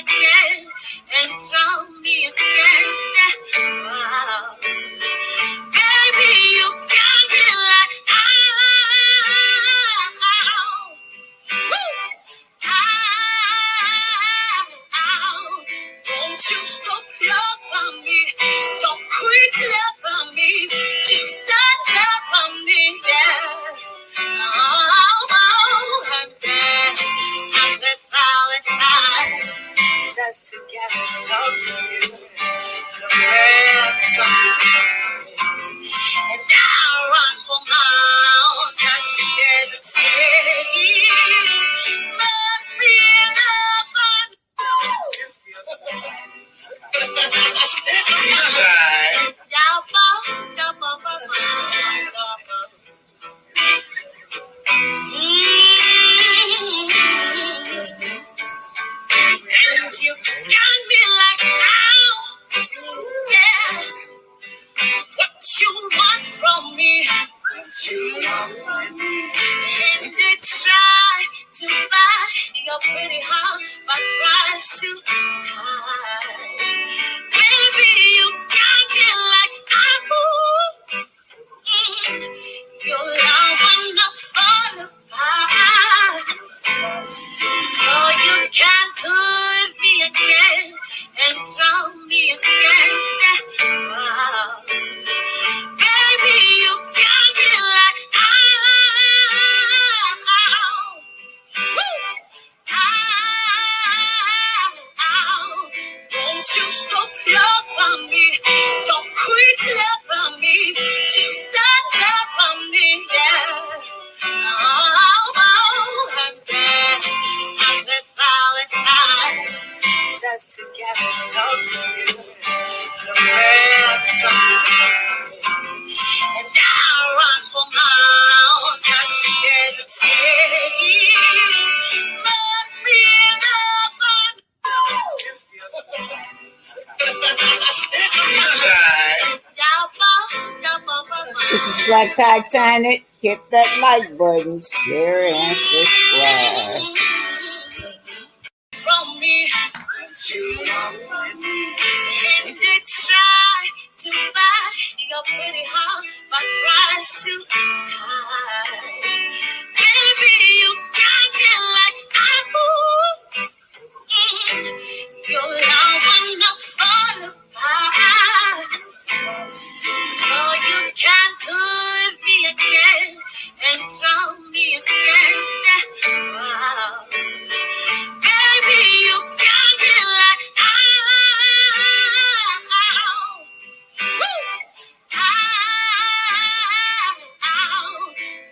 again and throw me against that wall. Baby, you got me like, won't you stop loving me? Don't quit loving me. Just stop loving me, yeah. And then just to get close to you, and I'll run for miles just to get a taste. Must be and you got me like, yeah. What you want from me? And they try to buy your pretty heart, but price too high. Baby, you got me like, your love will not fall apart. So you can put me again and throw me against that wall. Baby, you got me like, won't you stop loving me? Don't quit loving me. Just stop loving me, yeah. And then just to get close to you, and I'll run for miles just to get a taste. Must be This is Black Titanic. Hit that like button, share and subscribe. From me, and they try to buy your pretty heart, but price too high. Baby, you got me like, your love will not fall apart. So you can put me again and throw me against that wall. Baby, you got me like,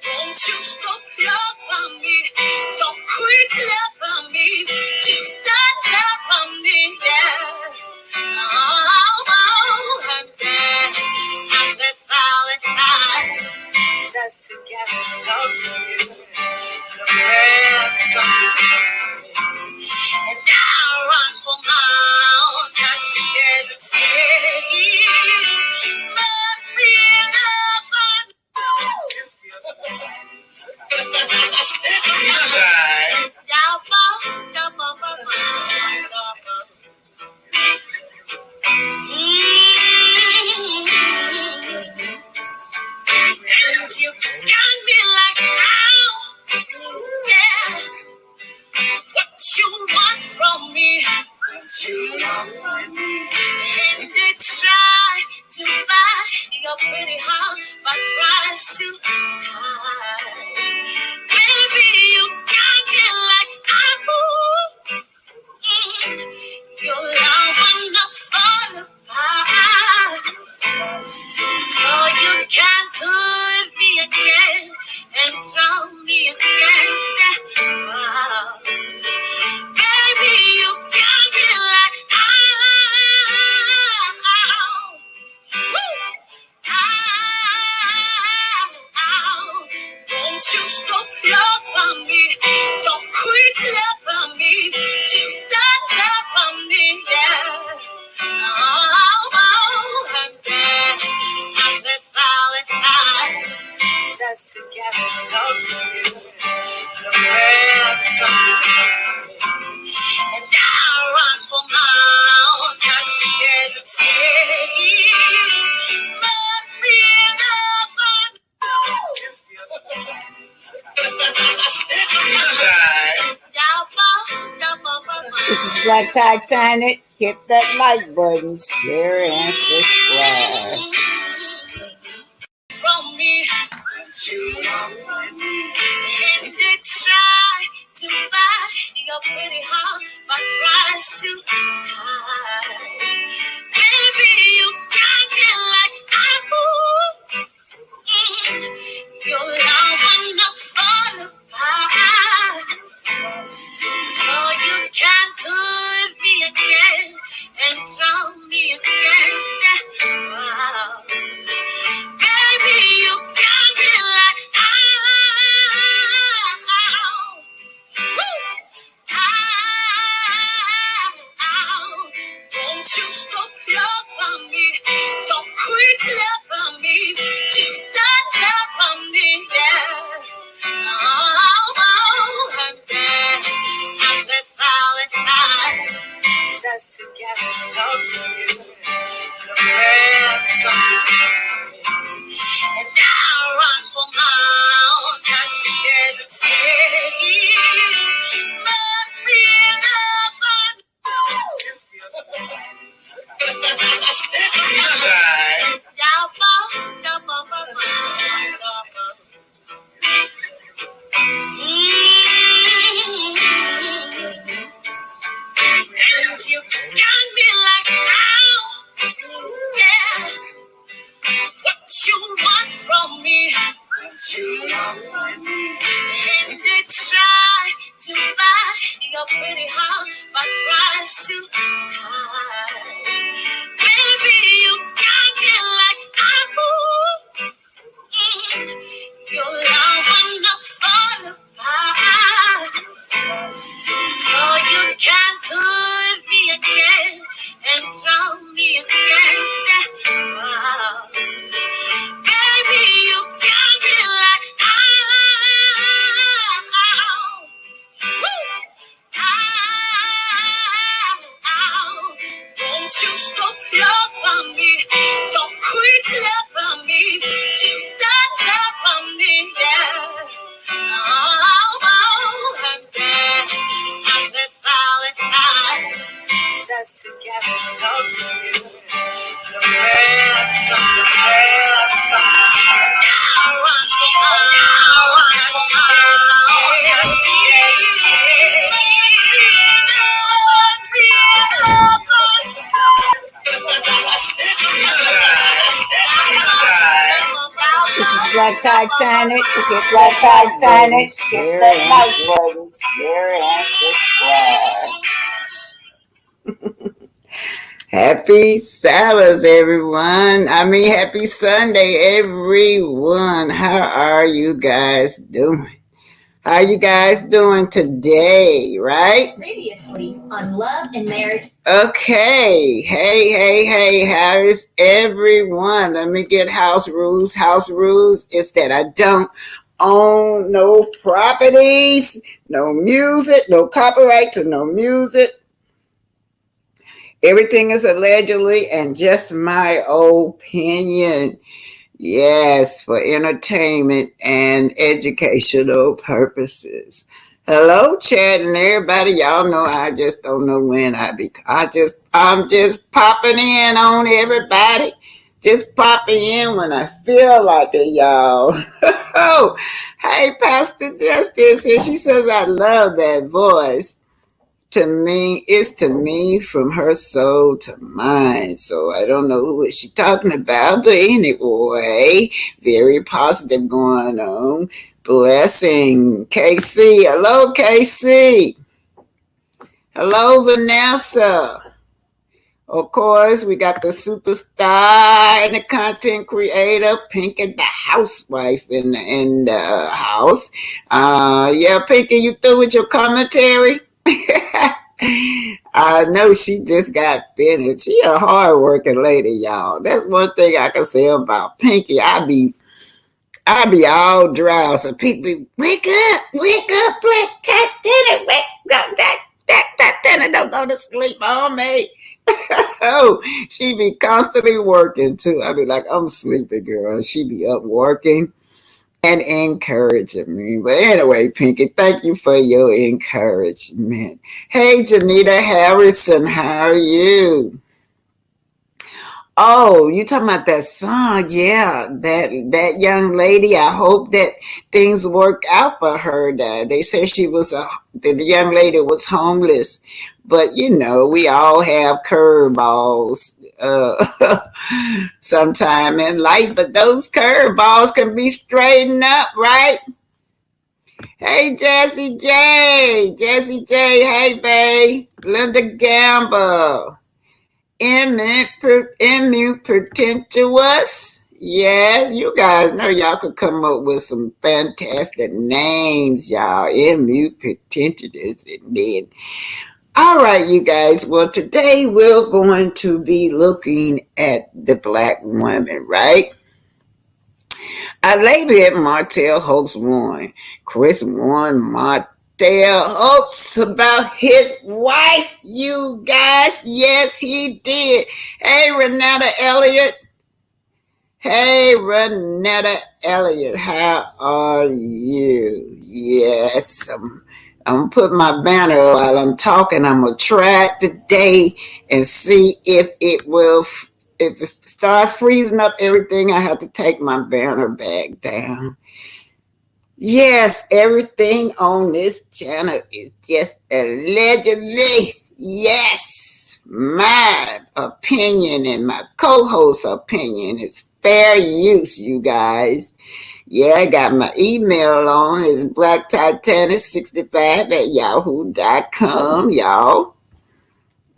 won't you stop loving me? Don't quit loving me. Just stop loving me, yeah. And then just to get close to you, and I'll run for miles just to get a taste. Must be loving. And you got me like, yeah. What you want from me? And they try to buy your pretty heart, but price too high. Baby, you got me like, your love will not fall apart. So you can put me again and throw me against that wall. Baby, you got me like, is Black Titanic. Hit that like button, share and subscribe. From me, and they try to buy your pretty heart, but price too high. Baby, you got me like your love will not fall apart. So you can put me again and throw me against that wall. Baby, you got me like won't you stop love on me? Don't quit love on me. Just stop love on me, yeah. And then just to get close to you. And I run for miles just to get the taste. Must be love on and you got me like now, yeah. What you want from me? And they try to buy your pretty heart, but price too high. Baby, you got me like your love will not fall apart. So you can put me again and throw me against that wall. Baby, you got me like won't you stop love on me? Don't quit love on me. Just stop love on me, yeah. And then just to get close to you. This is Black Titanic. This is Black Titanic. Hit that like button, share and subscribe. Happy Sabbath, everyone. Happy Sunday, everyone. How are you guys doing? How you guys doing today, right? Previously on Love and Marriage. Okay. Hey. How is everyone? Let me get house rules. House rules is that I don't own no properties, no music, no copyright to no music. Everything is allegedly and just my opinion. Yes, for entertainment and educational purposes. Hello, chat and everybody. Y'all know I just don't know when I'm just popping in on everybody. Just popping in when I feel like it, y'all. Oh, hey, Pastor Justice here. She says I love that voice. It's to me from her soul to mine. So I don't know who is she talking about, but anyway, very positive going on. Blessing. KC. Hello, KC. Hello, Vanessa. Of course, we got the superstar and the content creator, Pinky, the housewife in the house. Yeah, Pinky, you through with your commentary? I know she just got finished. She a hard-working lady, y'all. That's one thing I can say about Pinky. I be all drowsy. People be, wake up, Black Titanic, wake up, that don't go to sleep on me. Oh, she be constantly working too. I be like, I'm sleepy, girl. She be up working. and encouraging me. But anyway, Pinky, thank you for your encouragement. Hey, Janita Harrison, how are you? Oh, you talking about that song? Yeah, that young lady. I hope that things work out for her. They say the young lady was homeless, but we all have curveballs sometime in life. But those curveballs can be straightened up, right? Hey, Jesse J. Hey, babe, Linda Gamble. Immune pretentious. Yes, you guys know y'all could come up with some fantastic names, y'all. Immune pretentious indeed. All right, you guys. Well, today we're going to be looking at the black woman, right? I label it Martel hoax one. Chris Warren Martel hoax about his wife, you guys. Yes, he did. Hey, Renata Elliott. Hey, Renata Elliott. How are you? Yes, I'm putting my banner while I'm talking. I'm going to try it today and see if if it start freezing up everything, I have to take my banner back down. Yes, everything on this channel is just allegedly. Yes, my opinion and my co-host's opinion is fair use, you guys. Yeah, I got my email on. It's blacktitanic65 at yahoo.com, y'all.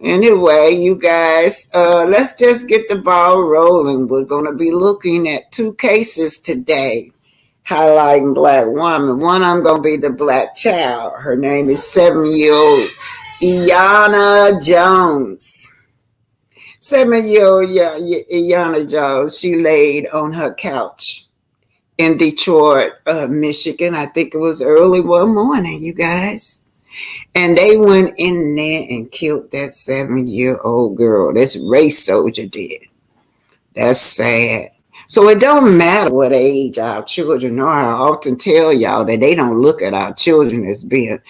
Anyway, you guys, let's just get the ball rolling. We're going to be looking at two cases today highlighting black women. One, I'm going to be the black child. Her name is 7-year-old Iana Jones. 7-year-old Iana Jones, she laid on her couch in Detroit, Michigan. I think it was early one morning, you guys. And they went in there and killed that 7-year-old girl. This race soldier did. That's sad. So it don't matter what age our children are. I often tell y'all that they don't look at our children as being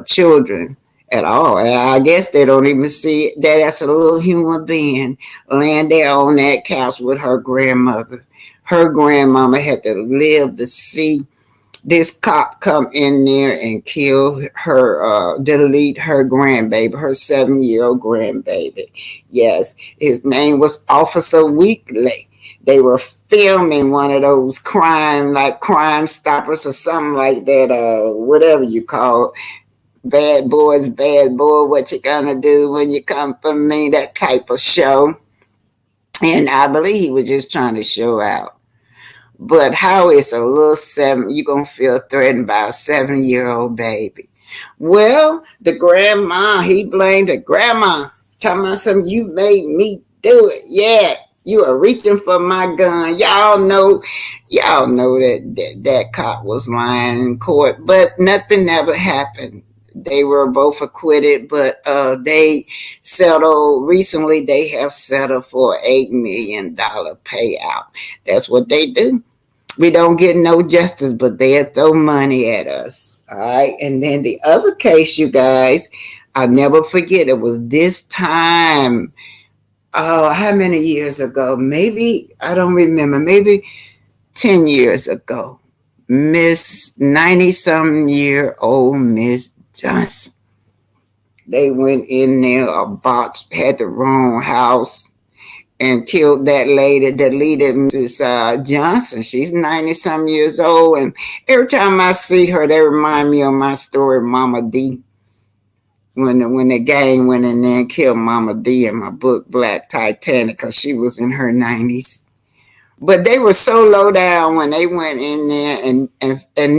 children at all. I guess they don't even see that as a little human being laying there on that couch with her grandmother. Her grandmama had to live to see this cop come in there and kill her, delete her grandbaby, her 7-year-old grandbaby. Yes, his name was Officer Weekly. They were filming one of those Crime Stoppers or something like that, whatever you call it. Bad boy, what you gonna do when you come for me, that type of show. And I believe he was just trying to show out. But how is a little you gonna feel threatened by a 7-year-old baby? Well, the grandma, he blamed the grandma, talking about something, you made me do it. Yeah, you are reaching for my gun. Y'all know that cop was lying in court, but nothing ever happened. They were both acquitted, but they settled recently. They have settled for $8 million payout. That's what they do. We don't get no justice, but they'll throw money at us. All right. And then the other case, you guys, I'll never forget. It was this time. Oh, how many years ago? Maybe, I don't remember. Maybe 10 years ago. Miss 90-some-year-old Miss Johnson. They went in there, had the wrong house, and killed that lady, the leader, Mrs. Johnson. She's 90-some years old, and every time I see her, they remind me of my story, Mama D. When the gang went in there and killed Mama D in my book, Black Titanic, because she was in her 90s. But they were so low down when they went in there and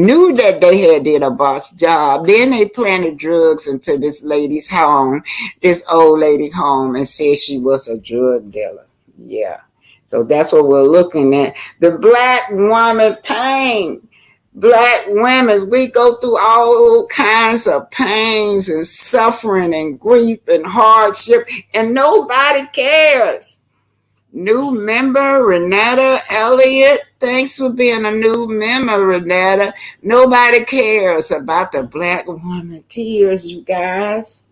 knew that they had did a boss job. Then they planted drugs into this lady's home, this old lady's home, and said she was a drug dealer. Yeah. So that's what we're looking at. The black woman pain. Black women, we go through all kinds of pains and suffering and grief and hardship, and nobody cares. New member, Renata Elliott. Thanks for being a new member, Renetta. Nobody cares about the black woman tears, you guys.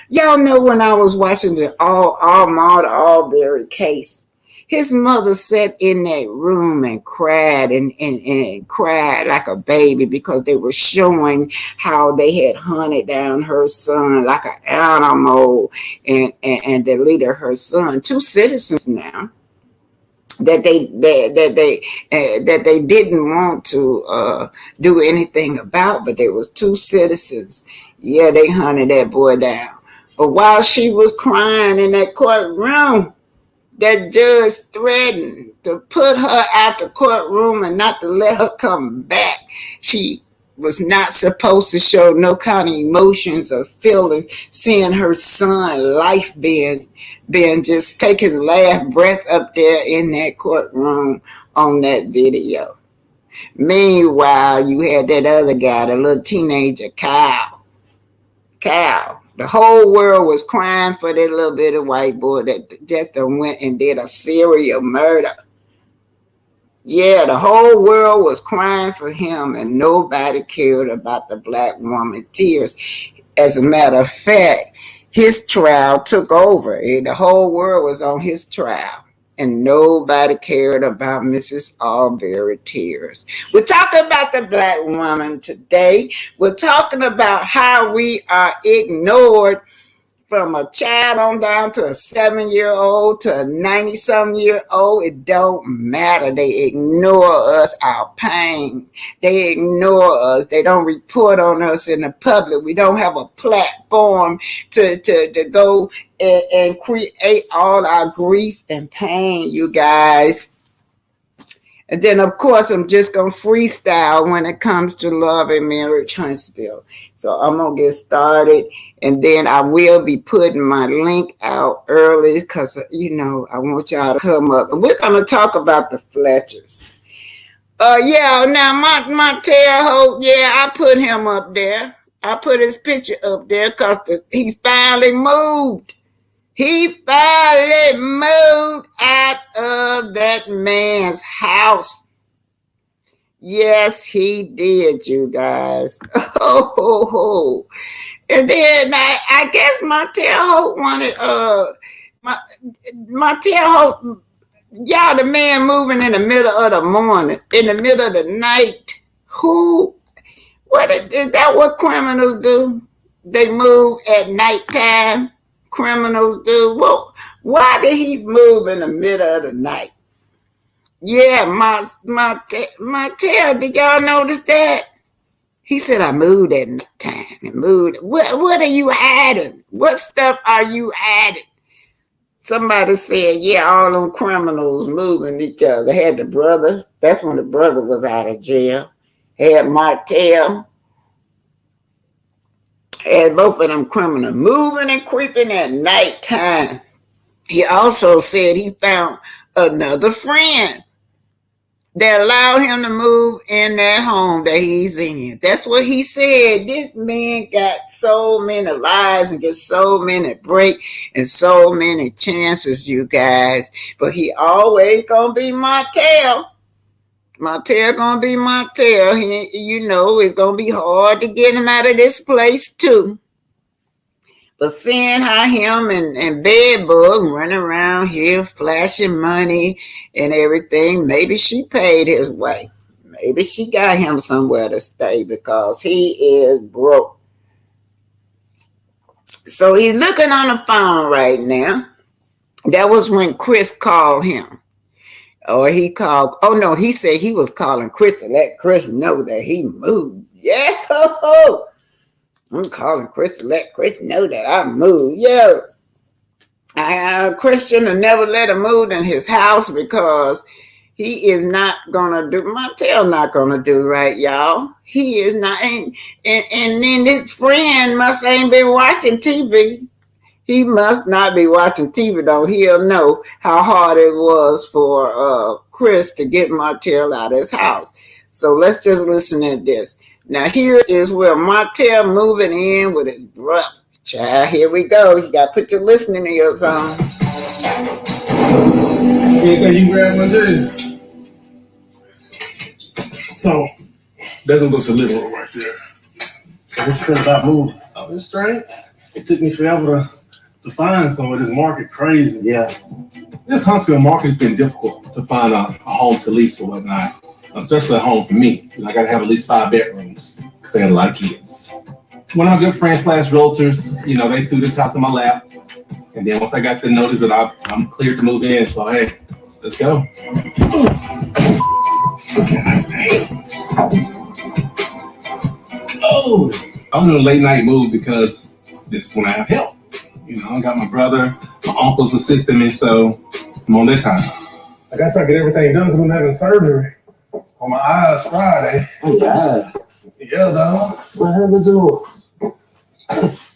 Y'all know when I was watching the Ahmaud Arbery case, his mother sat in that room and cried and cried like a baby because they were showing how they had hunted down her son like an animal and deleted her son. Two citizens now that they didn't want to do anything about, but there was two citizens. Yeah, they hunted that boy down. But while she was crying in that courtroom, that judge threatened to put her out the courtroom and not to let her come back. She was not supposed to show no kind of emotions or feelings, seeing her son life being just take his last breath up there in that courtroom on that video. Meanwhile, you had that other guy, the little teenager, Cal. The whole world was crying for that little bitty white boy that just went and did a serial murder. Yeah, the whole world was crying for him and nobody cared about the black woman tears. As a matter of fact, his trial took over. The whole world was on his trial and nobody cared about Mrs. Arbery tears. We're talking about the black woman today. We're talking about how we are ignored from a child on down to a 7-year-old to a 90-some-year-old. It don't matter. They ignore us, our pain. They ignore us. They don't report on us in the public. We don't have a platform to go and create all our grief and pain, you guys. And then, of course, I'm just going to freestyle when it comes to love and marriage, Huntsville. So I'm going to get started. And then I will be putting my link out early because, I want y'all to come up. And we're going to talk about the Fletchers. Now my Terre I put him up there. I put his picture up there because he finally moved. He finally moved out of that man's house. Yes, he did, you guys. And then I guess Martel wanted Martel, the man moving in the middle of the morning, in the middle of the night. Is that what criminals do? They move at nighttime. Criminals do. Well, why did he move in the middle of the night? Yeah, Martel, did y'all notice that? He said, I moved at nighttime and moved. What are you adding? What stuff are you adding? Somebody said, all them criminals moving each other. They had the brother. That's when the brother was out of jail. Had Martel. Had both of them criminals moving and creeping at nighttime. He also said he found another friend that allowed him to move in that home that he's in. That's what he said. This man got so many lives and gets so many breaks and so many chances, you guys. But he always gonna be Martel. Martel gonna be Martel. It's gonna be hard to get him out of this place too. But seeing how him and Bedbug running around here flashing money and everything, maybe she paid his way. Maybe she got him somewhere to stay because he is broke. So he's looking on the phone right now. That was when Chris called him. Or he called, he said he was calling Chris to let Chris know that he moved. Yeah. I'm calling Chris to let Chris know that I moved. Christian will never let him move in his house because he is not gonna do. Martel not gonna do right, y'all. He is not. And then his friend must ain't been watching TV. He must not be watching TV though. He'll know how hard it was for Chris to get Martel out of his house. So let's just listen to this. Now here is where Martel moving in with his brother. Child, here we go. You got to put your listening ears on. Anything you grab one too? So there's a bunch of living room right there. So what you feel about moving? Oh, it's straight. It took me forever to find somewhere. This market crazy. Yeah. This Huntsville market has been difficult to find a home to lease or whatnot, especially a home for me. I got to have at least 5 bedrooms because I got a lot of kids. One of my good friends / realtors, they threw this house in my lap. And then once I got the notice that I'm cleared to move in, so hey, let's go. Oh, I'm doing a late night move because this is when I have help. I got my brother, my uncles assisting me, so I'm on this time. I got to try to get everything done because I'm having surgery on my eyes Friday. Oh, God. Yeah, dog. What happened to him?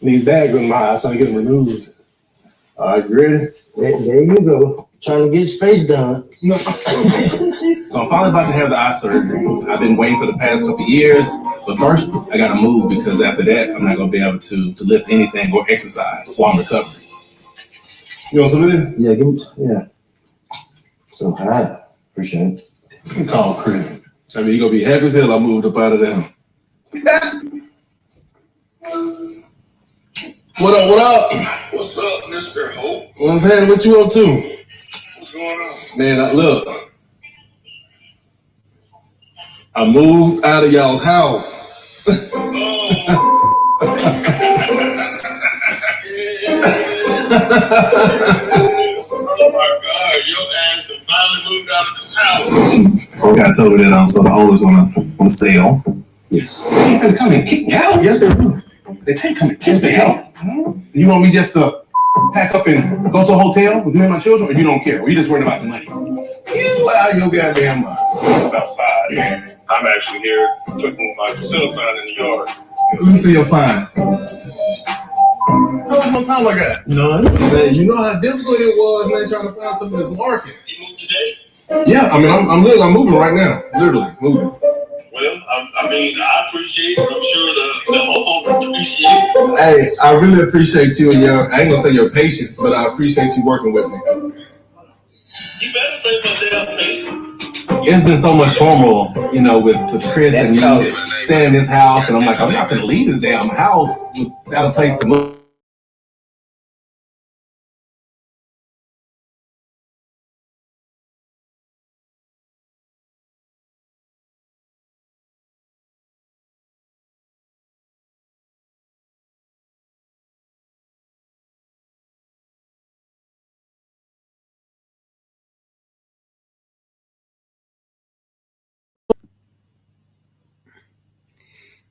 These bags in my eyes, trying to get them removed. All right, you ready? There you go. Trying to get your face done. So I'm finally about to have the eye surgery. I've been waiting for the past couple of years, but first I gotta move because after that I'm not gonna be able to lift anything or exercise while I'm recovering. You want some of this? Yeah, give me. Yeah. So high. Appreciate it. You can call Chris. I mean, he gonna be happy as hell I moved up out of there. What up? What's up, Mr. Hope? What's happening? What you up to? What's going on? Man, look. I moved out of y'all's house. Oh. Oh my God, your ass have finally moved out of this house. I told her that so the owners wanna sell. Yes. They can't come and kick me out. Yes, they do. They can't come and kick me out. You want me just to pack up and go to a hotel with me and my children, or you don't care? Or you just worried about the money? You out of your goddamn mind. I'm outside. I'm actually here putting my sale sign in the yard. Let me see your sign. How much more time I got? None. Man, you know how difficult it was, man, trying to find something in this market. You moved today? Yeah, I mean, I'm moving right now. Literally moving. Well, I appreciate it. I'm sure the whole appreciate it. Hey, I really appreciate you and I ain't gonna say your patience, but I appreciate you working with me. You better say my damn patience. It's been so much turmoil, with Chris and you staying in this house, and I'm like, I'm not gonna leave this damn house without a place to move.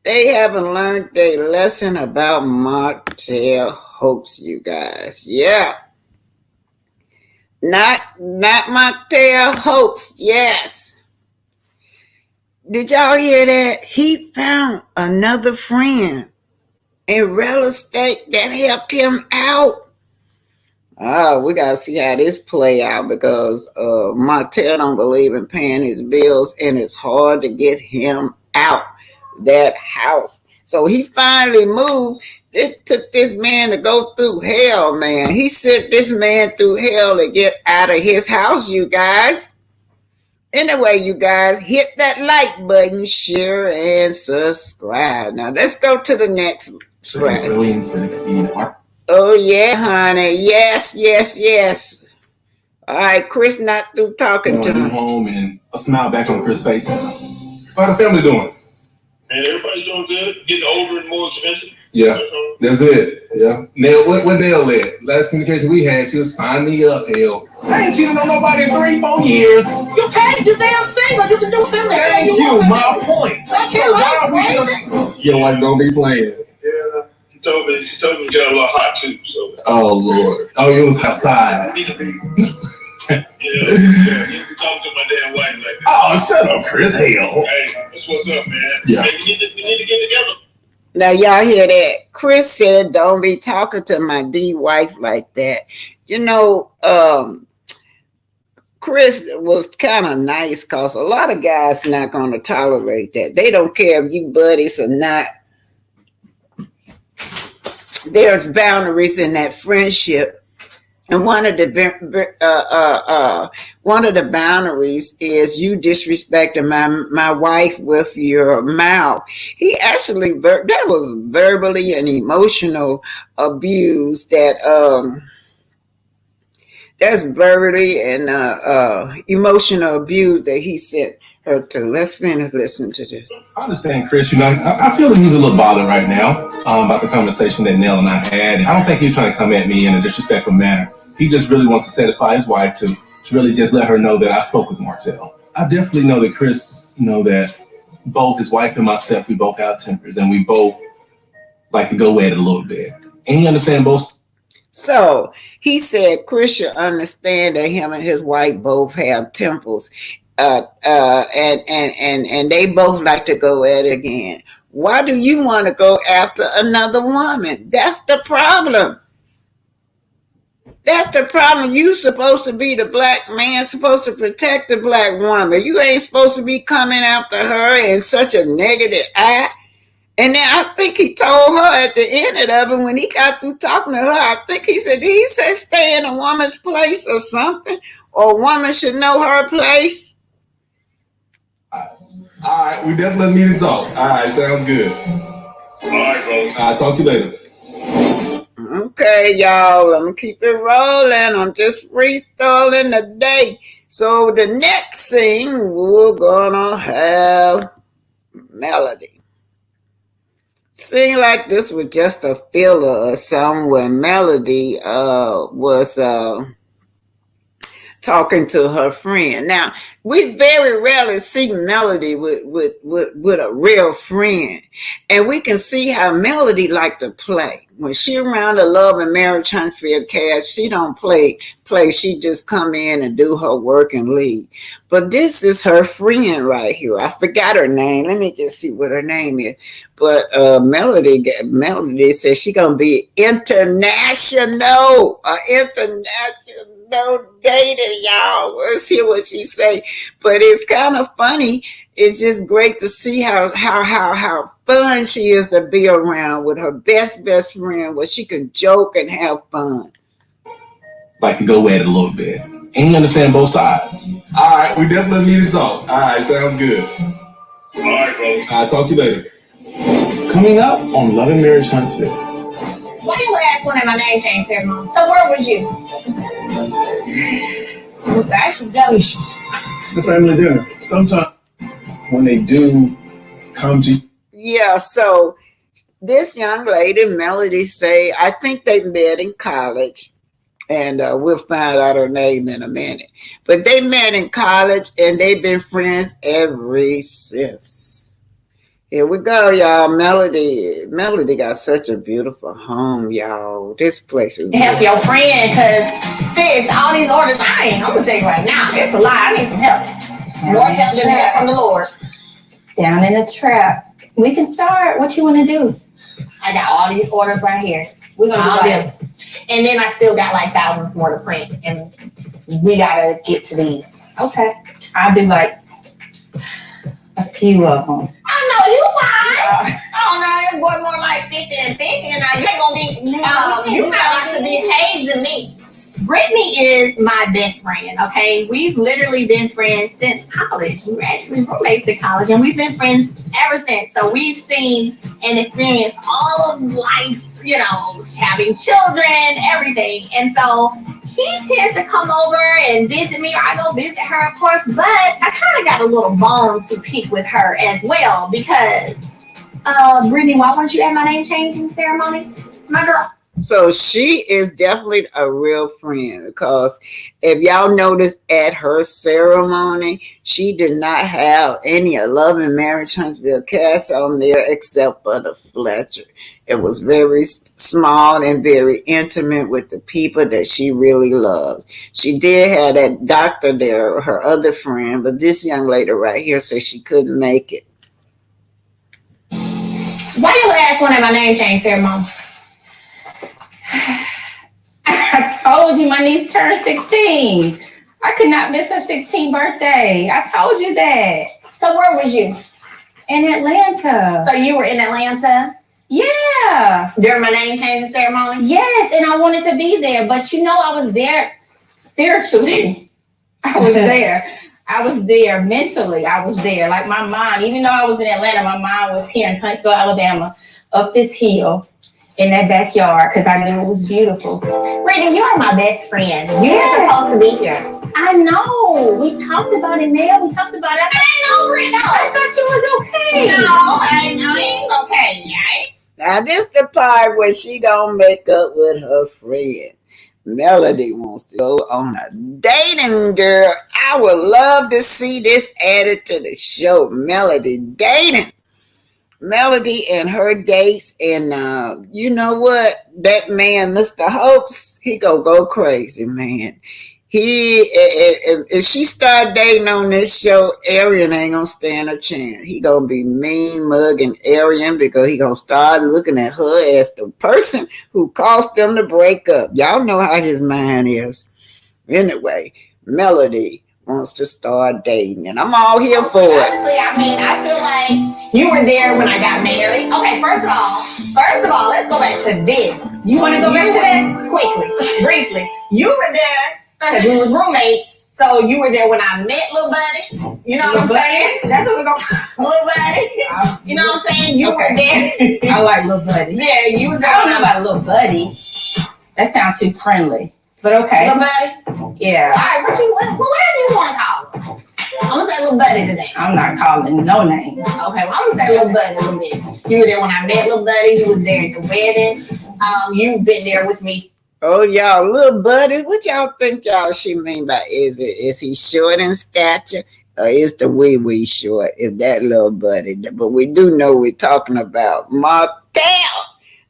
They haven't learned their lesson about Martel hopes, you guys. Yeah. Not Martel hopes, yes. Did y'all hear that? He found another friend in real estate that helped him out. Oh, we gotta see how this play out because Martel don't believe in paying his bills, and it's hard to get him out that house. So he finally moved. It took this man to go through hell, man. He sent this man through hell to get out of his house, you guys. Anyway, you guys, hit that like button, share, and subscribe. Now let's go to the next slide. Billions that exceed our. Oh yeah, honey. Yes. All right, Chris not through talking to him. Home and a smile back on Chris' face. How the family doing? Man, everybody's doing good. Getting older and more expensive. Yeah, that's it. Yeah. Now, what Dale at? Last communication we had, she was finding me up, hell. I ain't cheated on nobody in 3-4 years. You can't. You damn single. You can do whatever the hell Thank you you, want. my point. That's your life, crazy. You don't like don't be playing. Yeah. She told me to get a little hot too. So. Oh Lord. Oh, it was outside. Yeah, you can talk to my damn wife like that. Oh, shut up, Chris. Hell. Hey, that's what's up, man. Yeah. Hey, we need to get together. Now y'all hear that? Chris said, "Don't be talking to my D wife like that." Chris was kind of nice because a lot of guys not going to tolerate that. They don't care if you buddies or not. There's boundaries in that friendship. And one of the boundaries is you disrespecting my wife with your mouth. He actually that was verbally and emotional abuse. That's verbally and emotional abuse that he sent her to. Let's finish listening to this. I understand, Chris. I feel that he's a little bothered right now about the conversation that Nell and I had. I don't think he's trying to come at me in a disrespectful manner. He just really wants to satisfy his wife to really just let her know that I spoke with Martel. I definitely know that Chris that both his wife and myself, we both have tempers and we both like to go at it a little bit. And you understand both. So he said Chris should understand that him and his wife both have tempers. And they both like to go at it again. Why do you want to go after another woman? That's the problem. That's the problem. You supposed to be the black man, supposed to protect the black woman. You ain't supposed to be coming after her in such a negative eye. And then I think he told her at the end of it, when he got through talking to her, I think he said stay in a woman's place or something? Or a woman should know her place? All right, we definitely need to talk. All right, sounds good. All right, bro. I'll talk to you later. Okay, y'all, I'm gonna keep it rolling. I'm just restalling the day. So the next scene, we're gonna have Melody. Seemed like this was just a filler or something where Melody was talking to her friend. Now, we very rarely see Melody with a real friend. And we can see how Melody like to play. When she around the Love and Marriage Huntsville cast, she don't play. She just come in and do her work and leave. But this is her friend right here. I forgot her name. Let me just see what her name is. But Melody says she gonna be international. No dating, y'all. Let's hear what she say. But it's kind of funny. It's just great to see how fun she is to be around with her best friend, where she can joke and have fun. Like to go at it a little bit. And you understand both sides. All right, we definitely need to talk. All right, sounds good. All right, bro. I'll talk to you later. Coming up on Love and Marriage Huntsville. Why you last one at my name change ceremony? So where was you? I actually got issues. The family dinner. Sometimes when they do come to you. Yeah, so this young lady, Melody, say, I think they met in college. And we'll find out her name in a minute. But they met in college and they've been friends ever since. Here we go, y'all. Melody got such a beautiful home, y'all. This place is help your friend, because sis, all these orders, I'm gonna tell you right now, it's a lot. I need some help. More help than help from the Lord. Down in a trap. We can start. What you want to do? I got all these orders right here. We're gonna do them. And then I still got like thousands more to print, and we gotta get to these. Okay. I'll do like a few of them. I know you lying. Oh no, it's boy more like 50 and 50, and now you're gonna be you're not about to be hazing me. Brittany is my best friend, okay? We've literally been friends since college. We were actually roommates in college, and we've been friends ever since. So we've seen and experienced all of life's, having children, everything. And so she tends to come over and visit me, or I go visit her, of course. But I kind of got a little bone to pick with her as well, because, Brittany, why weren't you at my name changing ceremony, my girl? So she is definitely a real friend, because if y'all notice at her ceremony, she did not have any Love and Marriage Huntsville cast on there except for the Fletcher. It was very small and very intimate with the people that she really loved. She did have that doctor there, her other friend, but this young lady right here said she couldn't make it. Why you last one at my name change ceremony? I told you my niece turned 16. I could not miss her 16th birthday. I told you that. So where was you? In Atlanta. So you were in Atlanta? Yeah, Yeah. During my name changing ceremony? Yes, and I wanted to be there, but I was there spiritually. I was there. I was there mentally. I was there. Like my mind, even though I was in Atlanta, my mind was here in Huntsville, Alabama, up this hill in that backyard because I knew it was beautiful. Brittany, you are my best friend. You were supposed to be here. I know. We talked about it, Mel. We talked about it. I know, Brittany. I thought she was okay. No, I ain't okay, right? Now this the part where she gonna make up with her friend. Melody wants to go on a dating, girl. I would love to see this added to the show. Melody dating. Melody and her dates, and you know what? That man, Mr. Hoax, he gonna go crazy, man. If she start dating on this show, Arian ain't gonna stand a chance. He gonna be mean mugging Arian because he gonna start looking at her as the person who caused them to break up. Y'all know how his mind is. Anyway, Melody wants to start dating, and I'm all here for it. Honestly, I feel like you were there when I got married. Okay, first of all, let's go back to this. You want to go back to that? Quickly, briefly. You were there because we was roommates. So you were there when I met Lil Buddy. You know what I'm saying? That's what we're going to Lil Buddy. You know what I'm saying? You were there. I like Lil Buddy. Yeah, you was there. I don't know about Lil Buddy. That sounds too friendly. But okay. Lil Buddy? Yeah. All right, whatever you want to call him. I'm going to say Lil Buddy today. I'm not calling no name. Okay, well, I'm going to say Lil Buddy a little bit. You were there when I met Lil Buddy. You was there at the wedding. You've been there with me. Oh, y'all, Little Buddy, what y'all think she mean by is he short in stature, or is the wee short? Is that Little Buddy? But we do know we're talking about Martel.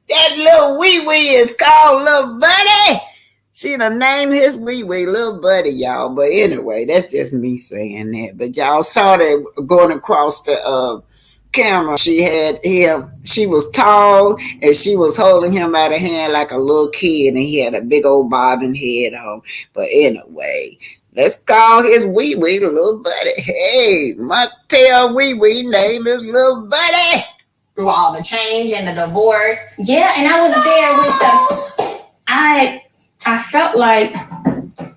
That little wee is called Little Buddy. She done named his wee Little Buddy, y'all. But anyway, that's just me saying that. But y'all saw that going across the camera. She had him. She was tall, and she was holding him by the hand like a little kid, and he had a big old bobbing head on. But anyway, let's call his wee Little Buddy. Hey, Martel wee name is Little Buddy. Through all the change and the divorce. Yeah, and I was there with I felt like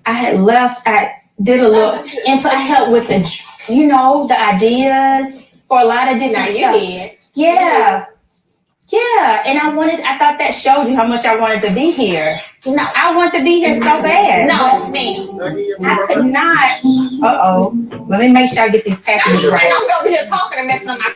I had left. I did a little input. I helped with the ideas for a lot of different stuff. Did. Yeah. Yeah. And I thought that showed you how much I wanted to be here. No. I want to be here so bad. No, ma'am. I could not. Uh-oh. Let me make sure I get these packages right. Don't be over here talking and messing up my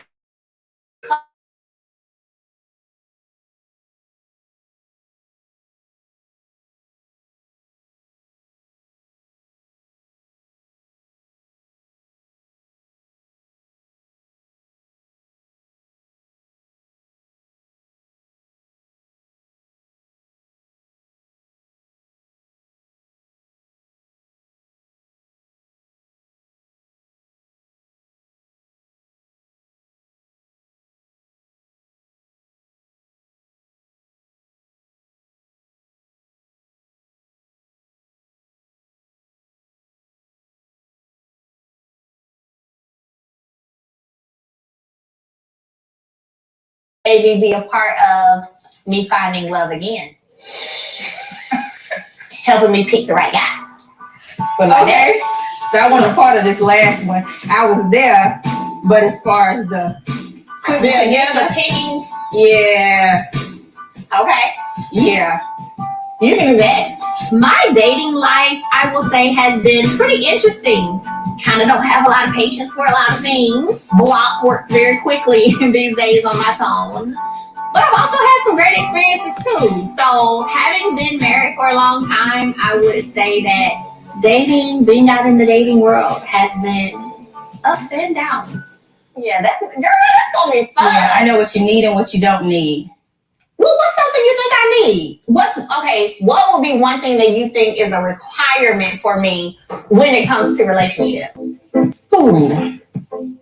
maybe be a part of me finding love again. Helping me pick the right guy. But okay. That wasn't a part of this last one. I was there, but as far as the initial pickings. Yeah. Okay. Yeah. You can do that. My dating life, I will say, has been pretty interesting. Kind of don't have a lot of patience for a lot of things. Block works very quickly these days on my phone. But I've also had some great experiences too. So having been married for a long time, I would say that being out in the dating world has been ups and downs. Yeah, that's gonna be fun. Yeah, I know what you need and what you don't need. Well, what's something you think I need? What would be one thing that you think is a requirement for me when it comes to relationship? Ooh.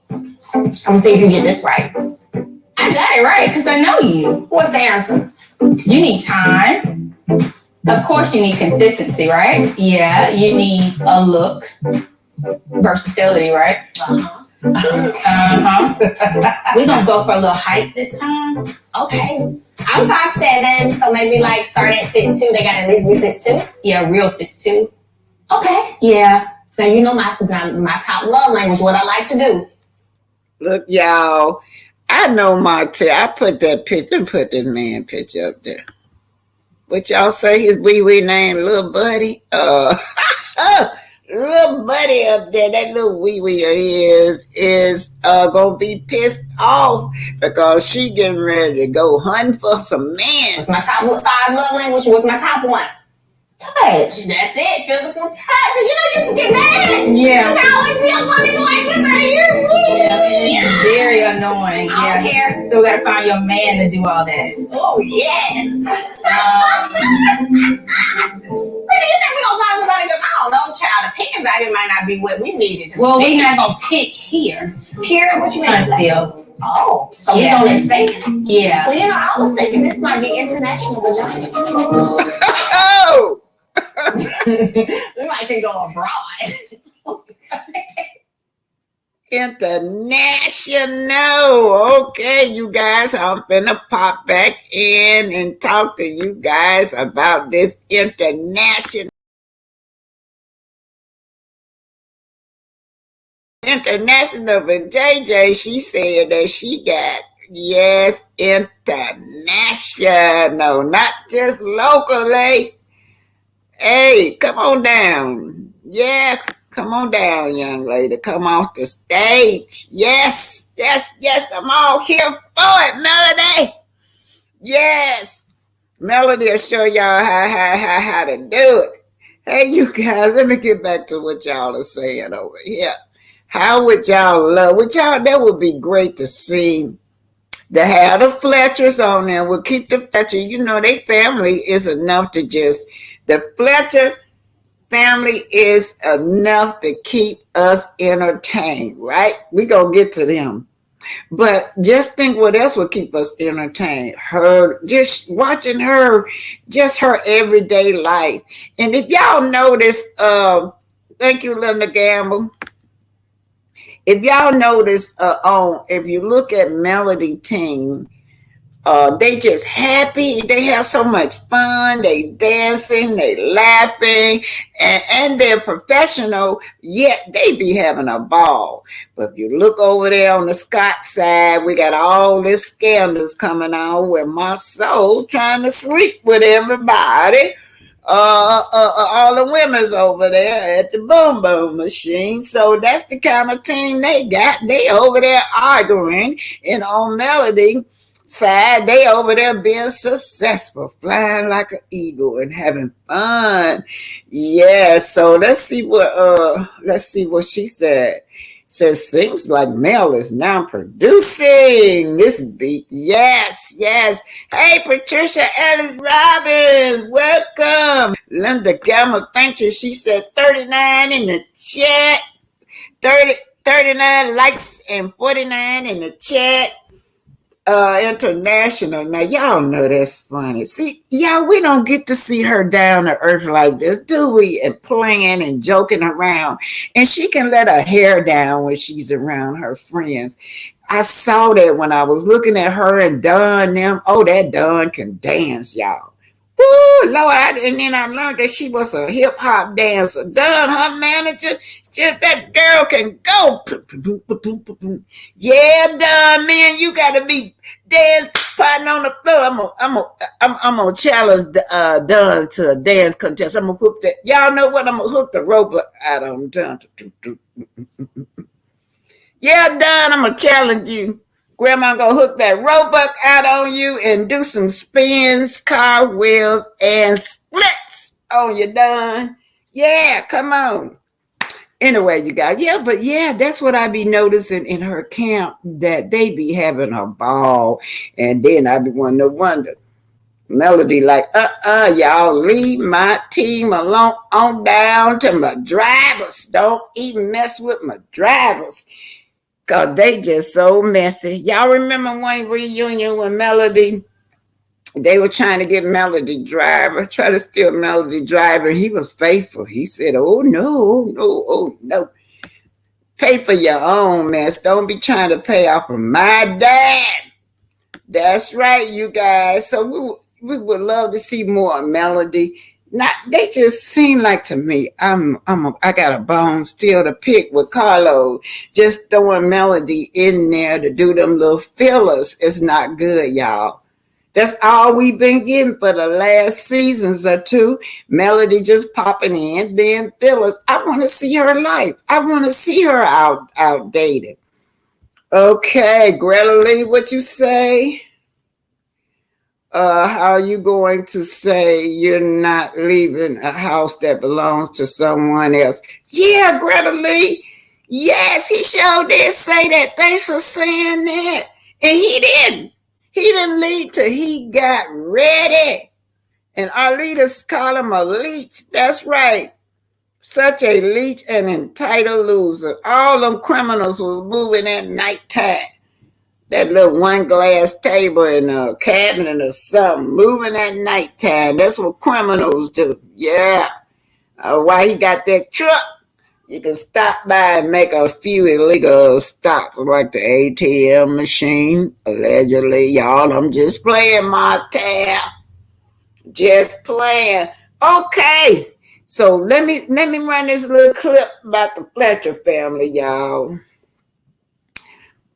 I'm gonna see if you get this right. I got it right because I know you. What's the answer? You need time. Of course you need consistency, right? Yeah, you need a look. Versatility, right? Uh-huh. We're gonna go for a little height this time. Okay. I'm 5'7", so maybe like start at 6'2". They gotta at least be 6'2". Yeah, real 6'2". Okay. Yeah. Now you know my top love language, what I like to do. Look, y'all, I know Martel. I put that picture, put this man picture up there. What y'all say his wee name, Little Buddy? Little Buddy up there, that little wee is gonna be pissed off because she getting ready to go hunting for some men. What's my top 5 love language? What's my top 1? Touch. That's it. Physical touch. You know, you used to get mad. Yeah. You can always be up on me like this right here. Yeah. Very annoying. I don't care. So we gotta find your man to do all that. Oh, yes. Where do you think we're gonna find somebody? Because I don't know, child. Opinions out here might not be what we needed. Well, we're not gonna pick here. Here? What you mean? Huntsville. Oh, so we're gonna expand? Yeah. Well, you know, I was thinking this might be international vagina. Oh! We might can go abroad. International. Okay, you guys, I'm finna pop back in and talk to you guys about this international with JJ. She said that she got, yes, international, not just locally. Hey, come on down. Yeah, come on down, young lady. Come off the stage. Yes, I'm all here for it, Melody. Yes. Melody will show y'all how to do it. Hey, you guys, let me get back to what y'all are saying over here. How would y'all that would be great to see. To have the Fletchers on there. We'll keep the Fletcher. You know, their family is enough to just, the Fletcher family is enough to keep us entertained, right? We gonna get to them. But just think what else would keep us entertained. Her, just watching her, just her everyday life. And if y'all notice, thank you, Linda Gamble. If y'all notice, if you look at Melody team, they just happy. They have so much fun. They dancing, they laughing, and they're professional. Yet they be having a ball. But if you look over there on the Scott side, we got all this scandals coming on with my soul trying to sleep with everybody. All the women's over there at the boom boom machine. So that's the kind of team they got. They over there arguing, and on Melody side, they over there being successful, flying like an eagle and having fun. Yeah, so let's see what she said. Says, seems like Mel is now producing this beat. Yes. Hey, Patricia Ellis Robbins, welcome. Linda Gamma, thank you. She said 39 in the chat. 39 likes and 49 in the chat. International. Now, y'all know that's funny. See, y'all, we don't get to see her down to earth like this, do we? And playing and joking around. And she can let her hair down when she's around her friends. I saw that when I was looking at her and Dawn them. Oh, that Dawn can dance, y'all. Woo, Lord. And then I learned that she was a hip-hop dancer. Dawn, her manager, if that girl can go. Yeah, Dawn, man, you got to be dance fighting on the floor. I'm gonna challenge Dawn to a dance contest. I'm gonna hook that. Y'all know what? I'm gonna hook the rope out on Dawn. Yeah, Dawn, I'm gonna challenge you. Grandma gonna hook that rope out on you and do some spins, cartwheels, and splits on you, Dawn. Yeah, come on. Anyway, you guys, that's what I be noticing in her camp, that they be having a ball. And then I be wanting to wonder, Melody like, y'all leave my team alone on down to my drivers. Don't even mess with my drivers. Because they just so messy. Y'all remember one reunion with Melody? They were trying to get Melody Driver, try to steal Melody Driver. He was faithful. He said, oh, no. Pay for your own mess. Don't be trying to pay off of my dad. That's right, you guys. So we would love to see more Melody. Not they just seem like to me. I got a bone still to pick with Carlo. Just throwing Melody in there to do them little fillers is not good, y'all. That's all we've been getting for the last seasons or two. Melody just popping in, then fillers. I want to see her life. I want to see her outdated. Okay, Greta Lee, what you say? How are you going to say you're not leaving a house that belongs to someone else? Yeah, Greta Lee. Yes, he sure did say that. Thanks for saying that. And he didn't. He didn't leave till he got ready. And our leaders call him a leech. That's right. Such a leech and entitled loser. All them criminals was moving at nighttime. That little one glass table in a cabinet or something, moving at nighttime. That's what criminals do. Yeah. Why he got that truck? You can stop by and make a few illegal stops like the ATM machine. Allegedly, y'all. I'm just playing Martel. Just playing. Okay. So let me run this little clip about the Fletcher family, y'all.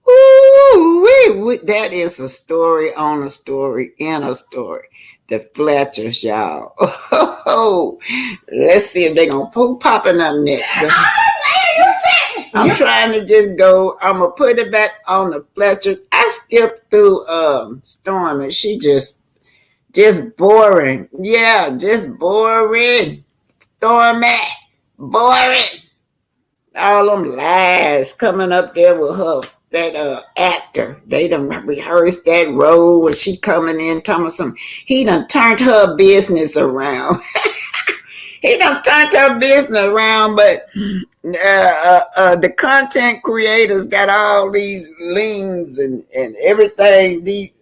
Ooh, that is a story on a story in a story. The Fletchers, y'all. Oh, let's see if they're going to popping up next. I'm trying to just go. I'm going to put it back on the Fletchers. I skipped through Storm and she just boring. Yeah, just boring. Stormy, boring. All them lies coming up there with her. That actor, they done rehearsed that role where she coming in talking some. He done turned her business around. He done turned her business around, but the content creators got all these liens and everything. These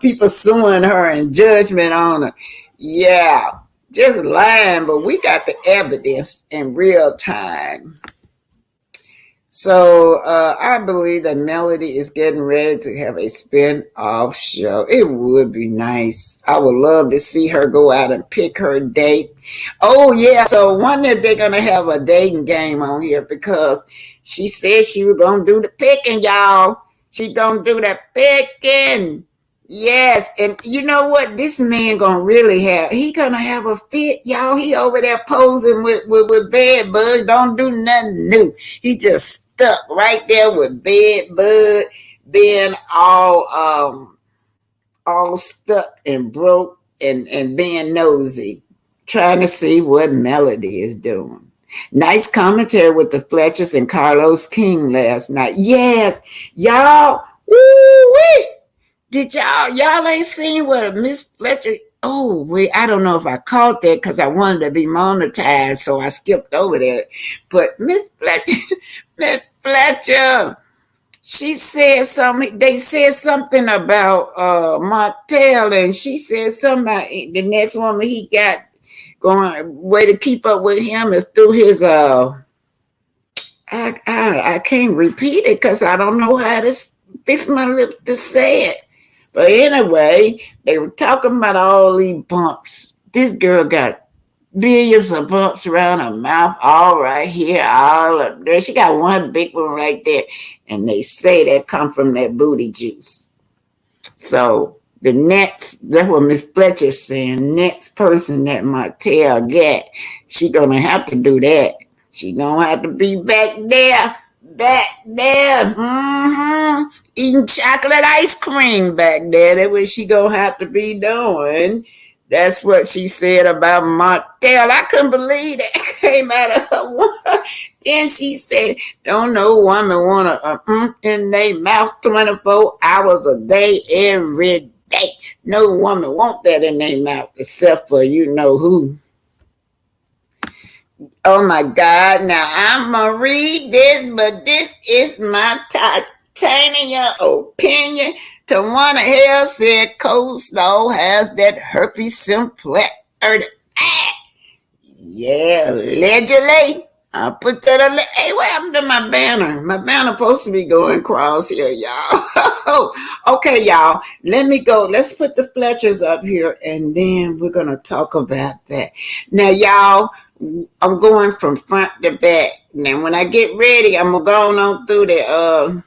people suing her and judgment on her. Yeah, just lying, but we got the evidence in real time. So I believe that Melody is getting ready to have a spin-off show. It would be nice. I would love to see her go out and pick her date. Oh, yeah. So one day they're going to have a dating game on here because she said she was going to do the picking, y'all. She going to do the picking. Yes. And you know what? This man going to really he going to have a fit, y'all. He over there posing with bed bugs. Don't do nothing new. He just stuck right there with bed bug, being all stuck and broke and being nosy, trying to see what Melody is doing. Nice commentary with the Fletchers and Carlos King last night. Yes, y'all. Woo-wee. Did y'all ain't seen what Miss Fletcher? Oh, wait, I don't know if I caught that because I wanted to be monetized, so I skipped over that. But Miss Fletcher, she said something. They said something about Martel, and she said something about the next woman he got going. Way to keep up with him is through his I can't repeat it because I don't know how to fix my lips to say it. But anyway, they were talking about all these bumps. This girl got billions of bumps around her mouth, all right here, all up there. She got one big one right there. And they say that come from that booty juice. So the next, that's what Miss Fletcher's saying, next person that Martel get, she gonna have to do that. She gonna have to be back there. Eating chocolate ice cream back there. That's what she gonna have to be doing. That's what she said about Martel. I couldn't believe that came out of her. Then she said, don't no woman want a in their mouth 24 hours a day, every day. No woman want that in their mouth except for you know who. Oh my God, now I'm going to read this, but this is my titanium opinion. Tawana Hale said coleslaw has that herpes simplex. Yeah, allegedly. I put that on. Hey, what happened to my banner? My banner supposed to be going across here, y'all. Okay, y'all. Let me go. Let's put the Fletchers up here, and then we're gonna talk about that. Now, y'all, I'm going from front to back. Now, when I get ready, I'm gonna go on through the.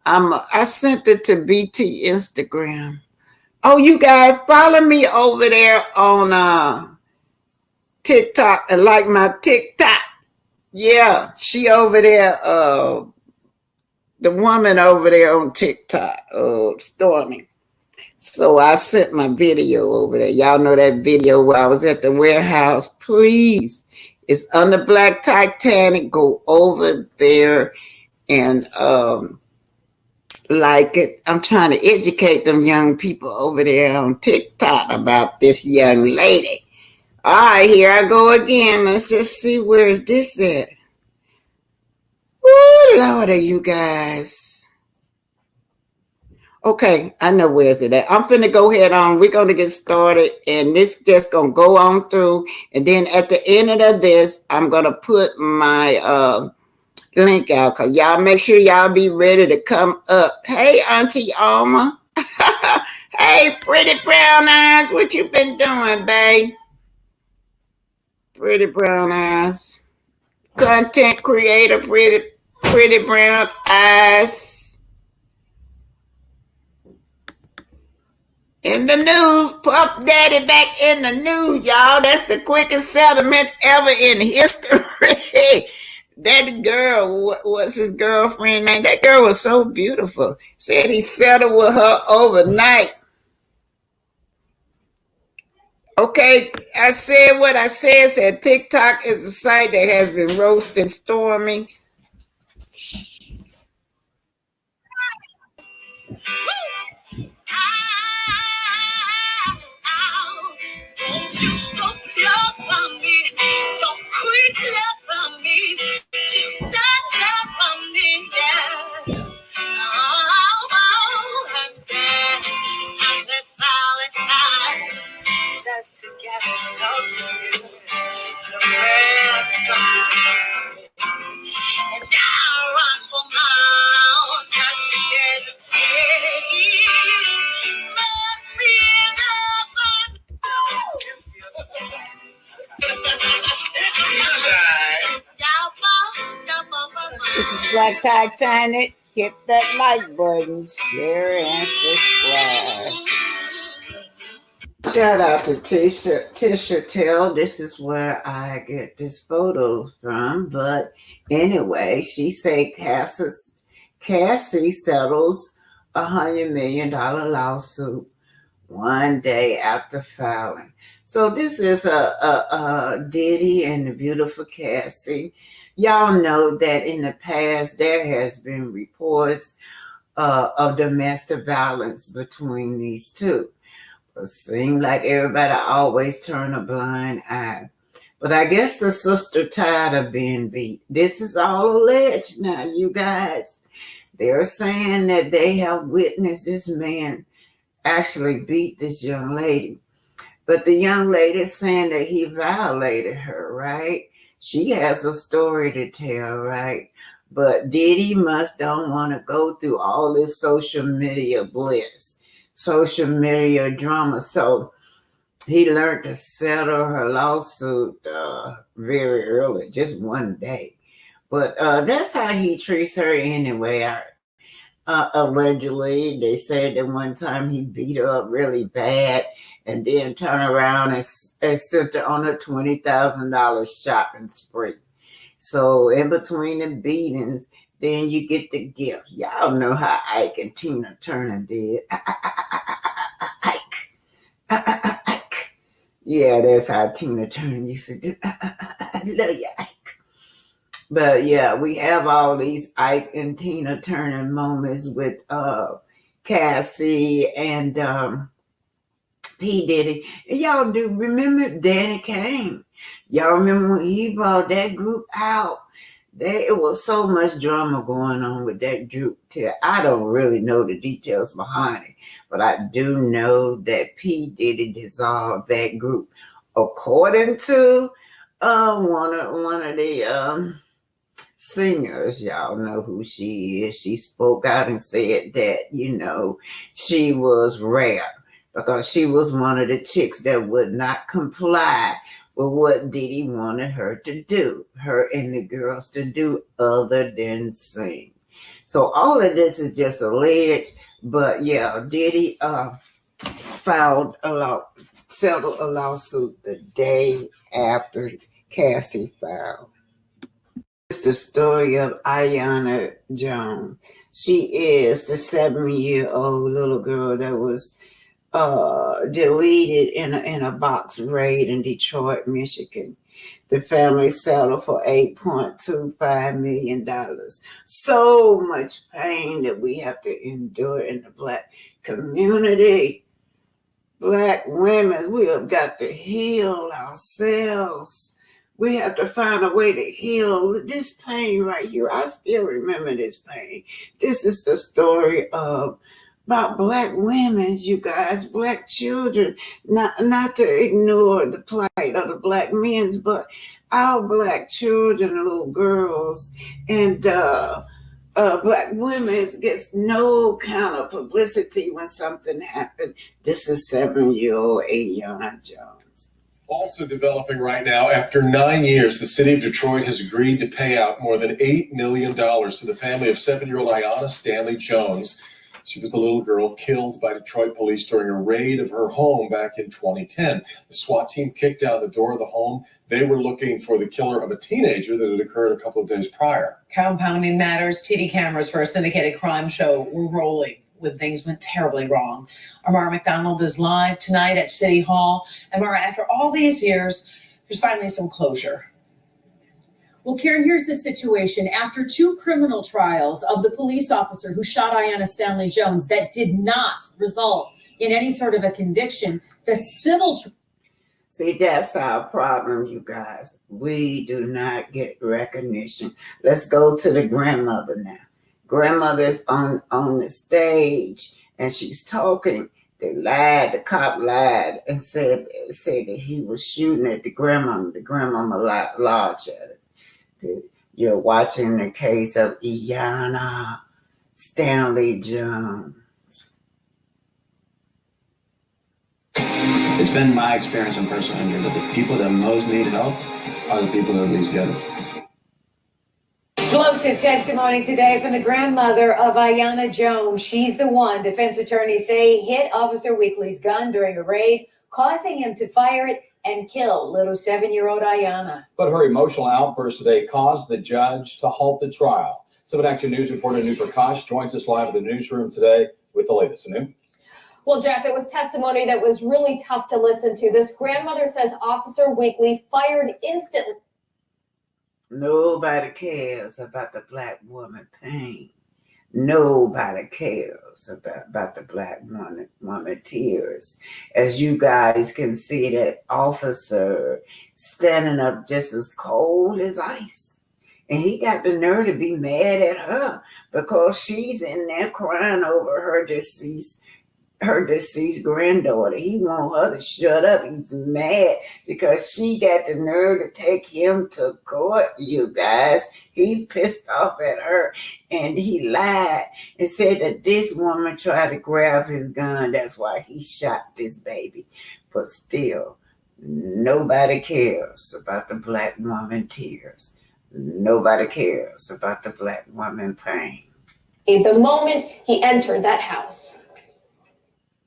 I sent it to BT Instagram. Oh, you guys, follow me over there on TikTok and like my TikTok. Yeah, she over there. The woman over there on TikTok, Stormy. So I sent my video over there. Y'all know that video where I was at the warehouse. Please, it's under Black Titanic. Go over there and like it. I'm trying to educate them young people over there on TikTok about this young lady. All right, here I go again. Let's just see where is this at. Ooh, Lord, you guys. Okay, I know where's it at. I'm finna go ahead on. We're gonna get started, and this just gonna go on through. And then at the end of this, I'm gonna put my link out. Cause y'all make sure y'all be ready to come up. Hey, Auntie Alma. Hey, pretty brown eyes. What you been doing, babe? Pretty brown eyes. Content creator, pretty brown eyes. In the news, Puff Daddy back in the news, y'all. That's the quickest settlement ever in history. That girl, what was his girlfriend name? That girl was so beautiful. Said he settled with her overnight. Okay, I said what I said. Said TikTok is a site that has been roasting Stormy. Don't you stop love from me. Don't quit love from me. Just stop love from me, yeah. Oh, and then and the flowers I just to get close to you. The world's so and I run for miles just to get a taste. Must be love. This is Black Titanic. Hit that like button, share and subscribe. Shout out to Tisha Tell. This is where I get this photo from. But anyway, she said Cassie settles $100 million lawsuit one day after filing. So this is a Diddy and the beautiful Cassie. Y'all know that in the past there has been reports of domestic violence between these two. It seems like everybody always turn a blind eye. But I guess the sister tired of being beat. This is all alleged now, you guys. They're saying that they have witnessed this man actually beat this young lady. But the young lady is saying that he violated her, right? She has a story to tell, right? But Diddy must don't want to go through all this social media bliss, social media drama. So he learned to settle her lawsuit very early, just one day. But that's how he treats her anyway. Allegedly, they said that one time he beat her up really bad and then turned around and sent her on a $20,000 shopping spree. So in between the beatings, then you get the gift. Y'all know how Ike and Tina Turner did. Ike. Yeah, that's how Tina Turner used to do. I love you, Ike. But yeah, we have all these Ike and Tina Turner moments with Cassie and P. Diddy. And y'all do remember Danny Kane. Y'all remember when he brought that group out? It was so much drama going on with that group. I don't really know the details behind it, but I do know that P. Diddy dissolved that group. According to one of the singers. Y'all know who she is. She spoke out and said that, she was rare because she was one of the chicks that would not comply with what Diddy wanted her to do, her and the girls to do other than sing. So all of this is just alleged, but yeah, Diddy settled a lawsuit the day after Cassie filed. It's the story of Ayanna Jones. She is the 7-year-old little girl that was deleted in a box raid in Detroit, Michigan. The family settled for $8.25 million. So much pain that we have to endure in the Black community. Black women, we have got to heal ourselves. We have to find a way to heal this pain right here. I still remember this pain. This is the story about Black women, you guys, Black children. Not to ignore the plight of the Black men, but our Black children, little girls, and Black women gets no kind of publicity when something happened. This is 7-year-old Ayanna Jones. Also developing right now, after 9 years, the city of Detroit has agreed to pay out more than $8 million to the family of 7-year-old Ayanna Stanley Jones. She was the little girl killed by Detroit police during a raid of her home back in 2010. The SWAT team kicked down the door of the home. They were looking for the killer of a teenager that had occurred a couple of days prior. Compounding matters, TV cameras for a syndicated crime show were rolling when things went terribly wrong. Amara McDonald is live tonight at City Hall. Amara, after all these years, there's finally some closure. Well, Karen, here's the situation. After 2 criminal trials of the police officer who shot Ayanna Stanley Jones that did not result in any sort of a conviction, the civil... See, that's our problem, you guys. We do not get recognition. Let's go to the grandmother now. Grandmother's on the stage, and she's talking. They lied. The cop lied and said that he was shooting at the grandmama. The grandmama lodged at it. You're watching the case of Ayanna Stanley Jones. It's been my experience in personal injury that the people that most need help are the people that least get it. Explosive testimony today from the grandmother of Ayanna Jones. She's the one, defense attorneys say, hit Officer Weekly's gun during a raid, causing him to fire it and kill little 7-year-old Ayanna. But her emotional outburst today caused the judge to halt the trial. 7 Action News reporter Anu Prakash joins us live at the newsroom today with the latest. Anu? Well, Jeff, it was testimony that was really tough to listen to. This grandmother says Officer Weekly fired instantly. Nobody cares about the Black woman pain. Nobody cares about the Black woman tears. As you guys can see, that officer standing up just as cold as ice. And he got the nerve to be mad at her because she's in there crying over her deceased granddaughter. He want her to shut up. He's mad because she got the nerve to take him to court, you guys. He pissed off at her, and he lied and said that this woman tried to grab his gun. That's why he shot this baby. But still, nobody cares about the Black woman tears. Nobody cares about the Black woman pain. The moment he entered that house.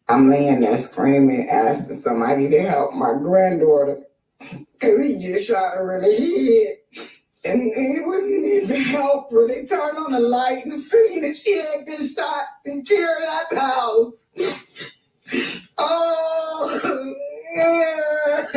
I'm laying there screaming, asking somebody to help my granddaughter because he just shot her in the head. And he wouldn't even help her. They turned on the light and seen that she had been shot and carried out the house. Oh, man.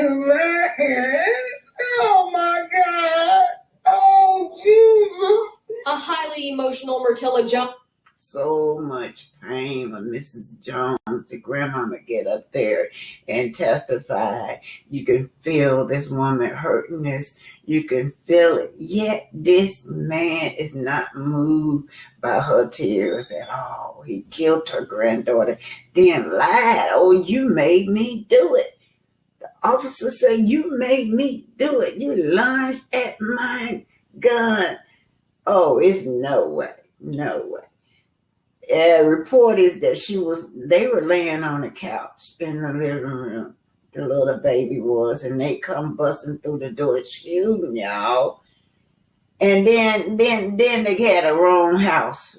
Oh, my God. Oh, Jesus. A highly emotional Martel Jones. So much pain when Mrs. Jones, the grandmama, get up there and testify. You can feel this woman hurting this. You can feel it. Yet this man is not moved by her tears at all. He killed her granddaughter, then lied. Oh, you made me do it. The officer said, you made me do it. You lunged at my gun. Oh, it's no way. No way. Report is that they were laying on the couch in the living room. The little baby was, and they come busting through the door shooting y'all. And then they had the wrong house.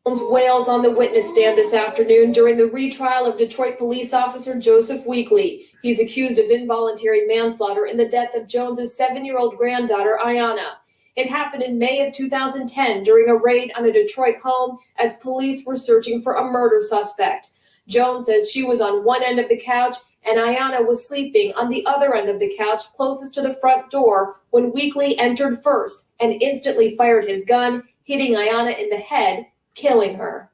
Jones wails on the witness stand this afternoon during the retrial of Detroit police officer Joseph Weekly. He's accused of involuntary manslaughter in the death of Jones's 7-year-old granddaughter, Ayanna. It happened in May of 2010 during a raid on a Detroit home as police were searching for a murder suspect. Jones says she was on one end of the couch and Ayanna was sleeping on the other end of the couch closest to the front door when Weekly entered first and instantly fired his gun, hitting Ayanna in the head, killing her.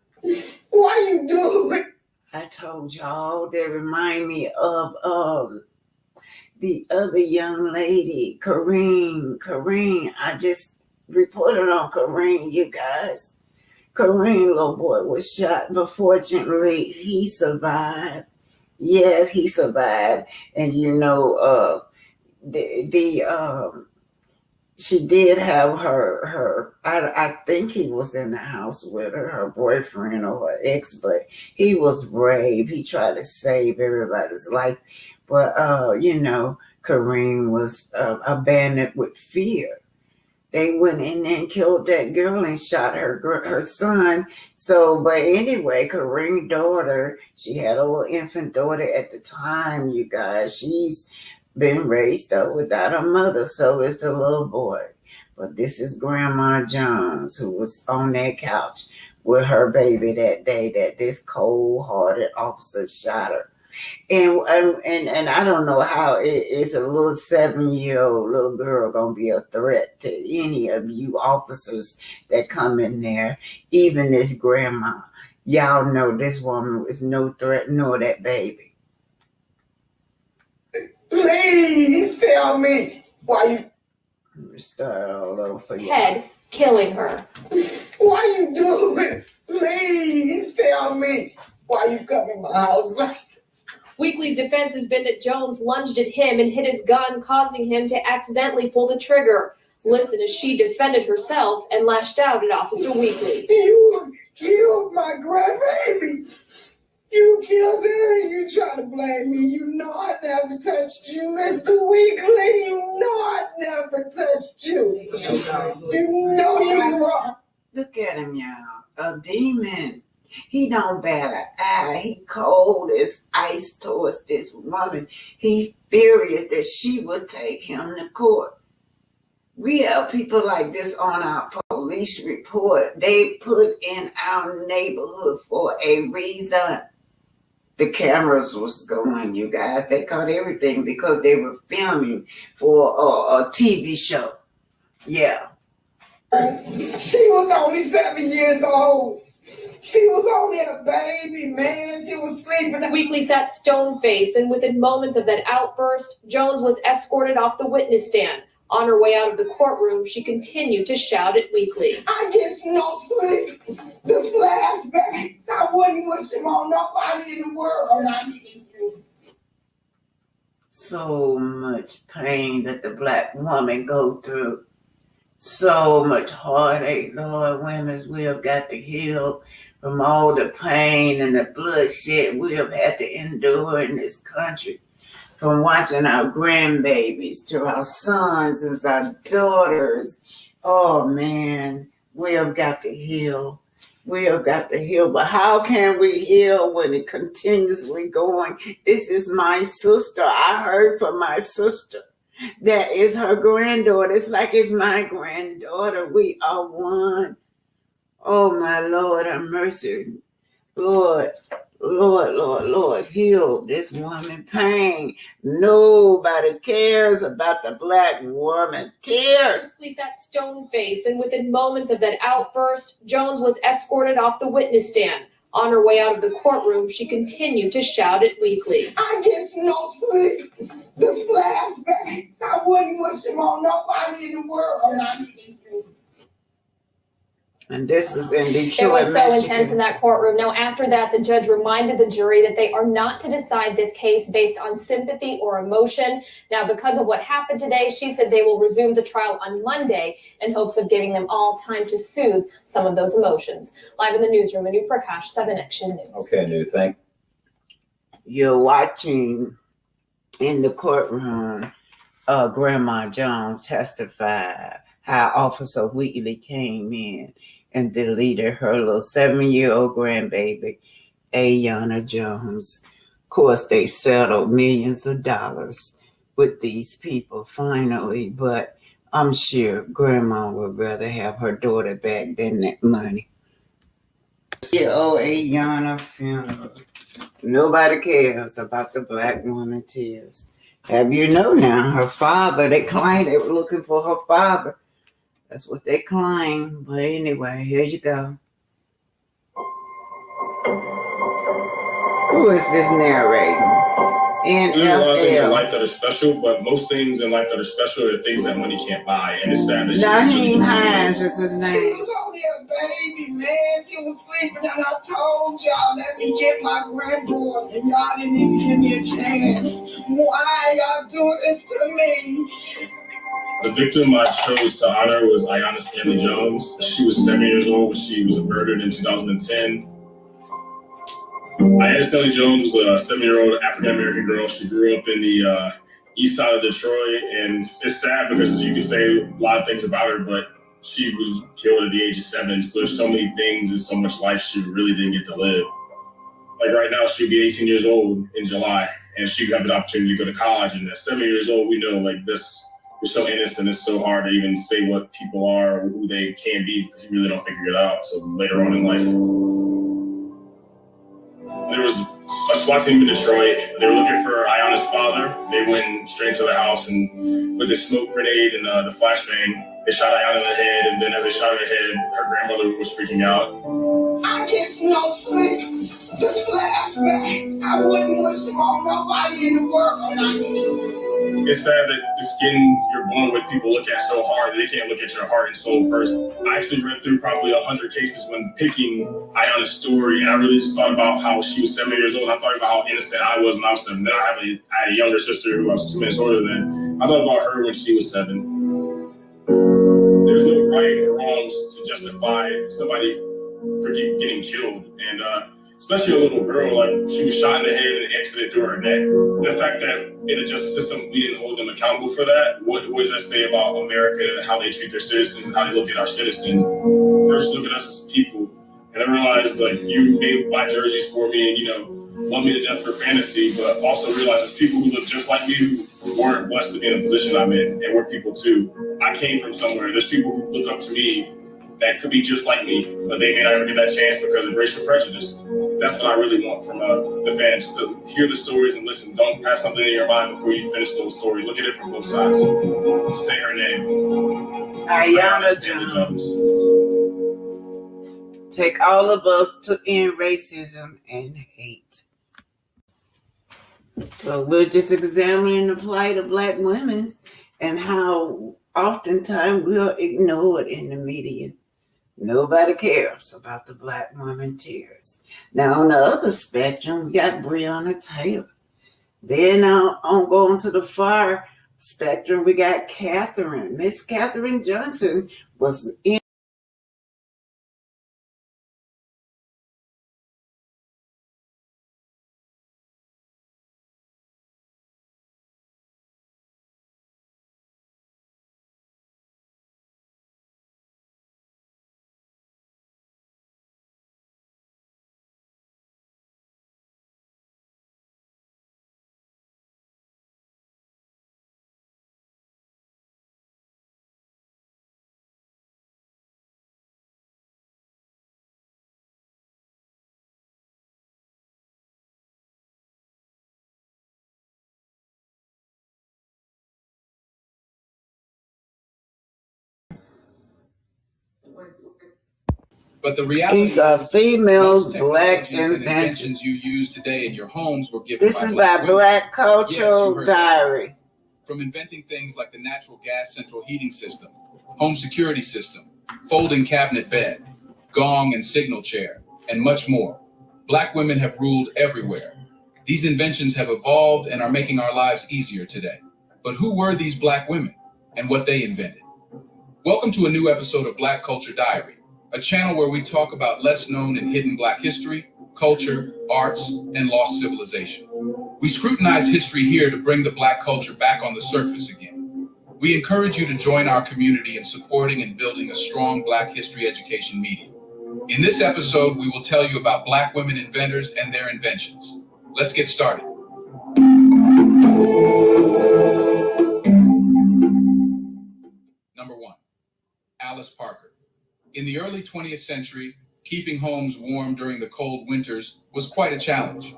Why you do it? I told y'all they remind me of the other young lady, Kareen. I just reported on Kareen, you guys. Kareen, little boy, was shot, but fortunately he survived. Yes, he survived. And she did have I think he was in the house with her boyfriend or her ex, but he was brave. He tried to save everybody's life. But, Kareem was abandoned with fear. They went in and killed that girl and shot her son. So, but anyway, Kareem's daughter, she had a little infant daughter at the time, you guys. She's been raised up without a mother, so it's the little boy. But this is Grandma Jones, who was on that couch with her baby that day that this cold-hearted officer shot her. And I don't know how it's a little 7-year-old little girl gonna be a threat to any of you officers that come in there, even this grandma. Y'all know this woman is no threat nor that baby. Please tell me why you start all over for you. Head, killing her. Why you do it? Please tell me why you come in my house like that. Weekly's defense has been that Jones lunged at him and hit his gun, causing him to accidentally pull the trigger. Listen as she defended herself and lashed out at Officer Weekly. You killed my grandbaby. You killed her and you try to blame me. You know I never touched you, Mr. Weekly. You know I never touched you. You know you're wrong. Look at him, y'all. A demon. He don't bat an eye. He cold as ice towards this woman. He furious that she would take him to court. We have people like this on our police report. They put in our neighborhood for a reason. The cameras was going, you guys. They caught everything because they were filming for a TV show. Yeah. She was only 7 years old. She was only a baby, man. She was sleeping. Weekly sat stone-faced, and within moments of that outburst, Jones was escorted off the witness stand. On her way out of the courtroom, she continued to shout at Weekly. I get no sleep. The flashbacks, I wouldn't wish them on nobody in the world. I need you. So much pain that the Black woman go through. So much heartache, Lord. Women, we have got to heal from all the pain and the bloodshed we have had to endure in this country. From watching our grandbabies to our sons and our daughters. Oh, man, we have got to heal. We have got to heal. But how can we heal when it continuously going? This is my sister. I heard from my sister. That is her granddaughter. It's like it's my granddaughter. We are one. Oh, my Lord, have mercy. Lord, heal this woman pain. Nobody cares about the Black woman. Tears. Weekly sat stone-faced, and within moments of that outburst, Jones was escorted off the witness stand. On her way out of the courtroom, she continued to shout at Weekly. I get no sleep. The flashbacks, I wouldn't wish them on nobody in the world. I need you. And this is in Detroit, It was so Michigan. intense in that courtroom. Now, after that, the judge reminded the jury that they are not to decide this case based on sympathy or emotion. Now, because of what happened today, she said they will resume the trial on Monday in hopes of giving them all time to soothe some of those emotions. Live in the newsroom, Anu Prakash, 7 Action News. Okay, Anu, thank you. You're watching in the courtroom, Grandma Jones testified how Officer Wheatley came in and deleted her little 7-year-old grandbaby, Ayanna Jones. Of course, they settled millions of dollars with these people finally, but I'm sure Grandma would rather have her daughter back than that money. Ayanna funeral. Nobody cares about the black woman tears. Have you know now, her father, they claim they were looking for her father. That's what they claim. But anyway, here you go. Who is this narrating? There's a lot of things in life that are special, but most things in life that are special are things that money can't buy. And it's sad that Naheem Hines is his She name. was only a baby, man. She was sleeping, and I told y'all, let me get my granddaughter, and y'all didn't even give me a chance. Why y'all do this to me? The victim I chose to honor was Ayanna Stanley Jones. She was 7 years old when she was murdered in 2010. Ayanna Stanley Jones was a 7-year-old African-American girl. She grew up in the east side of Detroit, and it's sad because you can say a lot of things about her, but she was killed at the age of 7, so there's so many things and so much life she really didn't get to live. Like right now, she'll be 18 years old in July, and she have the opportunity to go to college, and at 7 years old, we know like this, we're so innocent, it's so hard to even say what people are or who they can be because you really don't figure it out until later on in life. There was a SWAT team in Detroit. They were looking for Ayanna's father. They went straight into the house, and with the smoke grenade and the flashbang, they shot Ayanna in the head, and then as they shot her in the head, her grandmother was freaking out. I get no sleep. The flashbacks, I wouldn't wish them on nobody in the world. It's sad that the skin you're born with, people look at so hard that they can't look at your heart and soul first. I actually read through probably 100 cases when picking Ayanna's story, and I really just thought about how she was 7 years old. I thought about how innocent I was when I was 7. Then I had a younger sister who I was 2 minutes older than. I thought about her when she was 7. There's no right or wrongs to justify somebody for getting killed, and especially a little girl, like she was shot in the head and exited through her neck. The fact that in the justice system we didn't hold them accountable for that, what does that say about America, how they treat their citizens, and how they look at our citizens? First, look at us as people, and I realized like you may buy jerseys for me and love me to death for fantasy, but also realize there's people who look just like me who weren't blessed to be in the position I'm in, and we're people too. I came from somewhere. There's people who look up to me that could be just like me, but they may not ever get that chance because of racial prejudice. That's what I really want from the fans. So hear the stories and listen. Don't pass something in your mind before you finish the story. Look at it from both sides. Say her name. Ayanna Jones. Take all of us to end racism and hate. So we're just examining the plight of black women and how oftentimes we are ignored in the media. Nobody cares about the black woman tears. Now, on the other spectrum, we got Breonna Taylor. Then on going to the far spectrum, we got Catherine. Miss Catherine Johnson was in. But the reality These are females, most black technologies and inventions. inventions you use today in your homes were given This by is black by women. Black Yes, Cultural you heard that. Diary. From inventing things like the natural gas central heating system, home security system, folding cabinet bed, gong and signal chair, and much more. Black women have ruled everywhere. These inventions have evolved and are making our lives easier today. But who were these Black women and what they invented? Welcome to a new episode of Black Culture Diary, a channel where we talk about less known and hidden Black history, culture, arts, and lost civilization. We scrutinize history here to bring the Black culture back on the surface again. We encourage you to join our community in supporting and building a strong Black history education medium. In this episode, we will tell you about Black women inventors and their inventions. Let's get started. Number 1, Alice Parker. In the early 20th century, keeping homes warm during the cold winters was quite a challenge.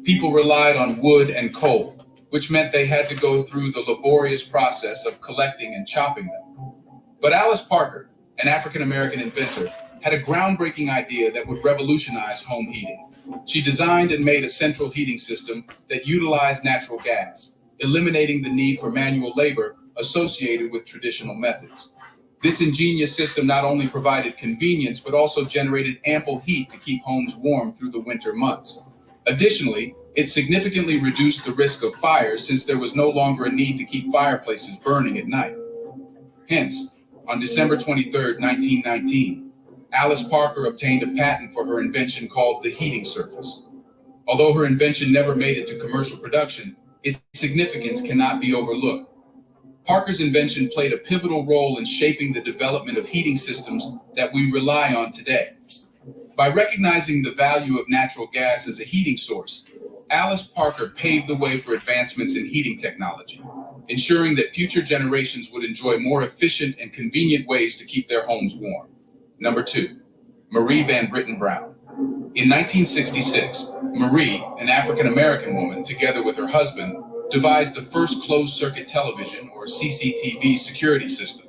People relied on wood and coal, which meant they had to go through the laborious process of collecting and chopping them. But Alice Parker, an African-American inventor, had a groundbreaking idea that would revolutionize home heating. She designed and made a central heating system that utilized natural gas, eliminating the need for manual labor associated with traditional methods. This ingenious system not only provided convenience, but also generated ample heat to keep homes warm through the winter months. Additionally, it significantly reduced the risk of fires since there was no longer a need to keep fireplaces burning at night. Hence, on December 23, 1919, Alice Parker obtained a patent for her invention called the heating surface. Although her invention never made it to commercial production, its significance cannot be overlooked. Parker's invention played a pivotal role in shaping the development of heating systems that we rely on today. By recognizing the value of natural gas as a heating source, Alice Parker paved the way for advancements in heating technology, ensuring that future generations would enjoy more efficient and convenient ways to keep their homes warm. Number 2, Marie Van Britten Brown. In 1966, Marie, an African-American woman, together with her husband, devised the first closed-circuit television, or CCTV, security system.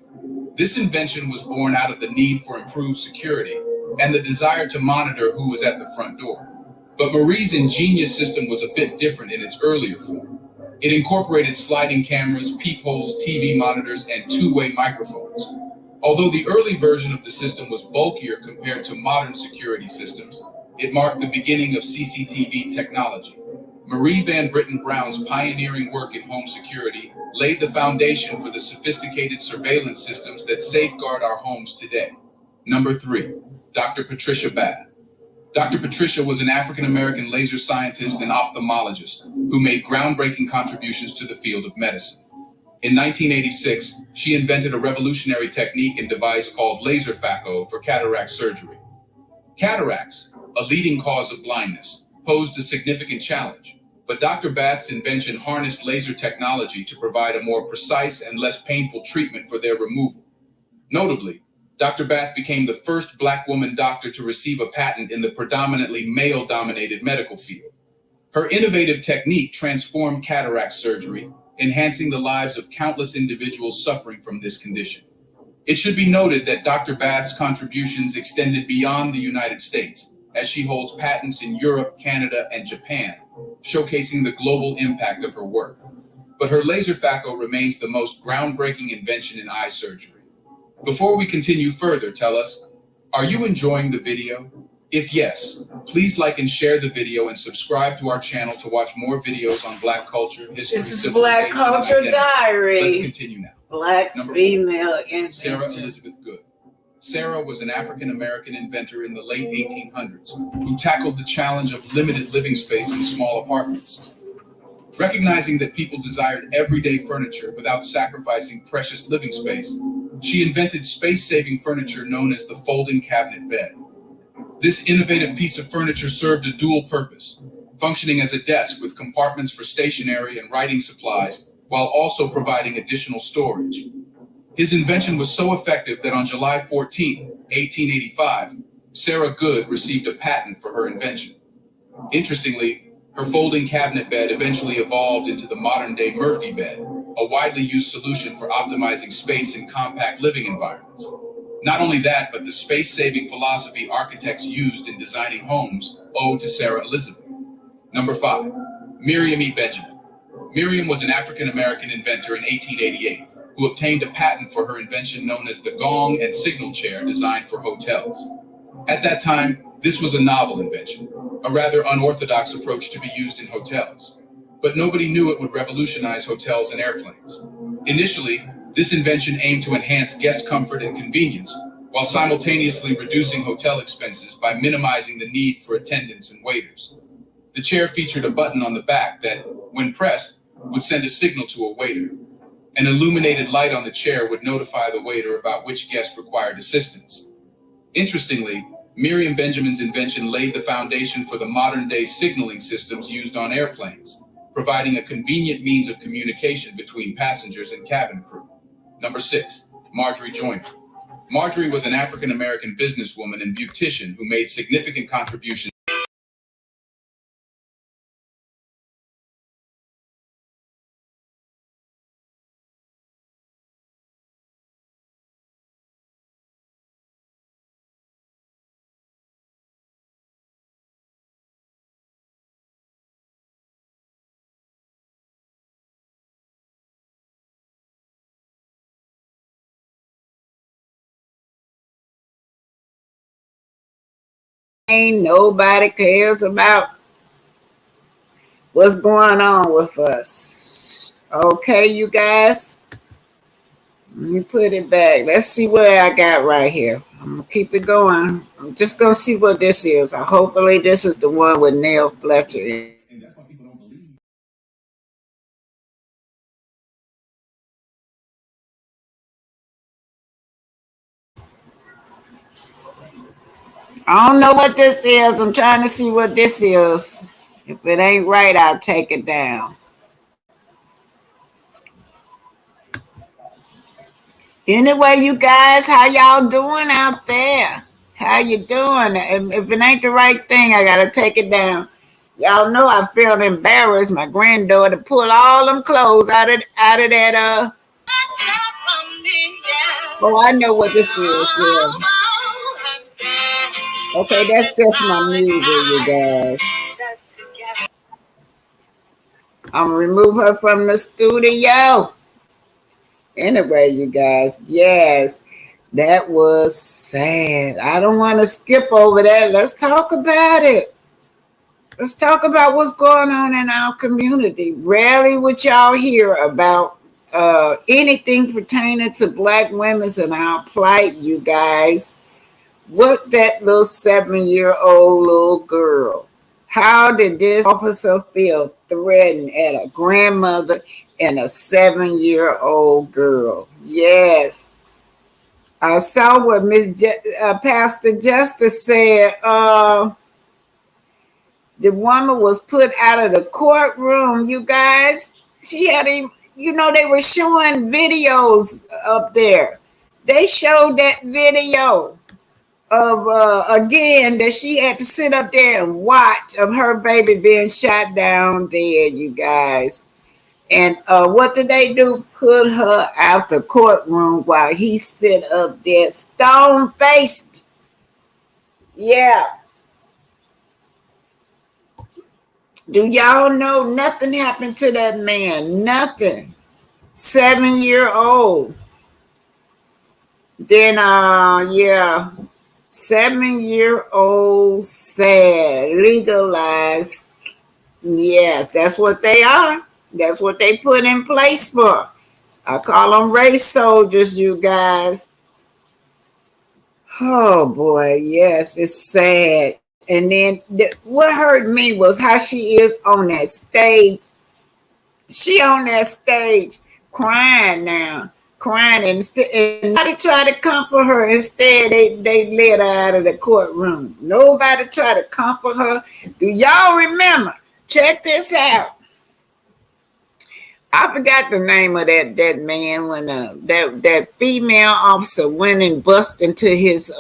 This invention was born out of the need for improved security and the desire to monitor who was at the front door. But Marie's ingenious system was a bit different in its earlier form. It incorporated sliding cameras, peepholes, TV monitors, and two-way microphones. Although the early version of the system was bulkier compared to modern security systems, it marked the beginning of CCTV technology. Marie Van Britten Brown's pioneering work in home security laid the foundation for the sophisticated surveillance systems that safeguard our homes today. Number 3, Dr. Patricia Bath. Dr. Patricia was an African-American laser scientist and ophthalmologist who made groundbreaking contributions to the field of medicine. In 1986, she invented a revolutionary technique and device called laser phaco for cataract surgery. Cataracts, a leading cause of blindness, posed a significant challenge, but Dr. Bath's invention harnessed laser technology to provide a more precise and less painful treatment for their removal. Notably, Dr. Bath became the first Black woman doctor to receive a patent in the predominantly male-dominated medical field. Her innovative technique transformed cataract surgery, enhancing the lives of countless individuals suffering from this condition. It should be noted that Dr. Bath's contributions extended beyond the United States, as she holds patents in Europe, Canada, and Japan, showcasing the global impact of her work. But her laser phaco remains the most groundbreaking invention in eye surgery. Before we continue further, tell us, are you enjoying the video? If yes, please like and share the video and subscribe to our channel to watch more videos on Black culture, history, This is Black Culture Diary. Let's continue now. Black female inventor. Sarah Elizabeth Good. Sarah was an African-American inventor in the late 1800s who tackled the challenge of limited living space in small apartments. Recognizing that people desired everyday furniture without sacrificing precious living space, she invented space-saving furniture known as the folding cabinet bed. This innovative piece of furniture served a dual purpose, functioning as a desk with compartments for stationery and writing supplies, while also providing additional storage. His invention was so effective that on July 14, 1885, Sarah Good received a patent for her invention. Interestingly, her folding cabinet bed eventually evolved into the modern-day Murphy bed, a widely used solution for optimizing space in compact living environments. Not only that, but the space-saving philosophy architects used in designing homes owe to Sarah Elizabeth. Number 5, Miriam E. Benjamin. Miriam was an African-American inventor in 1888 who obtained a patent for her invention known as the gong and signal chair designed for hotels. At that time, this was a novel invention, a rather unorthodox approach to be used in hotels. But nobody knew it would revolutionize hotels and airplanes. Initially, this invention aimed to enhance guest comfort and convenience, while simultaneously reducing hotel expenses by minimizing the need for attendants and waiters. The chair featured a button on the back that, when pressed, would send a signal to a waiter. An illuminated light on the chair would notify the waiter about which guest required assistance. Interestingly, Miriam Benjamin's invention laid the foundation for the modern-day signaling systems used on airplanes, providing a convenient means of communication between passengers and cabin crew. Number 6, Marjorie Joyner. Marjorie was an African-American businesswoman and beautician who made significant contributions. Ain't nobody cares about what's going on with us. Okay, you guys. Let me put it back. Let's see what I got right here. I'm going to keep it going. I'm just going to see what this is. Hopefully this is the one with Neil Fletcher in. I don't know what this is. I'm trying to see what this is. If it ain't right, I'll take it down. Anyway, you guys, how y'all doing out there? How you doing? If it ain't the right thing, I gotta take it down. Y'all know I feel embarrassed. My granddaughter pulled all them clothes out of that. Oh, I know what this is. Yeah. Okay, that's just my music, you guys. I'm gonna remove her from the studio. Anyway, you guys, yes, that was sad. I don't want to skip over that. Let's talk about it. Let's talk about what's going on in our community. Rarely would y'all hear about anything pertaining to Black women and our plight, you guys. What that little 7-year-old little girl? How did this officer feel threatened at a grandmother and a 7-year-old girl? Yes. I saw what Pastor Justice said. The woman was put out of the courtroom, you guys. She had him, they were showing videos up there. They showed that video of again that she had to sit up there and watch of her baby being shot down dead, you guys. And what did they do? Put her out the courtroom while he sit up there stone faced. Yeah. Do y'all know nothing happened to that man? Nothing. 7-year-old. Then 7-year-old sad, legalized. Yes, that's what they are. That's what they put in place for. I call them race soldiers, you guys. Oh boy, yes, it's sad. And then what hurt me was how she is on that stage. She on that stage crying now. Crying and nobody tried to comfort her. Instead, they let her out of the courtroom. Nobody tried to comfort her. Do y'all remember? Check this out. I forgot the name of that man when that female officer went and bust into his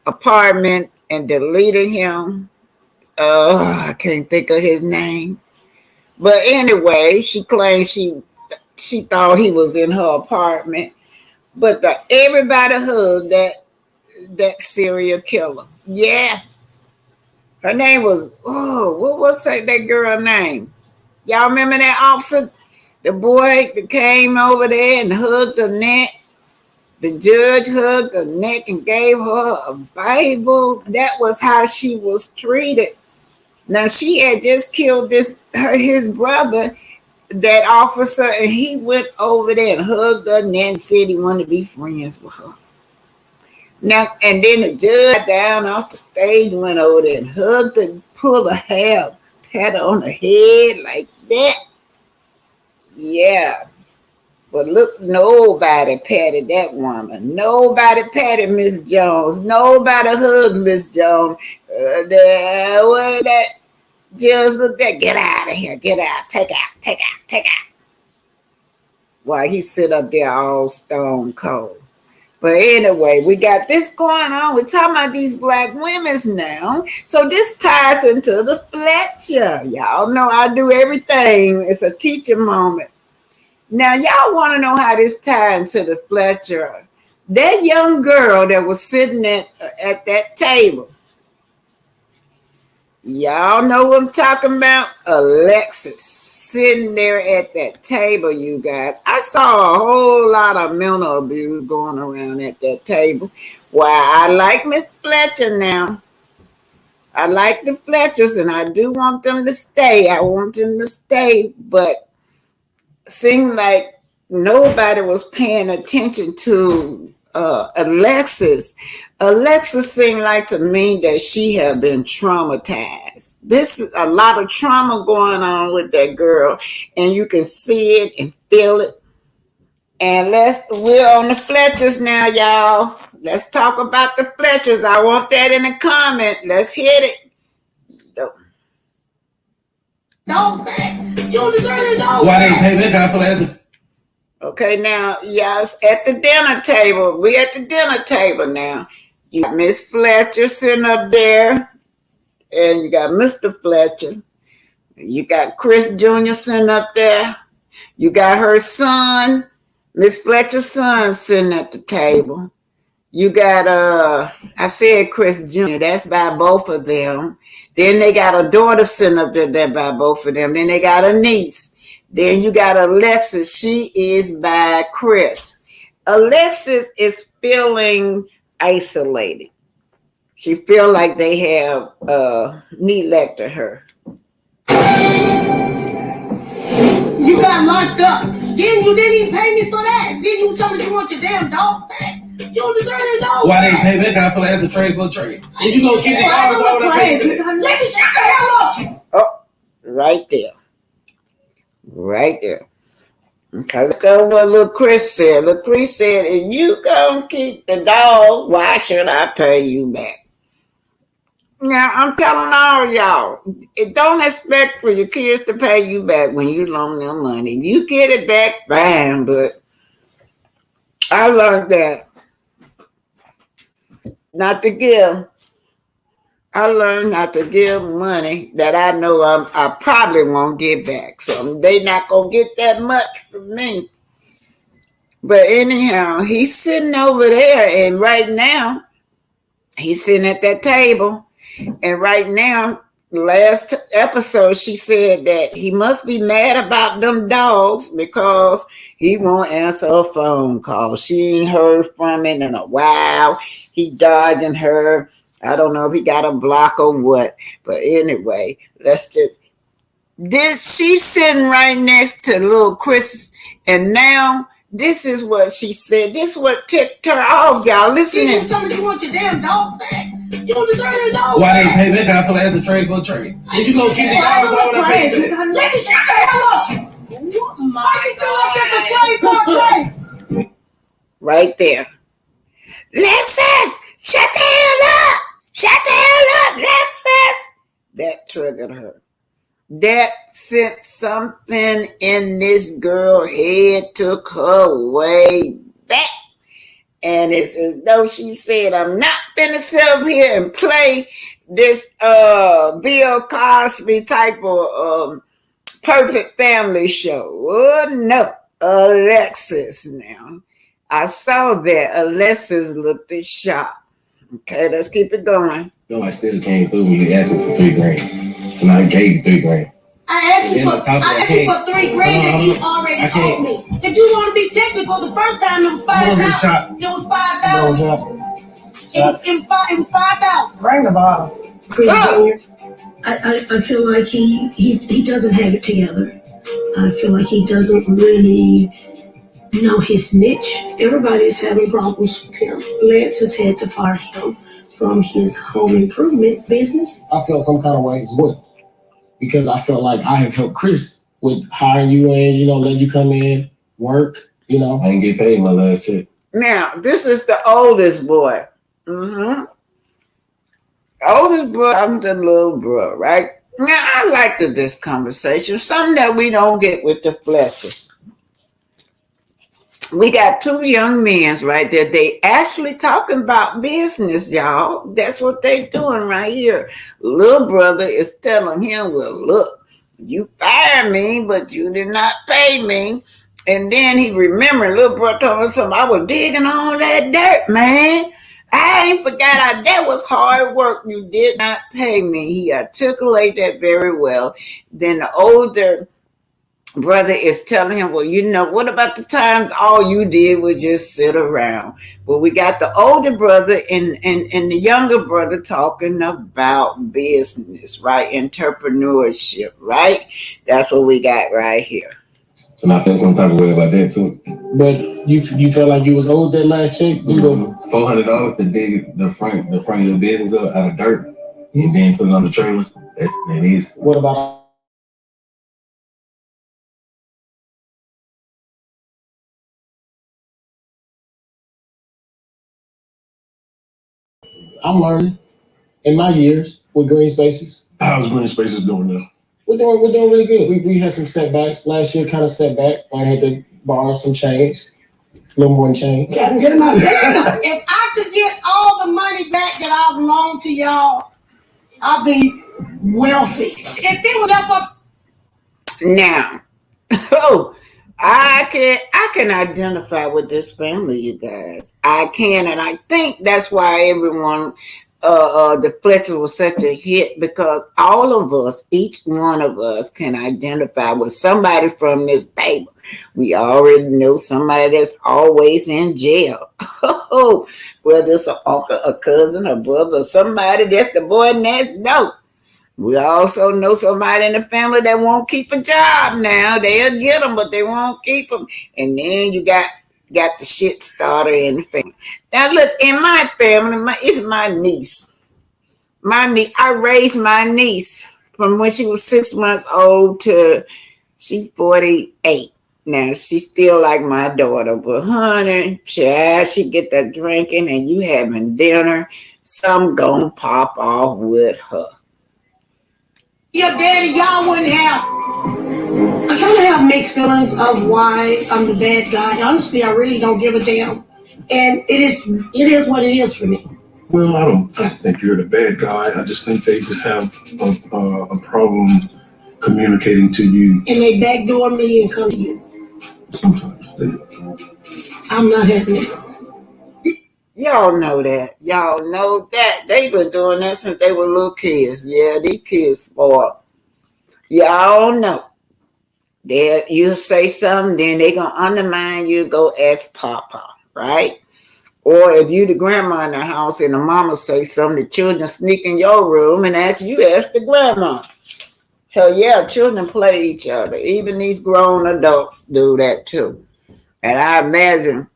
apartment and deleted him. I can't think of his name. But anyway, she claimed she thought he was in her apartment. But everybody hugged that serial killer. Yes. Her name was, what was that girl name? Y'all remember that officer? The boy that came over there and hugged her neck. The judge hugged her neck and gave her a Bible. That was how she was treated. Now she had just killed his brother, that officer, and he went over there and hugged her and then said he wanted to be friends with her. Now, and then the judge down off the stage went over there and hugged her, pulled her hair, pat her on the head like that. Yeah. But look, nobody patted that woman. Nobody patted Miss Jones. Nobody hugged Miss Jones. What that judge looked at, get out of here, get out, take out. While he sit up there all stone cold. But anyway, we got this going on. We're talking about these black women's now. So this ties into the Fletcher. Y'all know I do everything. It's a teaching moment. Now, y'all want to know how this ties into the Fletcher. That young girl that was sitting at that table. Y'all know what I'm talking about? Alexis, sitting there at that table, you guys. I saw a whole lot of mental abuse going around at that table. Why, I like Miss Fletcher now. I like the Fletchers, and I do want them to stay. I want them to stay, but seemed like nobody was paying attention to Alexis. Alexis seemed like to me that she had been traumatized. This is a lot of trauma going on with that girl, and you can see it and feel it. And we're on the Fletchers now, y'all. Let's talk about the Fletchers. I want that in the comment. Let's hit it. Dog fat. You don't deserve this dog. Why they pay back? I feel as Okay, now, yes, at the dinner table. We at the dinner table now. You got Miss Fletcher sitting up there, and you got Mr. Fletcher. You got Chris Jr. sitting up there. You got her son, Miss Fletcher's son, sitting at the table. You got, I said Chris Jr., that's by both of them. Then they got a daughter sitting up there by both of them. Then they got a niece. Then you got Alexis. She is by Chris. Alexis is feeling isolated. She feel like they have neglected her. You got locked up. Then you didn't even pay me for that. Then you told me you want your damn dog back. You don't deserve this dog. Why they pay back? I feel as a trade for a trade. And you gonna keep the dollars over there? Let's just shut the hell up. Oh, right there. Right there. Okay, let's go with what little Chris said. Little Chris said, if you gonna keep the dog, why should I pay you back? Now, I'm telling all y'all, don't expect for your kids to pay you back when you loan them money. You get it back, fine, but I learned that not to give. I learned not to give money that I know I probably won't get back. So they not going to get that much from me. But anyhow, he's sitting over there, and right now, he's sitting at that table. And right now, last episode, she said that he must be mad about them dogs because he won't answer a phone call. She ain't heard from him in a while. He dodging her. I don't know if he got a block or what. But anyway, she's sitting right next to little Chris. And now, this is what she said. This is what ticked her off, y'all. Listen. You tell me you want your damn dogs back. You don't deserve this dog. Why they pay back? I feel as a trade for a trade. And you gonna keep the dollars over there? Let's just shut the hell up. Why you feel like that's a trade for a trade? Right there. Lexus, shut the hell up. Shut the hell up, Lexus. That triggered her. That sent something in this girl's head, took her way back. And it's as though she said, I'm not finna sit up here and play this Bill Cosby type of perfect family show. Oh, no. Alexis now. I saw that. Alexis looked shocked. Okay, let's keep it going. No, I still came through when you asked me for $3,000. And I gave you $3,000. I asked you for $3 grand that you already owed me. If you want to be technical, the first time it was $5,000. It was $5,000. It was $5,000. Bring the bottle. Chris Jr. I feel like he doesn't have it together. I feel like he doesn't really know his niche. Everybody's having problems with him. Lance has had to fire him from his home improvement business. I felt some kind of way as well, because I felt like I have helped Chris with hiring you in, letting you come in, work, I didn't get paid my last check. Now, this is the oldest boy. Oldest boy, I'm the little bro, right? Now, I like this conversation, something that we don't get with the Fletchers. We got two young men right there. They actually talking about business, y'all. That's what they doing right here. Little brother is telling him, well, look, you fired me, but you did not pay me. And then he remembered, little brother told him something. I was digging on that dirt, man. I ain't forgot that was hard work. You did not pay me. He articulated that very well. Then the older brother is telling him, well, what about the times all you did was just sit around? Well, we got the older brother and the younger brother talking about business, right? Entrepreneurship, right? That's what we got right here. So I feel some type of way about that too. But you felt like you was owed that last check? $400 to dig the front of your business up out of dirt and then put it on the trailer. That is. What about? I'm learning in my years with Green Spaces. How's Green Spaces doing now? We're doing really good. We had some setbacks. Last year kind of setback. I had to borrow some change. A little more than change. Yeah, if I could get all the money back that I loaned to y'all, I'll be wealthy. If it was up now, I can identify with this family, you guys. I can, and I think that's why everyone, the Fletcher was such a hit, because all of us, each one of us, can identify with somebody from this table. We already know somebody that's always in jail, whether it's an uncle, a cousin, a brother, somebody that's the boy next door. We also know somebody in the family that won't keep a job now. They'll get them, but they won't keep them. And then you got the shit starter in the family. Now look, in my family, it's my niece. I raised my niece from when she was 6 months old to she's 48. Now she's still like my daughter, but honey, she get that drinking and you having dinner, some gonna pop off with her. your daddy, y'all wouldn't have. I kind of have mixed feelings of why I'm the bad guy. Honestly, I really don't give a damn. And it is what it is for me. Well, I don't think you're the bad guy. I just think they just have a problem communicating to you. And they backdoor me and come to you. Sometimes they. I'm not having it. Y'all know that. Y'all know that. They've been doing that since they were little kids. Yeah, these kids spoiled. Y'all know. You say something, then they going to undermine you, go ask Papa, right? Or if you the grandma in the house and the mama say something, the children sneak in your room and ask the grandma. Hell yeah, children play each other. Even these grown adults do that too. And I imagine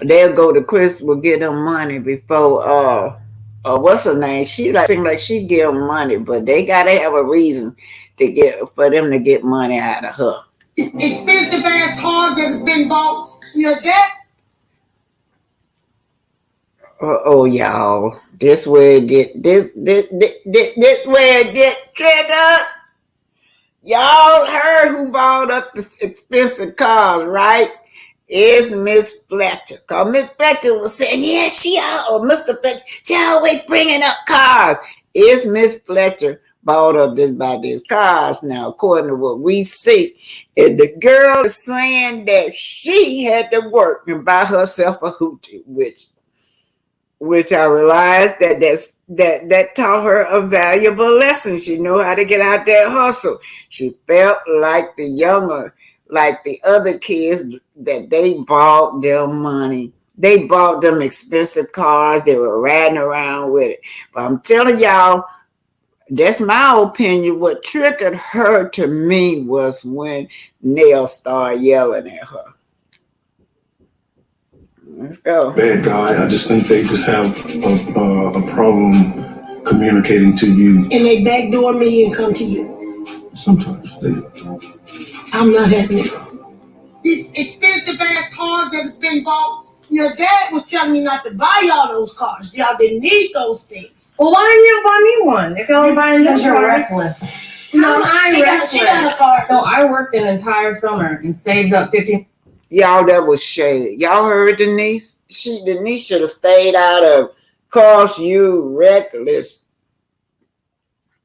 they'll go to Chris will get them money before what's her name? She seem like she give them money, but they gotta have a reason for them to get money out of her. Expensive ass cars that have been bought. Your dad. Oh y'all, this where it get triggered. Y'all heard who bought up the expensive cars, right? It's Miss Fletcher. Cause Miss Fletcher was saying, yeah, Mr. Fletcher, she always bringing up cars. It's Miss Fletcher bought up these cars now, according to what we see. And the girl is saying that she had to work and buy herself a hoochie, which which I realized that taught her a valuable lesson. She knew how to get out there and hustle. She felt like the other kids, that they bought them money. They bought them expensive cars. They were riding around with it. But I'm telling y'all, that's my opinion. What triggered her to me was when Nell started yelling at her. Let's go. Bad guy. I just think they just have a problem communicating to you. And they backdoor me and come to you. Sometimes they do. I'm not having it. These expensive ass cars that have been bought. Your dad was telling me not to buy y'all those cars. Y'all didn't need those things. Well, why didn't you buy me one? If y'all were buying those You're cars. reckless. No, she got a car. No, I worked an entire summer and saved up 50. Y'all, that was shady. Y'all heard Denise? Denise should have stayed out of cause you reckless.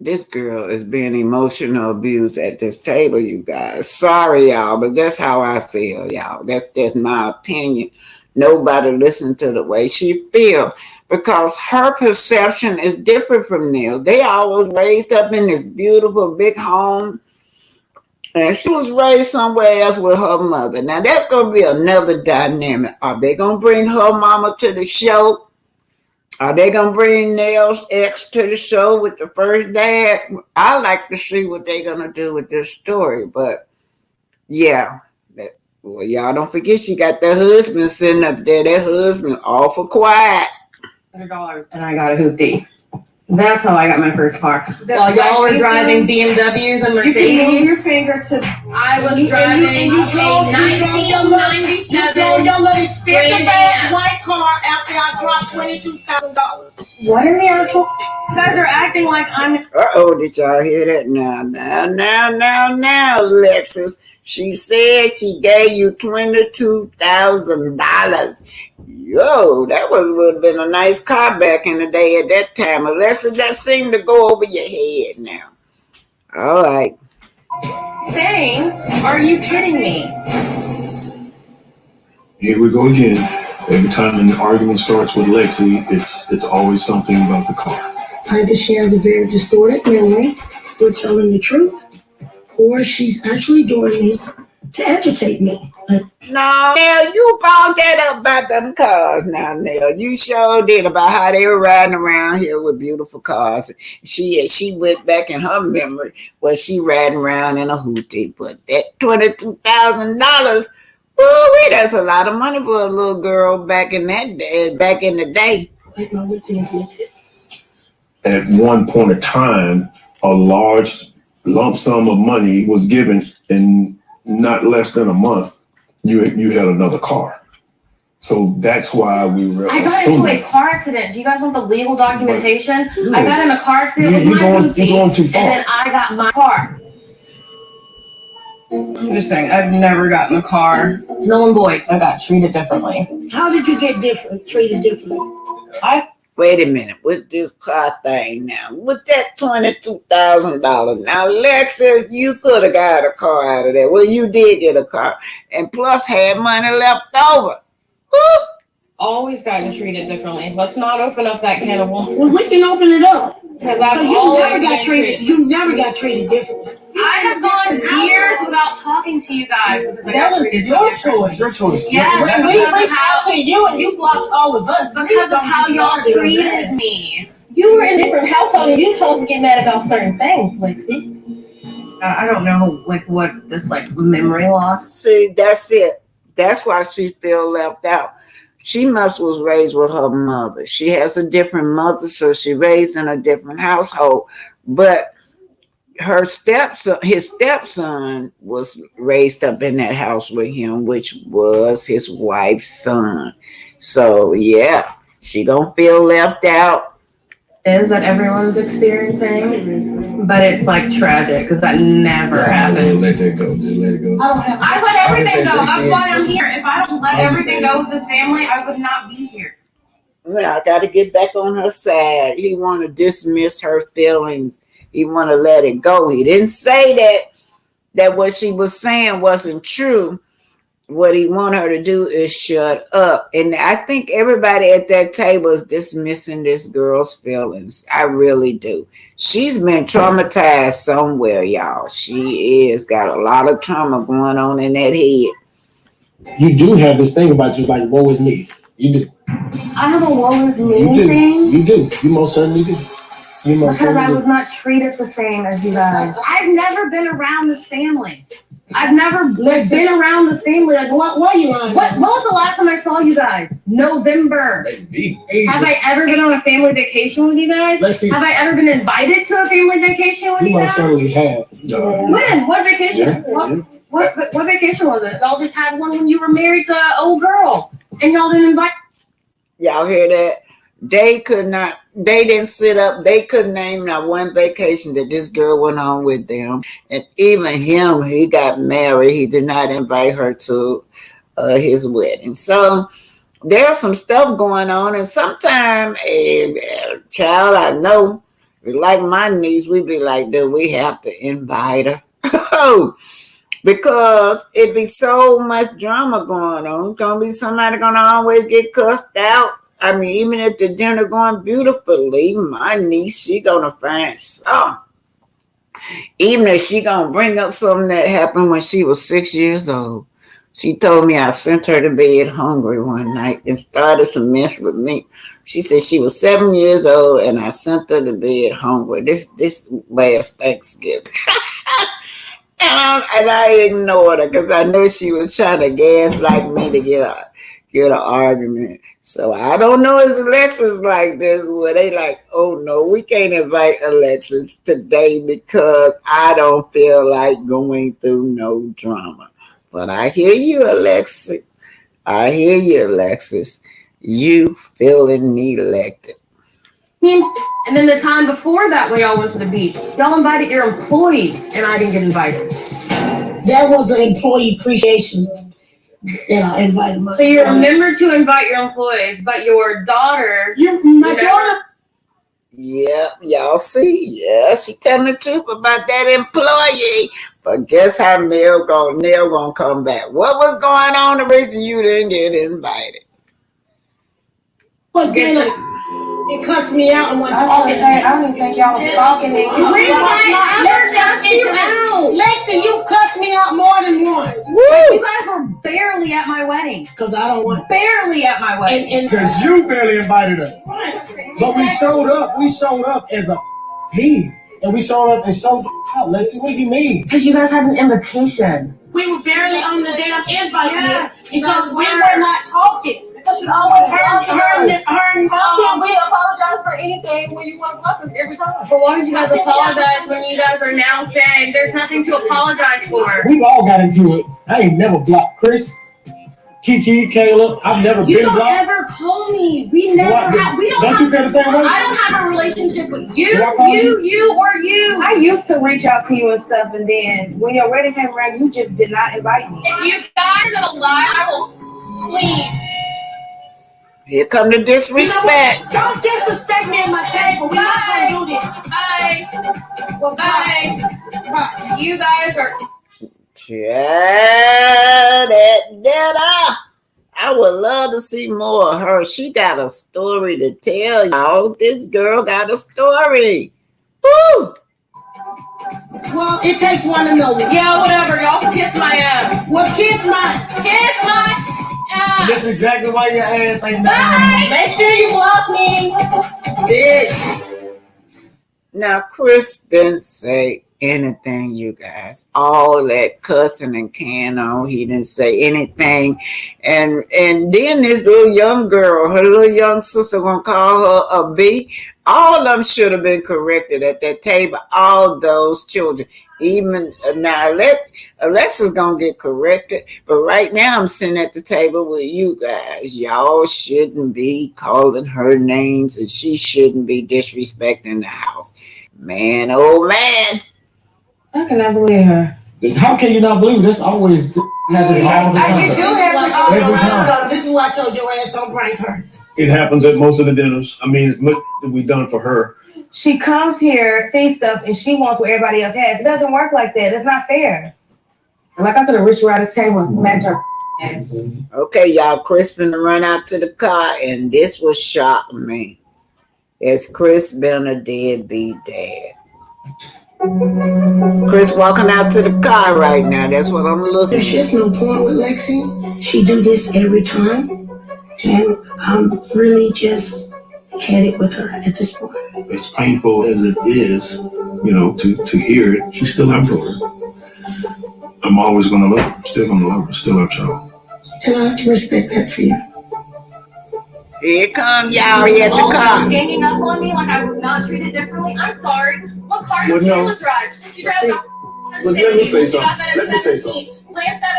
This girl is being emotional abused at this table, you guys. Sorry, y'all, but that's how I feel, y'all. That's my opinion. Nobody listened to the way she feel because her perception is different from theirs. They always raised up in this beautiful big home, and she was raised somewhere else with her mother. Now that's gonna be another dynamic. Are they gonna bring her mama to the show? Are they gonna bring Nell's ex to the show with the first dad? I like to see what they're gonna do with this story, but yeah. Well, y'all don't forget she got that husband sitting up there. That husband awful quiet. $100 and I got a hoopty. That's how I got my first car. While y'all were driving BMWs and Mercedes. You can move your finger to. I was driving a 1997. You drove your little expensive ass white car after I dropped $22,000. What in the actual? You guys are acting like I'm. Did y'all hear that? Now, Alexis. She said she gave you $22,000. Yo, that would have been a nice car back in the day at that time. Unless that seemed to go over your head now. All right. Saying, are you kidding me? Here we go again. Every time an argument starts with Lexi, it's always something about the car. Either she has a very distorted memory, or telling the truth, or she's actually doing this to agitate me. No, Nell, you brought that up about them cars now, Nell. You sure did, about how they were riding around here with beautiful cars. She went back in her memory where she riding around in a hoopty. But that $22,000, ooh, that's a lot of money for a little girl back in the day. At one point in time, a large lump sum of money was given in not less than a month. You had another car. So that's why we were I got into a car accident. Do you guys want the legal documentation? I got in a car accident with my hoopty, you're going too far. and then I got my car. I'm just saying, I've never gotten a car. Null and void. I got treated differently. How did you get treated differently? Wait a minute, with this car thing now, with that $22,000. Now, Lexus, you could have got a car out of that. Well, you did get a car, and plus had money left over. Woo! Always gotten treated differently. Let's not open up that can of worms. Well, we can open it up. Because I've you always never got been treated. You never got treated differently. I have gone years without talking to you guys because I got treated your choice. Your choice. Yes, we reached out to you and you blocked all of us because of how y'all treated me. You were in a different household and you chose to get mad about certain things, Lexi. I don't know, what this memory loss. See, that's it. That's why she feel left out. She was raised with her mother. She has a different mother, so she raised in a different household. But his stepson was raised up in that house with him, which was his wife's son. So yeah, she don't feel left out. Is that everyone's experiencing, but it's tragic because that never happened. Let that go. Just let it go. I let everything go. That's why I'm here. If I don't let everything go with this family, I would not be here. Well, I got to get back on her side. He want to dismiss her feelings. He want to let it go. He didn't say that what she was saying wasn't true. what he want her to do is shut up. And I think everybody at that table is dismissing this girl's feelings. I really do. She's been traumatized somewhere, y'all. She is got a lot of trauma going on in that head. You do have this thing about you, like, woe is me. You do. I have a woe is me You do. thing. You do. You most certainly do. You most Because I certainly was do. not treated the same as you guys. I've never been around this family. I've never been around this family. Like, what were you on? What was the last time I saw you guys? November. Have I ever been on a family vacation with you guys? Have I ever been invited to a family vacation with You you most guys? certainly have. When? What vacation? Yeah. What vacation was it? Y'all just had one when you were married to an old girl, and y'all didn't invite. Y'all hear that? They didn't sit up, they couldn't name not one vacation that this girl went on with them. And even him, he got married, he did not invite her to his wedding. So there's some stuff going on, and sometimes a child I know, like my niece, we be like, do we have to invite her? Because it be so much drama going on. It's gonna be somebody gonna always get cussed out. I mean, even if the dinner going beautifully, my niece, she gonna find some. Even if she gonna bring up something that happened when she was 6 years old. She told me I sent her to bed hungry one night and started some mess with me. She said she was 7 years old and I sent her to bed hungry. This last Thanksgiving. And I ignored her because I knew she was trying to gaslight me to get an argument. So I don't know if Alexis like this, where they like, oh no, we can't invite Alexis today because I don't feel like going through no drama. But I hear you, Alexis. I hear you, Alexis. You feeling neglected. And then the time before that, when y'all went to the beach, y'all invited your employees, and I didn't get invited. That was an employee appreciation that I invited my. So you remember to invite your employees, but your daughter, my daughter. Yep, y'all see, yeah, she telling the truth about that employee. But guess how Neil gonna come back? What was going on the reason you didn't get invited? Was being it cussed me out and wasn't talking. I don't even think y'all was talking. Lexi, you cussed me out more than once. You guys were barely at my wedding. Because I don't want. Barely at my wedding. Because you barely invited us. But we showed up. We showed up as a team. And we showed up and showed out. Lexi, what do you mean? Because you guys had an invitation. We were barely on the damn invite list because we were not talking. Because you always How can we apologize for anything when you want to block us every time? But why did you guys apologize when you guys are now saying there's nothing to apologize for? We all got into it. I ain't never blocked Chris, Kiki, Kayla. I've never You been don't blocked. ever call me. We never have. We Don't you feel the same way? I don't have a relationship with you, Do I call you, or you. I used to reach out to you and stuff, and then when your wedding came around, you just did not invite me. If you guys are gonna lie, I will leave. Here come the disrespect. Don't disrespect me at my table. We're not gonna do this. Bye. Well, Bye. You guys are. Yeah, that. I would love to see more of her. She got a story to tell y'all. This girl got a story. Woo! Well, it takes one to know one. Yeah, whatever. Y'all can kiss my ass. Well, kiss my ass. That's exactly why your ass ain't Bye. Make sure you block me. Bitch. Now, Chris didn't say anything, you guys. All that cussing and can on, he didn't say anything. And then this little young girl, her little young sister gonna call her a B. All of them should have been corrected at that table. All those children. Even now, Alexa's gonna get corrected. But right now, I'm sitting at the table with you guys. Y'all shouldn't be calling her names, and she shouldn't be disrespecting the house. Man, oh man. I cannot believe her. How can you not believe this? Always happens all the time. Every time. This is why I told your ass don't bring her. It happens at most of the dinners. I mean, it's much that we've done for her. She comes here, sees stuff, and she wants what everybody else has. It doesn't work like that. It's not fair. Like I could have reached her out of the table and smacked her Yes. Okay, y'all, Chris finna run out to the car, and this will shock me. Is Chris been a deadbeat dad? Chris walking out to the car right now. That's what I'm looking. There's just no point with Lexi. She do this every time, and I'm really just had it with her at this point. As painful as it is, to hear it, she's still our daughter. I'm always gonna love her. I'm still gonna love her. Still our child. And I have to respect that for you. Here come y'all. He at the car. Ganging up on me like I was not treated differently. I'm sorry. What car did Taylor drive? She drives Let me say something. Let me say something.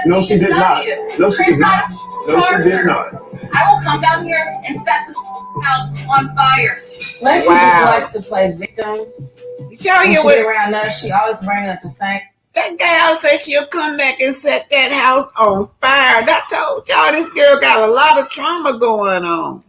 No, she did not. No, she did not. No, she did not. I will come down here and set this house on fire. Lexi just likes to play victim. Show When you she what around us, she always bringing up the same. that gal said she'll come back and set that house on fire. I told y'all this girl got a lot of trauma going on.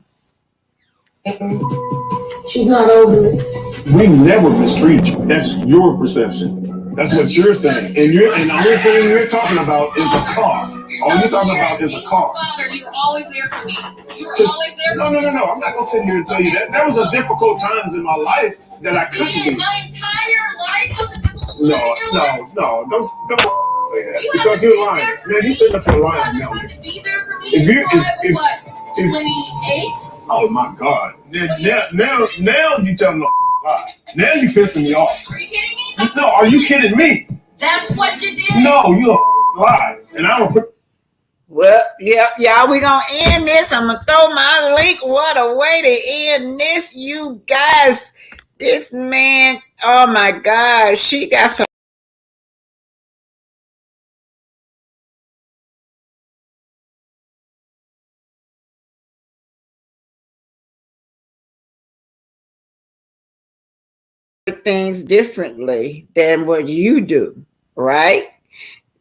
She's not over it. We never mistreat you. That's your perception. That's what you're saying. And the only thing you're talking about is a car. All you're talking about is a car. Father, you were always there for me. You were always there No. I'm not gonna sit here and tell you that. There was a difficult times in my life that I couldn't be. My entire life was a difficult time. No. Don't say that. Because you're lying. Man, you sitting up here lying now. Be there for me. If what? 28? Oh my God. Now you telling a lie. Now you pissing me off. Are you kidding me? No, are you kidding me? That's what you did? No, you a lie. And I don't put. Well, yeah, y'all, we gonna end this. I'm gonna throw my link. What a way to end this, you guys. This man, oh my God, she got some things differently than what you do, right?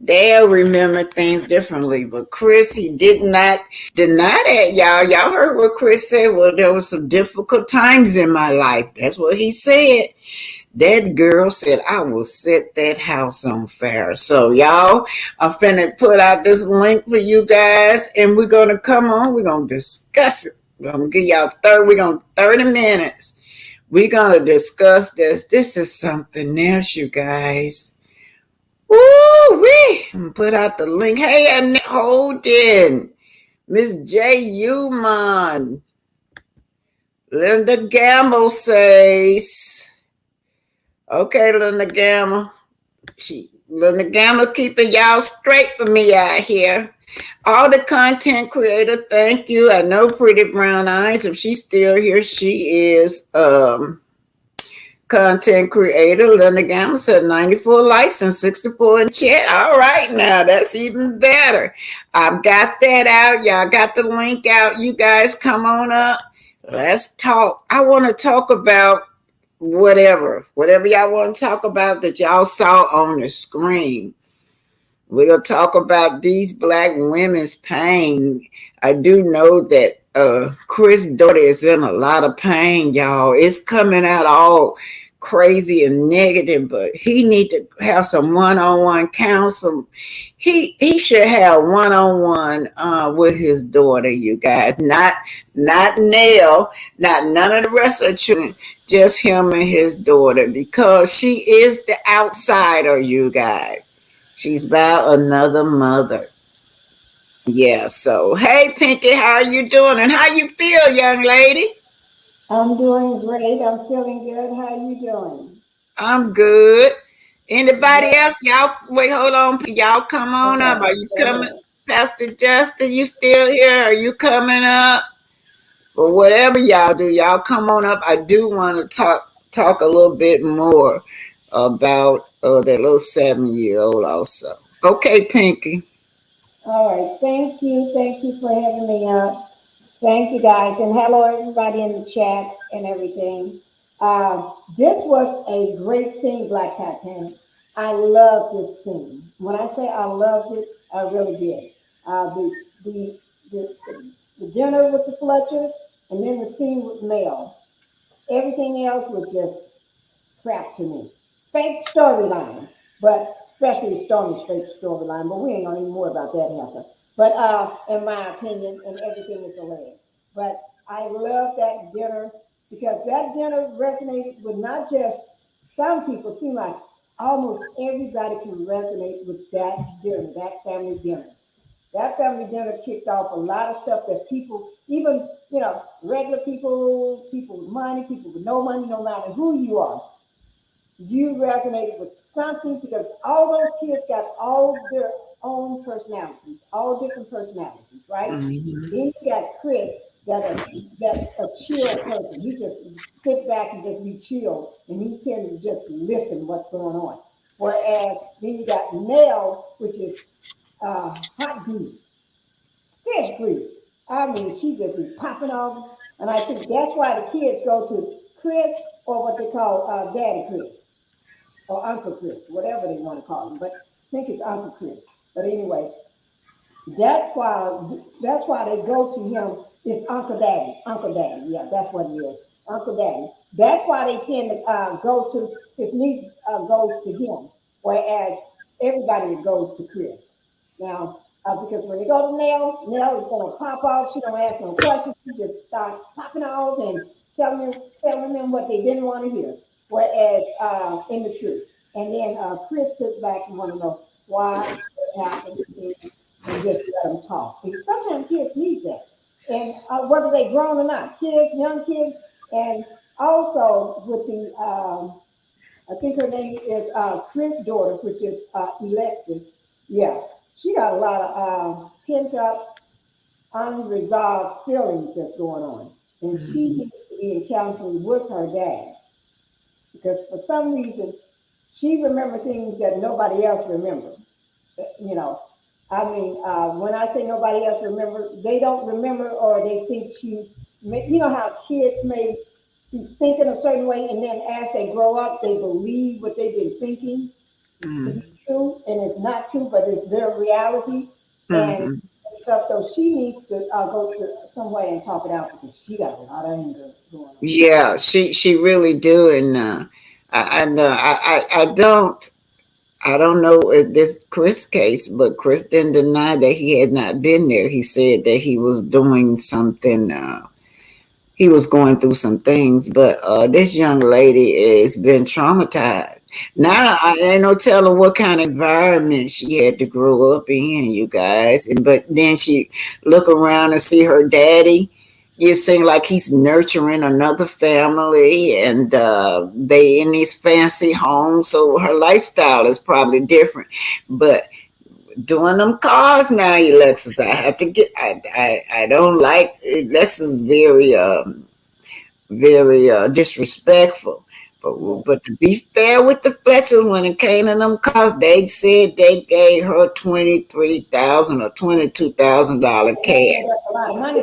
They'll remember things differently. But Chris, he did not deny that, y'all. Y'all heard what Chris said. Well, there was some difficult times in my life. That's what he said. That girl said, I will set that house on fire. So, y'all, I'm finna put out this link for you guys, and we're going to come on. We're going to discuss it. I'm going to give y'all 30 minutes. We're going to discuss this. This is something else, you guys. Woo-wee. I'm put out the link. Hey, and Holden, Miss J. Uman, Linda Gamble says, okay, Linda Gamble. Linda Gamble keeping y'all straight for me out here. All the content creator, thank you. I know Pretty Brown Eyes. If she's still here, she is content creator. Linda Gamble said 94 likes and 64 in chat. All right, now that's even better. I've got that out. Y'all got the link out. You guys come on up. Let's talk. I want to talk about whatever y'all want to talk about that y'all saw on the screen. We're going to talk about these Black women's pain. I do know that Chris' daughter is in a lot of pain, y'all. It's coming out all crazy and negative, but he need to have some one-on-one counsel. He should have one-on-one with his daughter, you guys. Not Nell, not none of the rest of the children, just him and his daughter, because she is the outsider, you guys. She's about another mother. Yeah, so hey Pinky, how are you doing? And how you feel, young lady? I'm doing great. I'm feeling good. How are you doing? I'm good. Anybody else? Y'all wait, hold on. Y'all come on up. Are you coming? Pastor Justin, you still here? Are you coming up? Or whatever y'all do, y'all come on up. I do want to talk a little bit more about that little 7-year-old also. Okay, Pinky. All right. Thank you. Thank you for having me up. Thank you, guys. And hello, everybody in the chat and everything. This was a great scene, Black Titanic. I love this scene. When I say I loved it, I really did. The dinner with the Fletchers and then the scene with Mel. Everything else was just crap to me. Fake storylines, but especially the Stormy Straight storyline, but we ain't gonna even more about that, Heather. But in my opinion, and everything is alleged. But I love that dinner because that dinner resonated with not just some people. Seem like almost everybody can resonate with that dinner, that family dinner. That family dinner kicked off a lot of stuff that people, even regular people, people with money, people with no money, no matter who you are, you resonated with something because all those kids got all their own personalities, all different personalities, right? Mhm. Then you got Chris that's a chill person. He just sit back and just be chill, and he tend to just listen what's going on. Whereas then you got Nell, which is hot grease, fish grease. I mean, she just be popping off, and I think that's why the kids go to Chris or what they call Daddy Chris or Uncle Chris, whatever they want to call him. But I think it's Uncle Chris. But anyway, that's why they go to him. It's Uncle Daddy. Uncle Daddy. Yeah, that's what it is. Uncle Daddy. That's why they tend to go to his niece goes to him, whereas everybody goes to Chris. Now, because when they go to Nell is going to pop off. She don't ask no questions. She just start popping off and telling them what they didn't want to hear. Whereas in the truth, and then Chris sits back and want to know why it happened and just let them talk. And sometimes kids need that. And whether they grown or not, kids, young kids, and also with the, I think her name is Chris' daughter, which is Alexis. Yeah, she got a lot of pent up, unresolved feelings that's going on. And she needs to be in counseling with her dad because for some reason, she remembers things that nobody else remembers. You know, I mean, when I say nobody else remember, they don't remember or they think how kids may be thinking a certain way and then as they grow up, they believe what they've been thinking to be true and it's not true, but it's their reality and stuff. So she needs to go to somewhere and talk it out because she got a lot of anger going on. Yeah, she really do, and I know I don't know if this Chris case, but Chris didn't deny that he had not been there. He said that he was doing something. He was going through some things, but this young lady has been traumatized. Now I ain't no telling what kind of environment she had to grow up in, you guys. But then she look around and see her daddy. You seem like he's nurturing another family, and they in these fancy homes. So her lifestyle is probably different, but doing them cars now, Alexis. I have to get. I don't like Alexis. Very disrespectful. But to be fair with the Fletchers, when it came to them cars, they said they gave her $23,000 or $22,000 cash. That's a lot of money.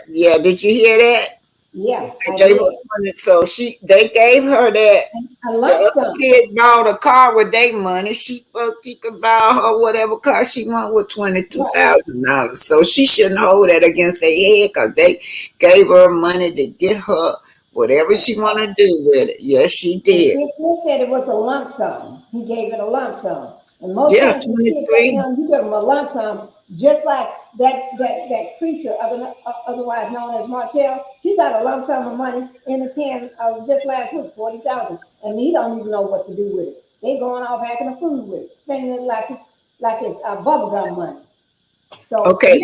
Yeah. Did you hear that? Yeah, I They did. were money, so they gave her that. I The love other some. kid bought a car with their money. She could buy her whatever car she want with $22,000. So she shouldn't hold that against their head because they gave her money to get her whatever she want to do with it. Yes, she And did. Chris said it was a lump sum. He gave it a lump sum. And most Yeah, times when kids that young, you give them a lump sum, just like that creature, otherwise known as Martel. He got a lump sum of money in his hand just last week, 40,000, and he don't even know what to do with it. They going off hacking the food with it, spending it like it's bubblegum money. So Okay,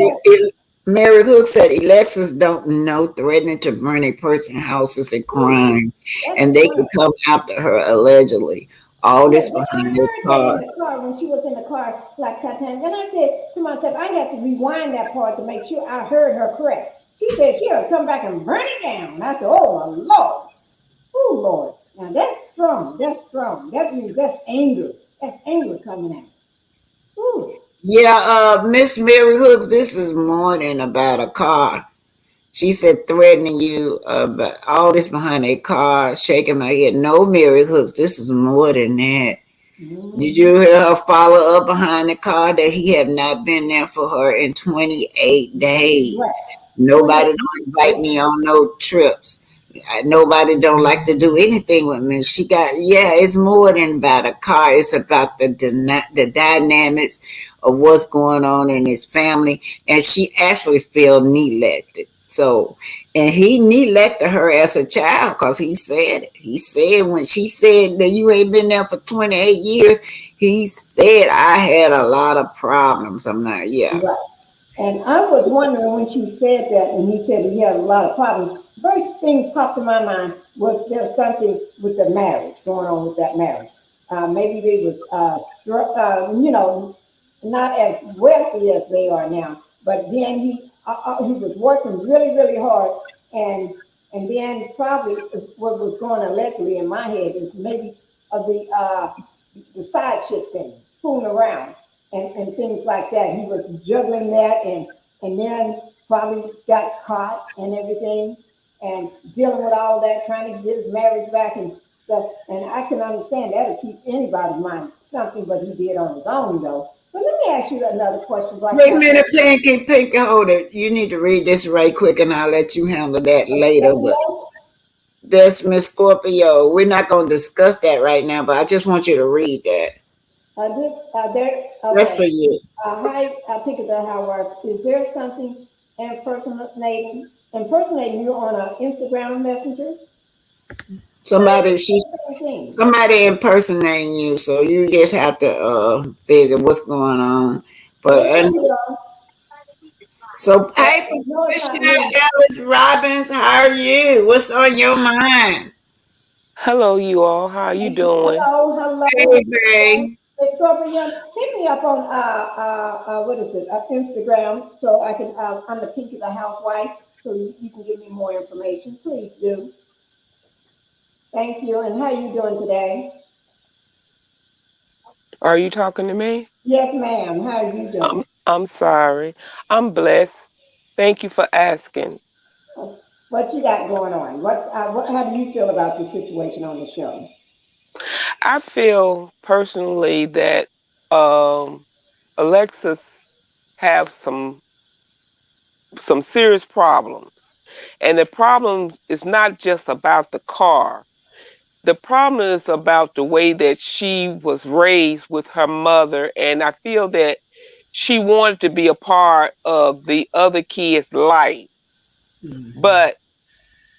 Mary Hook said Alexis don't know threatening to burn a person's house is a crime, and they could come after her allegedly. All this I behind their heard that in car. the car when she was in the car like Titanic. And I said to myself, I have to rewind that part to make sure I heard her correct. She said she'll come back and burn it down. And I said, oh my Lord. Oh Lord. Now that's strong. That's strong. That means that's anger. That's anger coming out. Ooh. Yeah, Miss Mary Hooks, this is more than about a car. She said threatening you about all this behind a car, shaking my head. No, Mary Hooks, this is more than that. Did you hear her follow up behind the car that he had not been there for her in 28 days? Right. Nobody don't invite me on no trips. Nobody don't like to do anything with me. It's more than about a car. It's about the dynamics of what's going on in his family, and she actually felt neglected. So, and he neglected her as a child because he said it. He said when she said that you ain't been there for 28 years, he said I had a lot of problems. I'm not, yeah. Right. And I was wondering when she said that, and he said he had a lot of problems. First thing popped in my mind was there something with the marriage going on with that marriage. Maybe they was, not as wealthy as they are now. But then he was working really, really hard, and then probably what was going on allegedly in my head is maybe of the side chick thing, fooling around and things like that. He was juggling that and then probably got caught and everything and dealing with all that, trying to get his marriage back and stuff. And I can understand that'll keep anybody's mind something, but he did on his own though. But let me ask you another question. Like Wait a minute, Pinky, hold it. You need to read this right quick, and I'll let you handle that later. But this Miss Scorpio, we're not going to discuss that right now, but I just want you to read that. That's for you. Hi, Pick it up, Howard. Is there something impersonating you on an Instagram messenger? Somebody impersonating you, so you just have to figure what's going on. But so, hey, Alice Robbins, how are you? What's on your mind? Hello, you all. How are you doing? Hello. Hey, babe. Miss Scorpio, hit me up on what is it? Instagram, so I can. I'm the Pinky the housewife, so you can give me more information. Please do. Thank you. And how are you doing today? Are you talking to me? Yes, ma'am. How are you doing? I'm sorry. I'm blessed. Thank you for asking. What you got going on? How do you feel about the situation on the show? I feel personally that Alexis have some serious problems. And the problem is not just about the car. The problem is about the way that she was raised with her mother, and I feel that she wanted to be a part of the other kids' life, but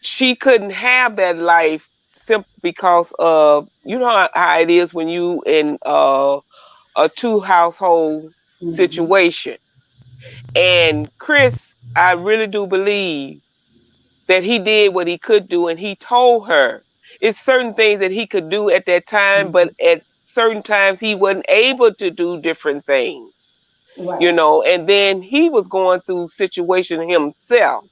she couldn't have that life simply because of how it is when you in a two household situation. And Chris, I really do believe that he did what he could do, and he told her it's certain things that he could do at that time, but at certain times he wasn't able to do different things. Right. And then he was going through situation himself.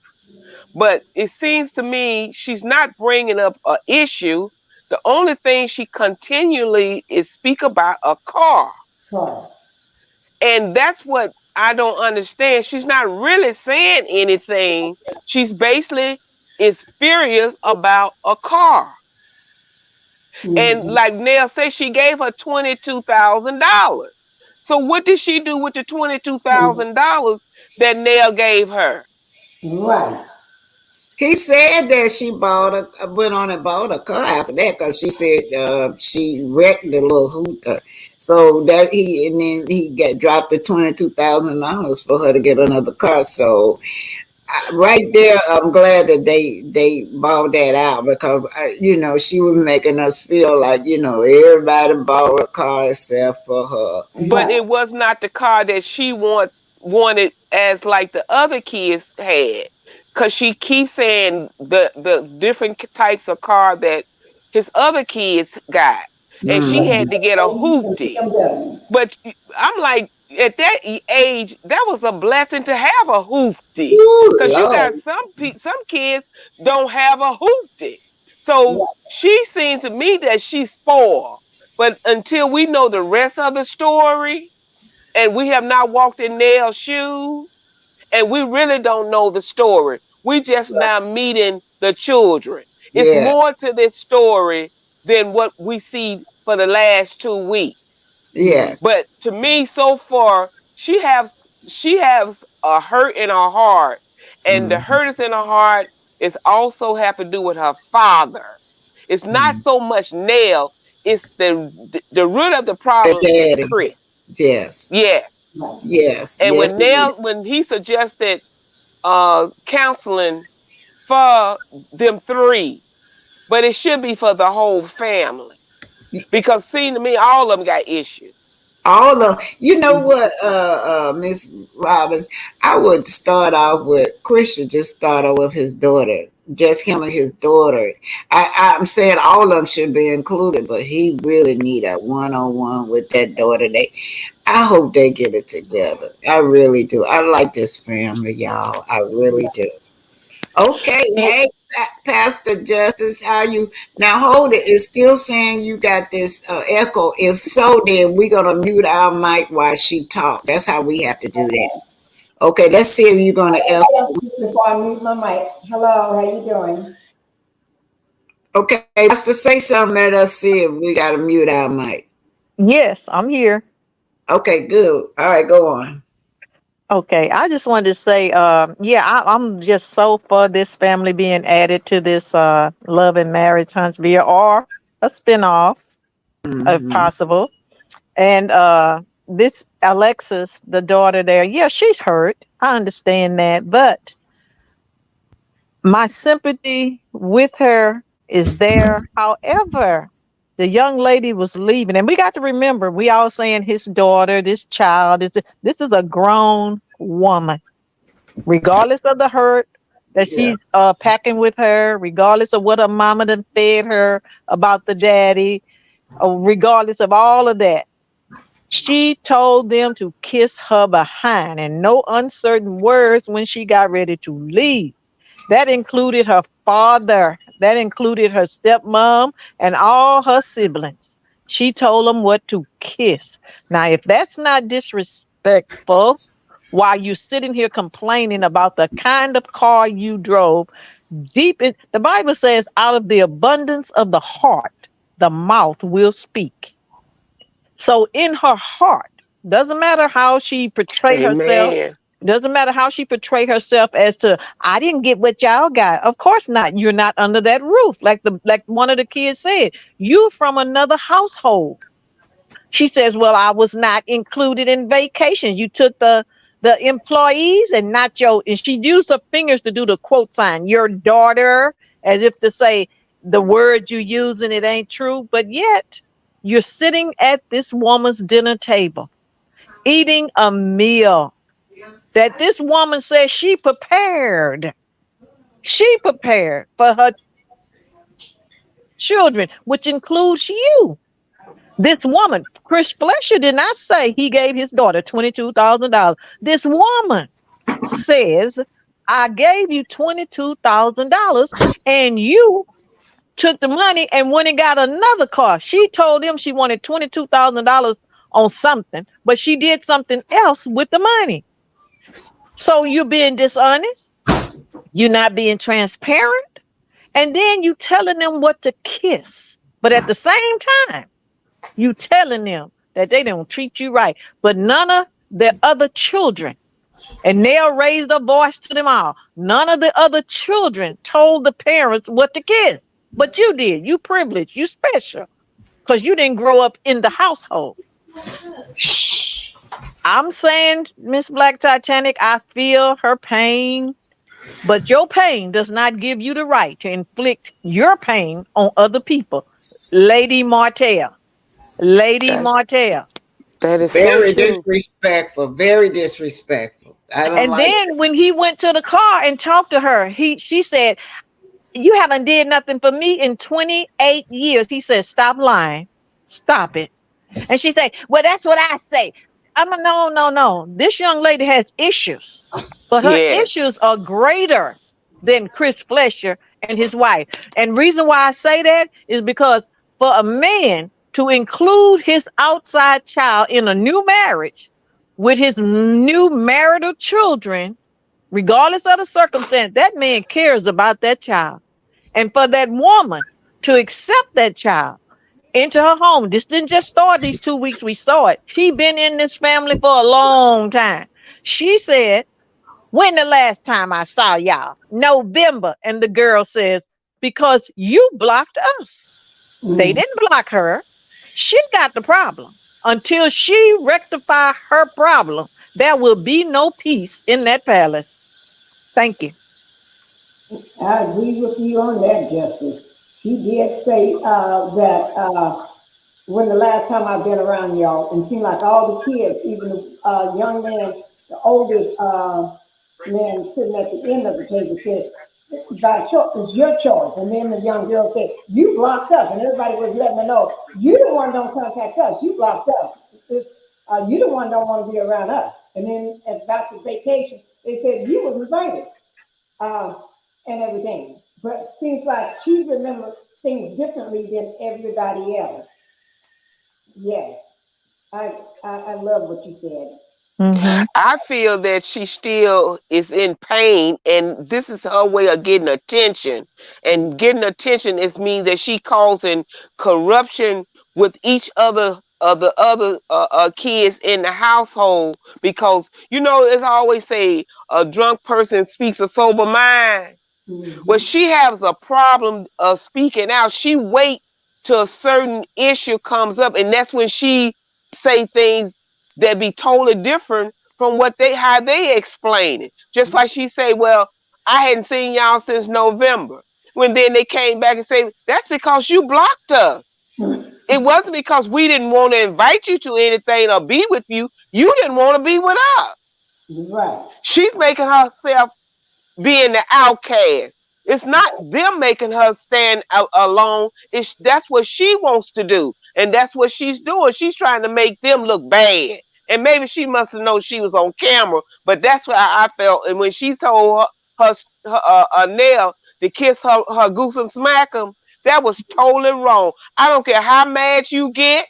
But it seems to me she's not bringing up an issue. The only thing she continually is speak about a car. And that's what I don't understand. She's not really saying anything. She's basically is furious about a car. And like Nell said, she gave her $22,000. So what did she do with the $22,000 that Nell gave her? Right. He said that she went on and bought a car after that because she said she wrecked the little hooter. So that and then he dropped the $22,000 for her to get another car. So right there, I'm glad that they bought that out because she was making us feel like everybody bought a car except for her. But it was not the car that she wanted as like the other kids had, because she keeps saying the different types of car that his other kids got, and she had to get a hoopty. But I'm like, at that age, that was a blessing to have a hoopty, because you got some kids don't have a hoopty. So she seems to me that she's spoiled. But until we know the rest of the story, and we have not walked in Nell's shoes, and we really don't know the story. We just now meeting the children. It's more to this story than what we see for the last 2 weeks. Yes. But to me, so far, she has a hurt in her heart, and the hurt is in her heart is also have to do with her father. It's not so much Nell. It's the root of the problem is Chris. Yes. Yeah. Yes, And yes, it is. when he suggested counseling for them three, but it should be for the whole family. Because seem to me all of them got issues. All of you know what, Miss Robbins, I would start off with Christian. Just start off with his daughter, just him and his daughter. I'm saying all of them should be included, but he really need a one-on-one with that daughter. I hope they get it together. I really do. I like this family, y'all. I really do. Okay, hey, Pastor Justice, how you now? Hold it. It's still saying you got this echo. If so, then we're gonna mute our mic while she talk. That's how we have to do that. Okay, let's see if you're gonna echo. Before I mute my mic. Hello, how you doing? Okay, Pastor, say something. Let us see if we gotta mute our mic. Yes, I'm here. Okay, good. All right, go on. Okay, I just wanted to say, I'm just so for this family being added to this Love and Marriage Huntsville or a spinoff, if possible. And this Alexis, the daughter there, yeah, she's hurt. I understand that, but my sympathy with her is there. However, the young lady was leaving, and we got to remember, we all saying his daughter, this child, this is a grown woman, regardless of the hurt that she's packing with her, regardless of what her mama done fed her about the daddy, regardless of all of that. She told them to kiss her behind and no uncertain words when she got ready to leave. That included her father. That included her stepmom and all her siblings. She told them what to kiss. Now, if that's not disrespectful, while you're sitting here complaining about the kind of car you drove, the Bible says, out of the abundance of the heart, the mouth will speak. So in her heart, doesn't matter how she portray herself. Amen. Doesn't matter how she portray herself as to, I didn't get what y'all got. Of course not. You're not under that roof. Like one of the kids said, you from another household. She says, well, I was not included in vacation. You took the employees and not and she used her fingers to do the quote sign, your daughter, as if to say the word you use and it ain't true. But yet you're sitting at this woman's dinner table, eating a meal that this woman says she prepared. She prepared for her children, which includes you. This woman, Chris Fletcher, did not say he gave his daughter $22,000. This woman says, I gave you $22,000 and you took the money and went and got another car. She told him she wanted $22,000 on something, but she did something else with the money. So you're being dishonest. You're not being transparent. And then you telling them what to kiss. But at the same time, you telling them that they don't treat you right. But none of their other children, and they'll raise their voice to them all. None of the other children told the parents what to kiss. But you did. You privileged. You special. Because you didn't grow up in the household. I'm saying, Miss Black Titanic, I feel her pain. But your pain does not give you the right to inflict your pain on other people. Lady Martel. Martel. That is very so true. Disrespectful. Very disrespectful. I don't like then it. When he went to the car and talked to her, she said, you haven't did nothing for me in 28 years. He said, stop lying. Stop it. And she said, well, that's what I say. I'm a no. This young lady has issues, but her issues are greater than Chris Fletcher and his wife. And reason why I say that is because for a man to include his outside child in a new marriage with his new marital children, regardless of the circumstance, that man cares about that child. And for that woman to accept that child into her home, this didn't just start these 2 weeks we saw it. She been in this family for a long time. She said, when the last time I saw y'all? November. And the girl says, because you blocked us. They didn't block her. She got the problem. Until she rectify her problem, there will be no peace in that palace. Thank you. I agree with you on that, Justice. She did say that when the last time I've been around y'all, and it seemed like all the kids, even the young man, the oldest man sitting at the end of the table said, by choice, it's your choice. And then the young girl said, you blocked us. And everybody was letting her know, you the one don't contact us. You blocked us. It's, you the one don't want to be around us. And then about the vacation, they said, you was invited uh, and everything. But seems like she remembers things differently than everybody else. Yes, I love what you said. Mm-hmm. I feel that she still is in pain, and this is her way of getting attention. And getting attention is means that she causing corruption with each other of the other kids in the household. Because as I always say, a drunk person speaks a sober mind. Well, Mhm. she has a problem of speaking out. She wait till a certain issue comes up, and that's when she say things that be totally different from what how they explain it. Just like she say, "Well, I hadn't seen y'all since November." When then they came back and say, "That's because you blocked us. It wasn't because we didn't want to invite you to anything or be with you. You didn't want to be with us." Right. She's making herself being the outcast. It's not them making her stand out alone. That's what she wants to do, and that's what she's doing. She's trying to make them look bad, and maybe she must have known she was on camera. But that's what I felt. And when she told her Nell to kiss her goose and smack him, that was totally wrong. I don't care how mad you get.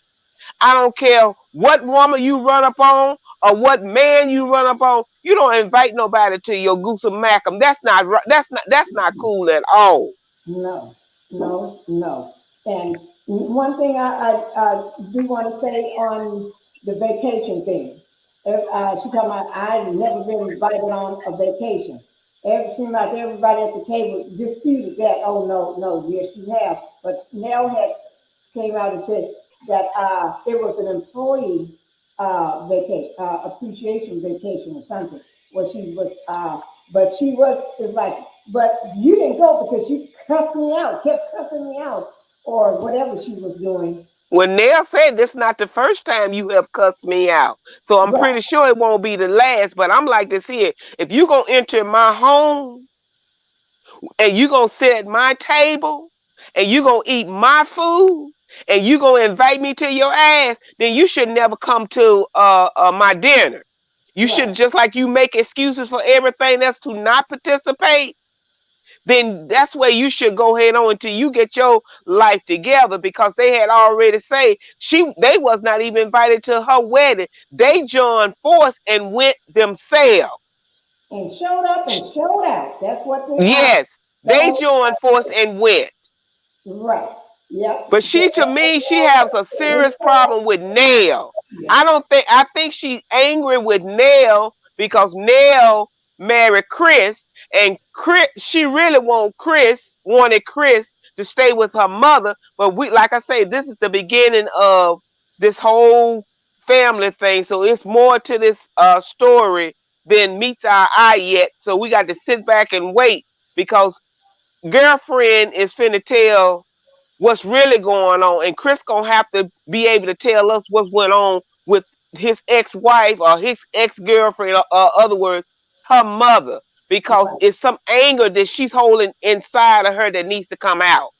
I don't care what woman you run up on or what man you run up on. You don't invite nobody to your goose and mac 'em. That's not right. That's not cool at all. No, no, no. And one thing I do want to say on the vacation thing. She talking about I never been invited on a vacation. Seemed like everybody at the table disputed that. Oh no, no, yes you have. But Nell had came out and said that it was an employee vacation, appreciation vacation or something. Where she was, but she was is like, but you didn't go because you cussed me out, kept cussing me out, or whatever she was doing. When Nell said this not the first time you have cussed me out. So I'm Right. pretty sure it won't be the last. But I'm like this here. If you gonna enter my home and you gonna sit at my table and you gonna eat my food and you gonna invite me to your ass, then you should never come to my dinner. You should, Right. just like you make excuses for everything else to not participate, then that's where you should go ahead on until you get your life together, because they had already say they was not even invited to her wedding. They joined force and went themselves. And showed up and showed out. That's what Yes, the they old joined force and went. right. Yep. But she, to me, she has a They serious showed up. problem with Nell. Yeah. I think she's angry with Nell because Nell married Chris, and she really wanted Chris to stay with her mother. But like I say, this is the beginning of this whole family thing. So it's more to this story than meets our eye yet. So we got to sit back and wait, because girlfriend is finna tell what's really going on, and Chris gonna have to be able to tell us what went on with his ex-wife or his ex-girlfriend, or other words, her mother, because Right. it's some anger that she's holding inside of her that needs to come out.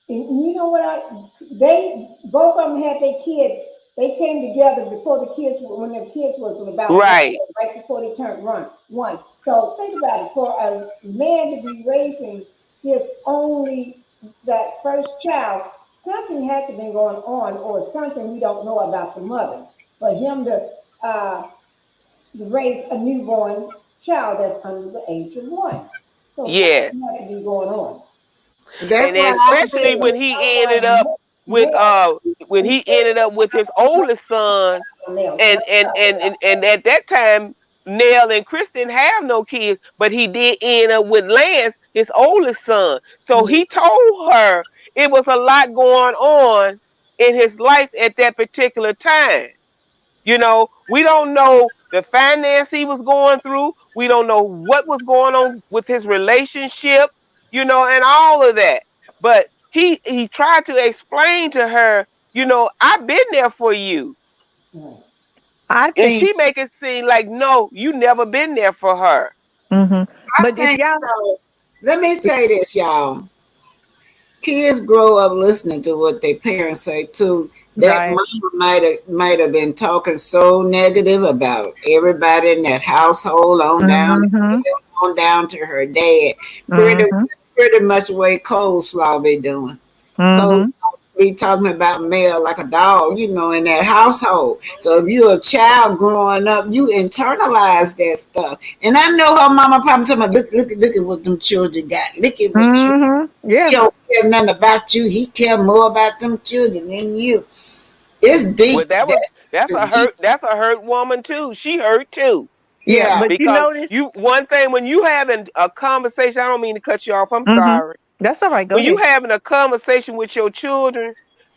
And you know what? They both of them had their kids. They came together before the kids, when their kids was about one, Right. right before they turned one. So think about it. For a man to be raising his only that first child, something had to be going on, or something we don't know about the mother. For him to raise a newborn child that's under the age of one, so Yes. something had to be going on. And That's why I especially feel. when he ended up with his oldest son. And at that time, Nell and Chris didn't have no kids, but he did end up with Lance, his oldest son. So he told her it was a lot going on in his life at that particular time. You know, we don't know the finance he was going through. We don't know what was going on with his relationship, and all of that. But he tried to explain to her, I've been there for you. I And think. she make it seem like, no, you never been there for her. I But if think y'all, so. Let me say this, y'all. Kids grow up listening to what their parents say too. That right. mama might have been talking so negative about everybody in that household Mm-hmm. on down to her dad. Pretty Mm-hmm. pretty much the way coleslaw be doing. Coleslaw Mm-hmm. be talking about Mel like a dog, in that household. So if you're a child growing up, you internalize that stuff. And I know her mama probably talking about look at what them children got. Look at what you Mm-hmm. he Yeah. don't care nothing about you. He care more about them children than you. It's Well, deep. that's a That's deep. hurt woman too. She hurt too. Yeah. Yeah. But you Because notice. one thing, when you having a conversation, I don't mean to cut you off, I'm Mm-hmm. sorry. That's all right. Go When you ahead. having a conversation with your children,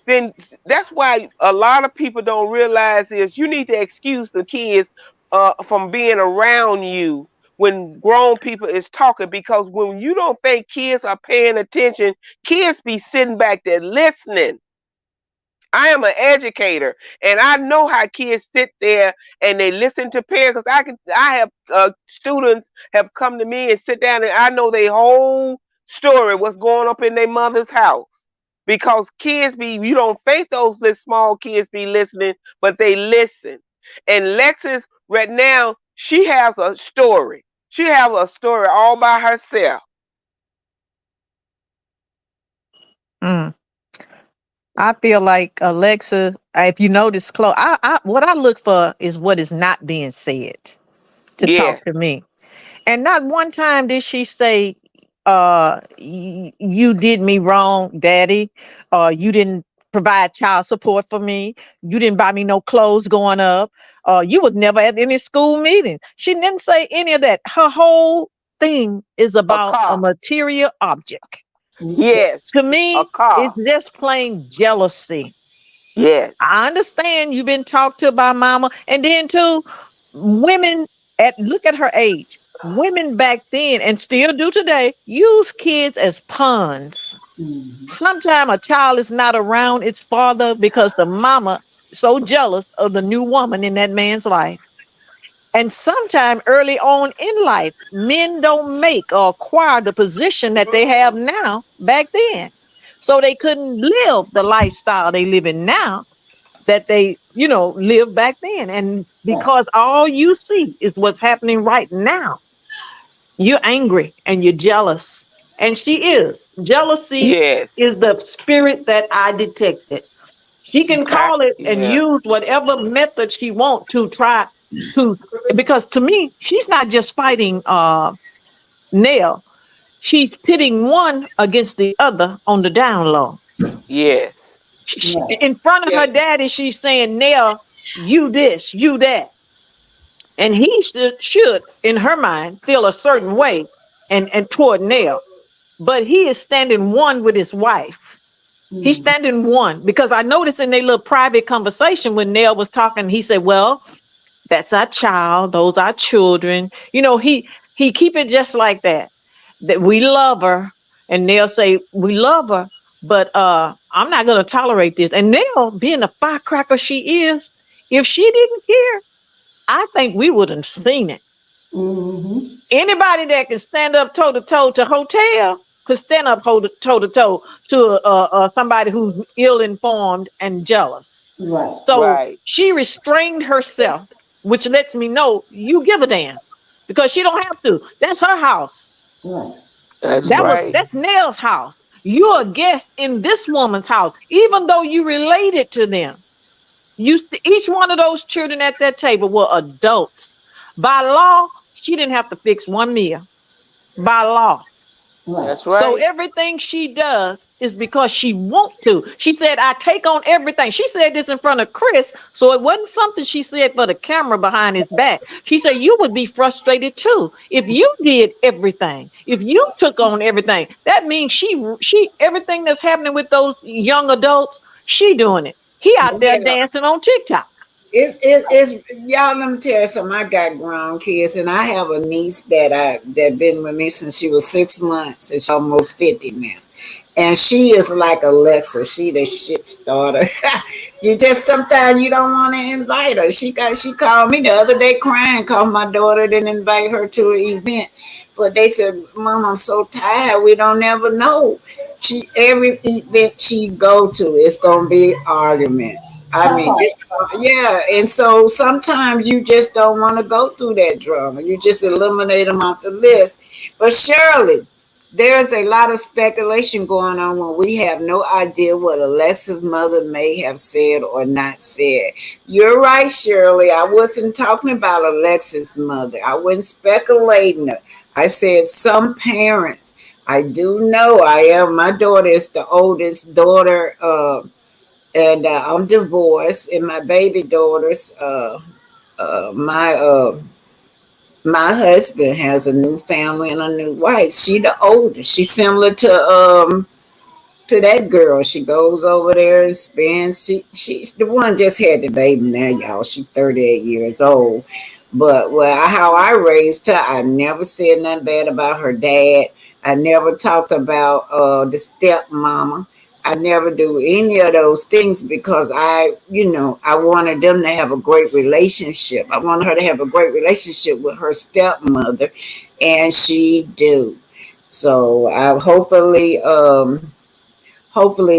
then that's why a lot of people don't realize is you need to excuse the kids from being around you when grown people is talking, because when you don't think kids are paying attention, kids be sitting back there listening. I am an educator, and I know how kids sit there and they listen to parents. Because I have students have come to me and sit down, and I know their whole story, what's going up in their mother's house. Because kids you don't think those little small kids be listening, but they listen. And Lexus right now, she has a story. She has a story all by herself. Mm. I feel like Alexa, if you notice, Chloe, what I look for is what is not being said to talk Yes, to me. And not one time did she say, you did me wrong, daddy. You didn't provide child support for me. You didn't buy me no clothes going up. You was never at any school meeting. She didn't say any of that. Her whole thing is a about a car. material object. Yes, To a me, car. it's just plain jealousy. Yes, I understand you've been talked to by mama. And then too, women look at her age. Women back then and still do today use kids as pawns. Sometimes a child is not around its father because the mama so jealous of the new woman in that man's life. And sometime early on in life, men don't make or acquire the position that they have now back then. So they couldn't live the lifestyle they live in now that they, lived back then. And because all you see is what's happening right now, you're angry and you're jealous. And she is. Jealousy yes. is the spirit that I detected. She can call it and Yeah. use whatever method she wants to try to, because to me, she's not just fighting Nell. She's pitting one against the other on the down low. Yes. In front of Yeah. her daddy, she's saying, Nell, you this, you that. And he should, in her mind, feel a certain way and toward Nell. But he is standing one with his wife. He's standing one because I noticed in their little private conversation when Nell was talking, he said, well, that's our child. Those are children. He keep it just like that. That we love her. And Nell say, we love her, but I'm not gonna tolerate this. And Nell, being the firecracker she is, if she didn't care, I think we would have seen it. Anybody that can stand up toe to toe to Hotel could stand up toe to toe to somebody who's ill informed and jealous. So Right. she restrained herself, which lets me know you give a damn because she don't have to. That's her house. That's right. That's Nell's house. You're a guest in this woman's house, even though you related to them. Each one of those children at that table were adults. By law, she didn't have to fix one meal. By law. That's So right. everything she does is because she wants to. She said, I take on everything. She said this in front of Chris. So it wasn't something she said for the camera behind his back. She said, you would be frustrated too. If you did everything, if you took on everything, that means she everything that's happening with those young adults, she doing it. He out there Yeah. dancing on TikTok. It's y'all. Let me tell you something. I got grown kids, and I have a niece that been with me since she was 6 months, and she's almost 50 now. And she is like Alexa. She the shit starter. You just sometimes you don't want to invite her. She called me the other day crying, called my daughter, didn't invite her to an event. But they said, Mom, I'm so tired. We don't ever know. Every event she go to, it's gonna be arguments. I mean, just yeah. And so sometimes you just don't want to go through that drama. You just eliminate them off the list. But Shirley, there's a lot of speculation going on when we have no idea what Alexa's mother may have said or not said. You're right, Shirley. I wasn't talking about Alexa's mother. I wasn't speculating her. I said some parents. I do know my daughter is the oldest daughter, and I'm divorced, and my baby daughters, my my husband has a new family and a new wife. She the oldest. She's similar to that girl. She goes over there and spends. She the one just had the baby now, y'all. She's 38 years old. But how I raised her, I never said nothing bad about her dad. I never talked about the stepmama. I never do any of those things because I wanted them to have a great relationship. I wanted her to have a great relationship with her stepmother, and she do. So hopefully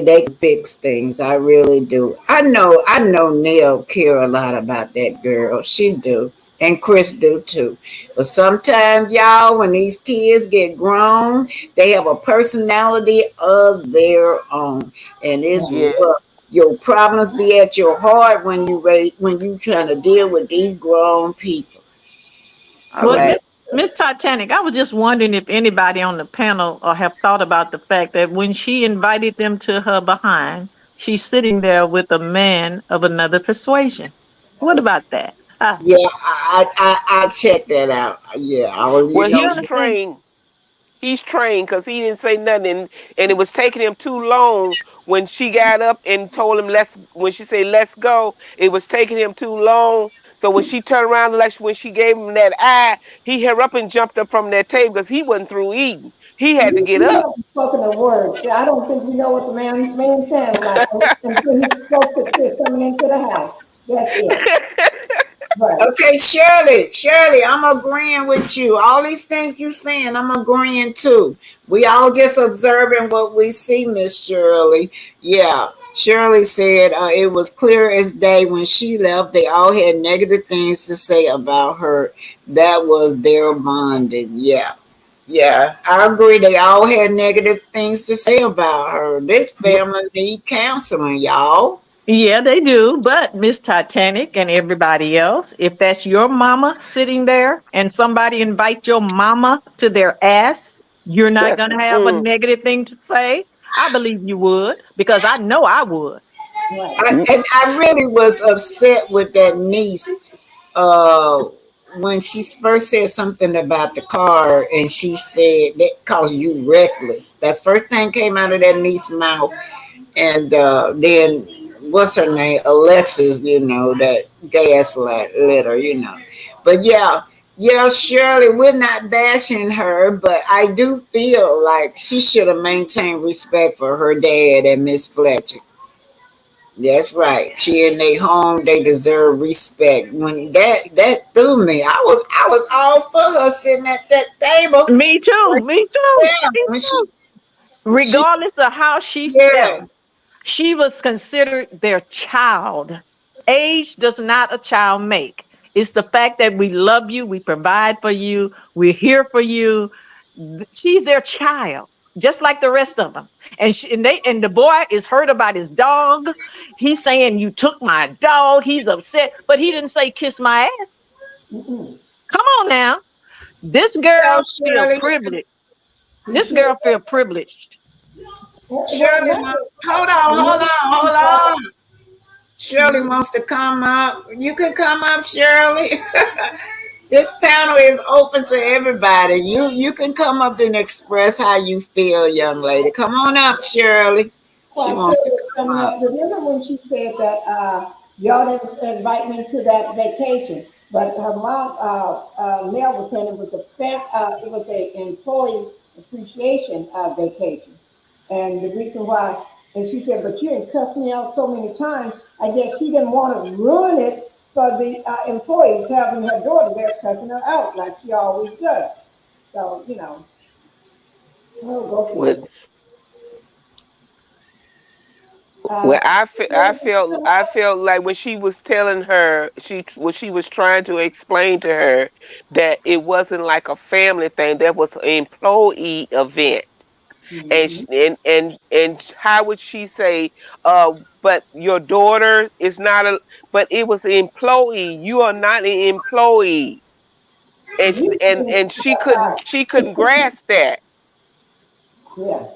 they can fix things. I really do. I know Neil care a lot about that girl. She do. And Chris do too. But sometimes, y'all, when these kids get grown, they have a personality of their own. And it's Yeah. rough. Your problems be at your heart when you trying to deal with these grown people. All Well, right. Miss Titanic, I was just wondering if anybody on the panel have thought about the fact that when she invited them to her behind, she's sitting there with a man of another persuasion. What about that? Yeah, I checked that out. Yeah, I was Well, You he's understand? trained. He's trained because he didn't say nothing, and it was taking him too long when she got up and told him let's. When she said let's go, it was taking him too long. So when she turned around, like when she gave him that eye, he hurried up and jumped up from that table because he wasn't through eating. He had to get You up. haven't spoken a word. I don't think you know what the man sounded like until he spoke to Chris coming into the house. That's it. Right. Okay, Shirley, I'm agreeing with you. All these things you're saying, I'm agreeing too. We all just observing what we see, Miss Shirley. Yeah, Shirley said it was clear as day when she left. They all had negative things to say about her. That was their bonding. Yeah, yeah, I agree. They all had negative things to say about her. This family need counseling, y'all. Yeah, they do. But Miss Titanic and everybody else, if that's your mama sitting there and somebody invite your mama to their ass, you're not That's going to have a negative thing to say. I believe you would because I know I would. And I really was upset with that niece uh, when she first said something about the car, and she said that calls you reckless. That's first thing came out of that niece's mouth, and then what's her name, Alexis, that gaslight letter, But yeah, Shirley, we're not bashing her, but I do feel like she should have maintained respect for her dad and Miss Fletcher. That's right. She in their home, they deserve respect. When that threw me, I was all for her sitting at that table. Me too. Me too. Yeah, Me when too. she Regardless of how she yeah. felt, she was considered their child. Age does not a child make. It's the fact that we love you, we provide for you, we're here for you. She's their child, just like the rest of them. And the boy is hurt about his dog. He's saying you took my dog. He's upset, but he didn't say kiss my ass. Come on now. This Well, girl feel Shirley, privileged. This girl feel privileged. Shirley wants. Hold on. Shirley wants to come up. You can come up, Shirley. This panel is open to everybody. You can come up and express how you feel, young lady. Come on up, Shirley. She While wants to Shirley's come coming up. up, remember when she said that Y'all didn't invite me to that vacation. But her mom, Mel was saying it was a employee appreciation vacation. And the reason why, and she said, but you didn't cuss me out so many times. I guess she didn't want to ruin it for the employees having her daughter there cussing her out like she always does. So, go Well, figure. well, Uh, I felt like when she was telling her, when she was trying to explain to her that it wasn't like a family thing, that was an employee event. And how would she say, but your daughter is not but it was an employee. You are not an employee. And she couldn't grasp that. yeah,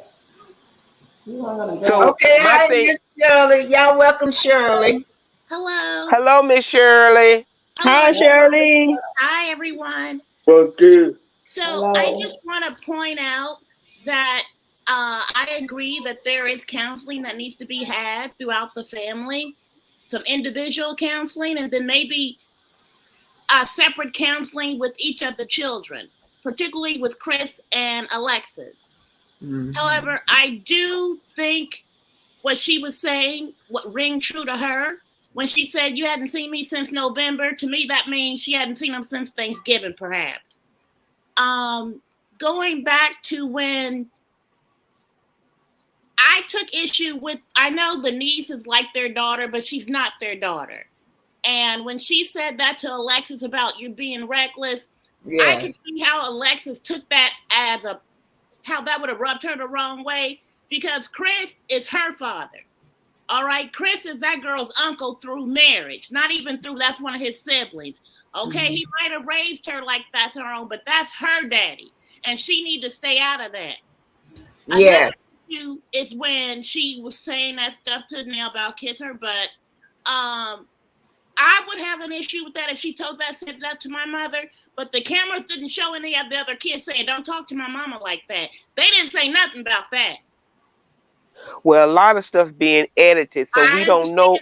she wasn't gonna grab. So Okay, my hi, thing, Miss Shirley. Y'all welcome Shirley. Hello. hello, Miss Shirley. Hello. Hi, Shirley. Hi, everyone. Okay. So I Hello. just want to point out that I agree that there is counseling that needs to be had throughout the family, some individual counseling, and then maybe separate counseling with each of the children, particularly with Chris and Alexis. However, I do think what she was saying, what rang true to her, when she said, you hadn't seen me since November, to me that means she hadn't seen him since Thanksgiving, perhaps. Going back to when I took issue with, I know the niece is like their daughter, but she's not their daughter. And when she said that to Alexis about you being reckless, I could Yes. see how Alexis took that as how that would have rubbed her the wrong way, because Chris is her father. All right, Chris is that girl's uncle through marriage, not even through, that's one of his siblings. Okay, he might have raised her like that's her own, but that's her daddy, and she need to stay out of that. Yes. Another issue is when she was saying that stuff to Nell about kiss her, but I would have an issue with that if she said that to my mother, but the cameras didn't show any of the other kids saying, don't talk to my mama like that. They didn't say nothing about that. Well, a lot of stuff being edited, so we don't know.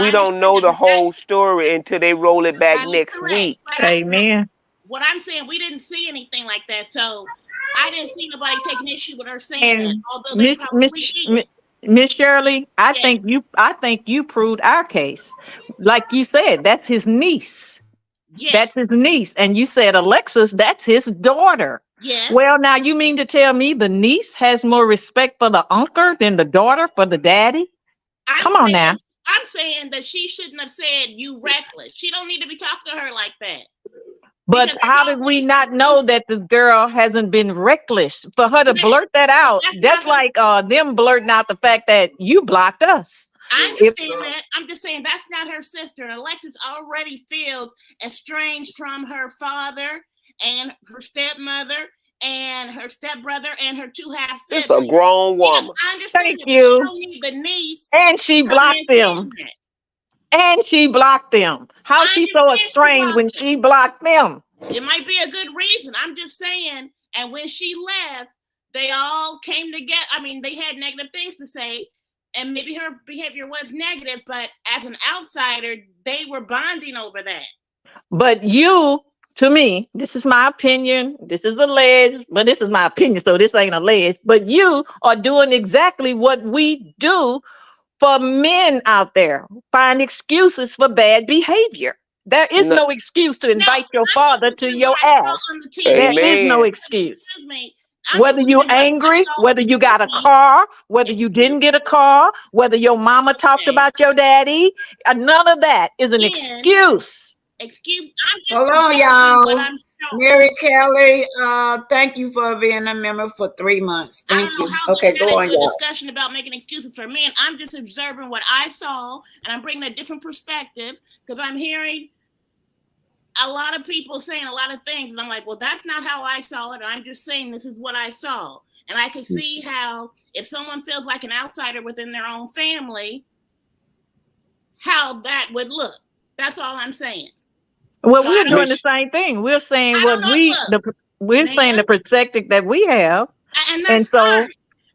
We don't know the whole story until they roll it back next week. Amen. What I'm saying, we didn't see anything like that, so I didn't see nobody taking issue with her saying that. And Although they probably did. Miss Shirley, I think you proved our case. Like you said, that's his niece. Yes. That's his niece. And you said, Alexis, that's his daughter. Yes. Well, now you mean to tell me the niece has more respect for the uncle than the daughter for the daddy? Come on now. I'm saying that she shouldn't have said you reckless. She don't need to be talking to her like that. But how did we not know that the girl hasn't been reckless? For her to blurt that out, that's like them blurting out the fact that you blocked us. I understand that. I'm just saying that's not her sister. Alexis already feels estranged from her father and her stepmother and her stepbrother and her two half siblings. That's a grown woman. I understand. Thank you. She don't need the niece. And she blocked them. And she blocked them. How's she so estranged when she blocked them? It might be a good reason. I'm just saying. And when she left, they all came together. I mean, they had negative things to say. And maybe her behavior was negative, but as an outsider, they were bonding over that. But you, to me, this is my opinion. This is alleged, but this is my opinion, so this ain't alleged. But you are doing exactly what we do for men out there. Find excuses for bad behavior. There is no excuse to invite your father to your ass. There is no excuse. Whether you're angry, whether you got a car, whether you didn't get a car, whether your mama talked about your daddy, none of that is an excuse. Hold on, y'all. Mary Kelly, thank you for being a member for 3 months. Thank you. Okay, go on, y'all. Discussion about making excuses for men. I'm just observing what I saw, and I'm bringing a different perspective because I'm hearing a lot of people saying a lot of things, and I'm like, well, that's not how I saw it. I'm just saying this is what I saw, and I can see how if someone feels like an outsider within their own family, how that would look. That's all I'm saying. Well, so we're doing the same thing. We're saying what we're saying the perspective that we have, and so fine.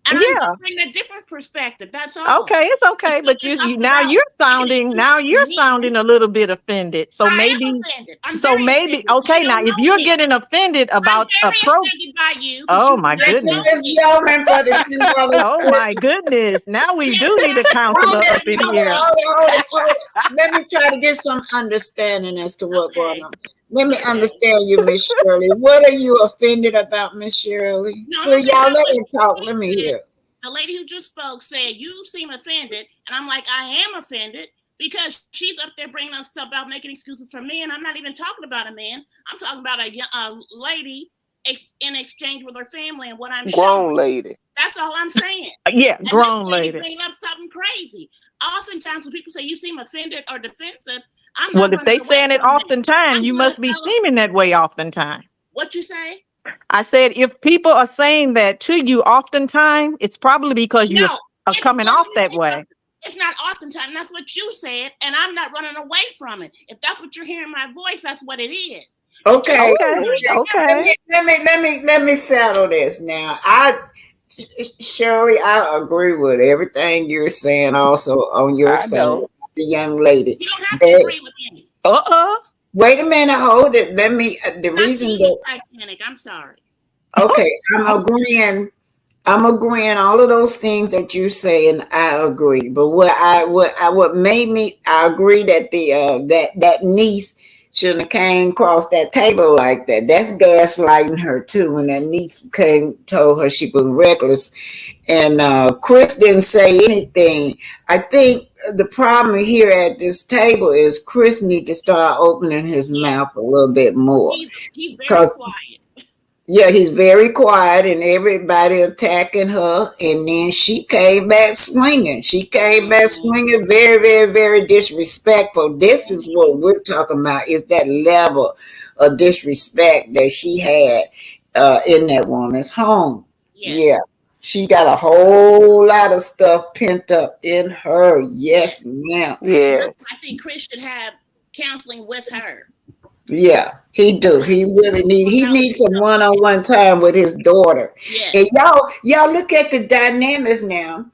And I'm Yeah. just bringing a different perspective. That's all. Okay, it's okay, but It's up now about you're sounding a little bit offended. So I am maybe offended. I'm so very maybe offended. You okay, now don't if know you're me. getting offended I'm about a very pro offended by you because oh you my do not goodness. know Miss me. Yeoman for the $10 Oh my goodness. Now we Yes, do need a that's counselor up in Hold here. on, hold it, hold it. Let me try to get some understanding as to what's going okay. on. Let me Okay. understand you, Miss Shirley. What are you offended about, Miss Shirley? No, I'm Well, offended y'all about let what her talk. she Let me said. hear. The lady who just spoke said you seem offended, and I'm like, I am offended because she's up there bringing us about making excuses for men. I'm not even talking about a man. I'm talking about a lady in exchange with her family and what I'm Grown showing. lady. That's all I'm saying. Yeah, And this grown lady lady. bringing up something crazy. Oftentimes when people say you seem offended or defensive, I'm Well, not if running they away saying it from that. oftentimes, I'm you going to must be tell them seeming that way oftentimes. what you say. I said, if people are saying that to you oftentimes, it's probably because you No, are coming let off me that say way. something. It's not oftentimes. That's what you said, and I'm not running away from it. If that's what you're hearing my voice, that's what it is. Okay. Okay. Let me settle this now. Shirley, I agree with everything you're saying. Also on your I side, don't. the young lady. You don't have to agree with me. Wait a minute. Hold it. Let me. The Not reason being that. Titanic. I'm sorry. Okay, I'm agreeing. I'm agreeing all of those things that you say, and I agree. But what made me I agree that the that niece shouldn't have came across that table like that. That's gaslighting her too. When that niece came told her she was reckless, and Chris didn't say anything. I think the problem here at this table is Chris need to start opening his mouth a little bit more. He's very quiet. Yeah, he's very quiet and everybody attacking her. And then she came back swinging. She came back swinging very, very, very disrespectful. This is what we're talking about is that level of disrespect that she had in that woman's home. Yeah. She got a whole lot of stuff pent up in her. Yes, ma'am. Yeah. I think Chris should have counseling with her. Yeah, he do. He really needs some one-on-one time with his daughter. Yes. And y'all look at the dynamics now.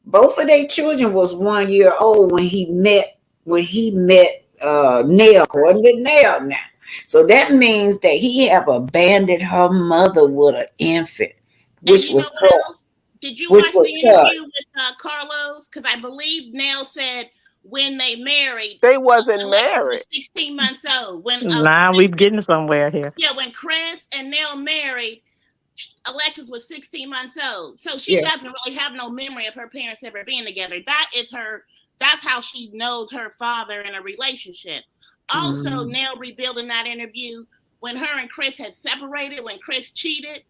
Both of their children was 1 year old when he met Nell, according to Nell now. So that means that he have abandoned her mother with an infant, which was her. Did you Which watch was the her. interview with Carlos? Because I believe Nell said when they married, they wasn't Alexis married. was 16 months old. When Nah, we're getting somewhere here. yeah, when Chris and Nell married, Alexis was 16 months old. So she doesn't really have no memory of her parents ever being together. That's how she knows her father in a relationship. Also, Nell revealed in that interview when her and Chris had separated, when Chris cheated,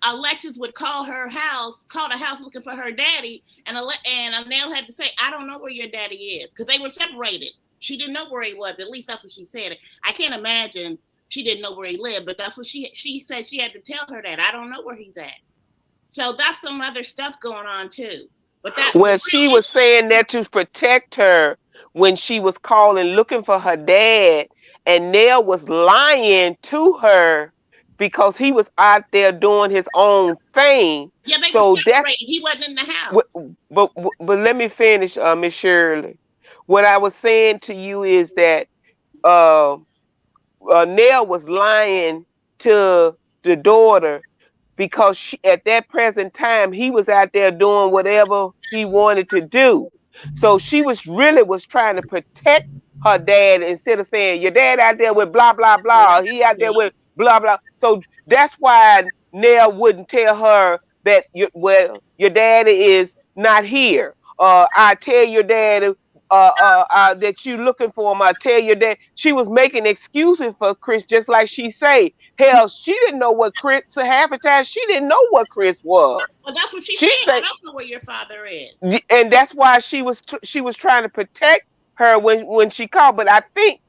Alexis would call the house looking for her daddy, and Nell had to say, I don't know where your daddy is, because they were separated. She didn't know where he was. At least that's what she said. I can't imagine she didn't know where he lived, but that's what she said. She had to tell her that. I don't know where he's at. So that's some other stuff going on too. But She was saying that to protect her when she was calling looking for her dad, and Nell was lying to her because he was out there doing his own thing. Yeah, they were separated. He wasn't in the house. But let me finish, Miss Shirley. What I was saying to you is that Nell was lying to the daughter because at that present time he was out there doing whatever he wanted to do. So she was trying to protect her dad instead of saying your dad out there with blah blah blah. He out there with blah blah. So that's why Nell wouldn't tell her that your daddy is not here. I tell your daddy that you looking for him. I tell your dad. She was making excuses for Chris, just like she say. Hell, she didn't know what Chris. So half the time, she didn't know what Chris was. Well, that's what she said. I don't know where your father is. And that's why she was trying to protect her when she called. But I think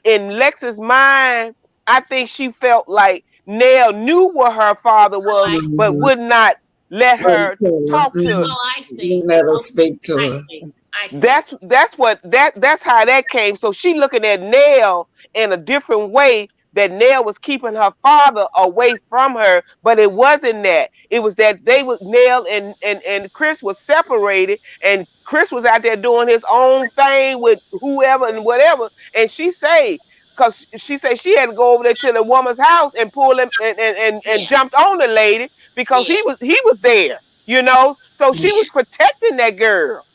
in Lex's mind, I think she felt like Nell knew where her father was, but would not let her talk to her. Oh, I see. Let her speak to her. That's how that came. So she looking at Nell in a different way that Nell was keeping her father away from her, but it wasn't that. It was that Nell and Chris was separated, and Chris was out there doing his own thing with whoever and whatever. And because she said she had to go over there to the woman's house and pull him and jumped on the lady because he was there, So she was protecting that girl.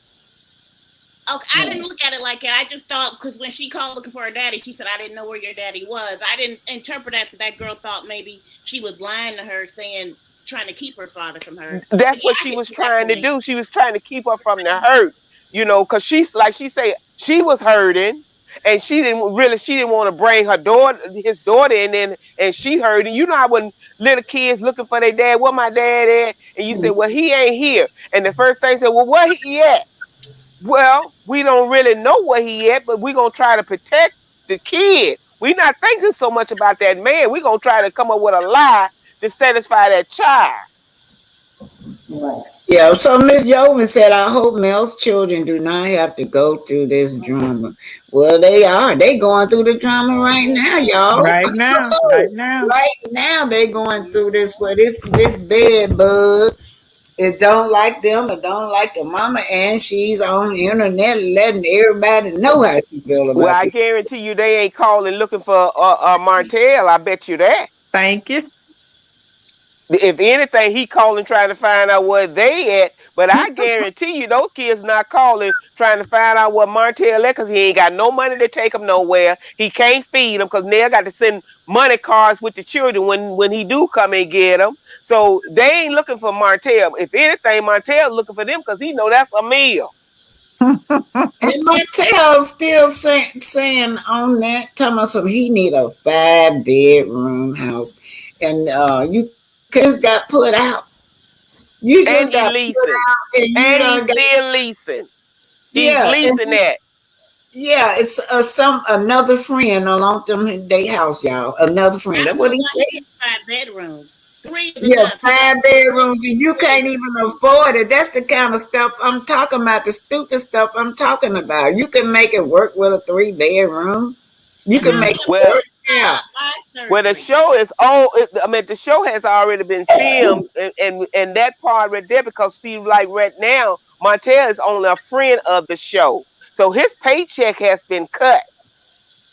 Okay, I didn't look at it like that. I just thought because when she called looking for her daddy, she said, "I didn't know where your daddy was." I didn't interpret that girl thought maybe she was lying to her, trying to keep her father from her. That's what she was trying to do. She was trying to keep her from the hurt, because she's like she said she was hurting, and she didn't want to bring his daughter in, and she hurting. You know how when little kids looking for their dad, where my dad at, and you say, well, he ain't here, and the first thing said, well, where he at? Well, we don't really know where he at, but we're going to try to protect the kid. We're not thinking so much about that man. We're going to try to come up with a lie to satisfy that child. Right. Yeah, so Miss Yeoman said, I hope Mel's children do not have to go through this drama. Well, they are. They going through the drama right now, y'all. Right now. Right now, they going through this where this bed bug. It don't like them, it don't like the mama, and she's on the internet letting everybody know how she feel about it. Well, I guarantee you they ain't calling looking for Martel. I bet you that. Thank you. If anything, he calling trying to find out where they at. But I guarantee you those kids not calling trying to find out what Martel at because he ain't got no money to take them nowhere. He can't feed them because Nell got to send money cards with the children when he do come and get them. So they ain't looking for Martel. If anything, Martel looking for them because he know that's a meal. And Martel still saying on that, talking about something, he need a 5-bedroom house. And you just got put out. You just got put out. And he's still leasing. He's leasing that. Yeah, it's another friend along them they house, y'all. Another friend. That's what he said. 5 bedrooms. 3 of them. 5 bedrooms, and you can't even afford it. That's the kind of stuff I'm talking about. The stupid stuff I'm talking about. You can make it work with a 3-bedroom. You can make it work. Yeah. Well, the show is the show has already been filmed, and that part right there because see, like right now, Martel is only a friend of the show, so his paycheck has been cut,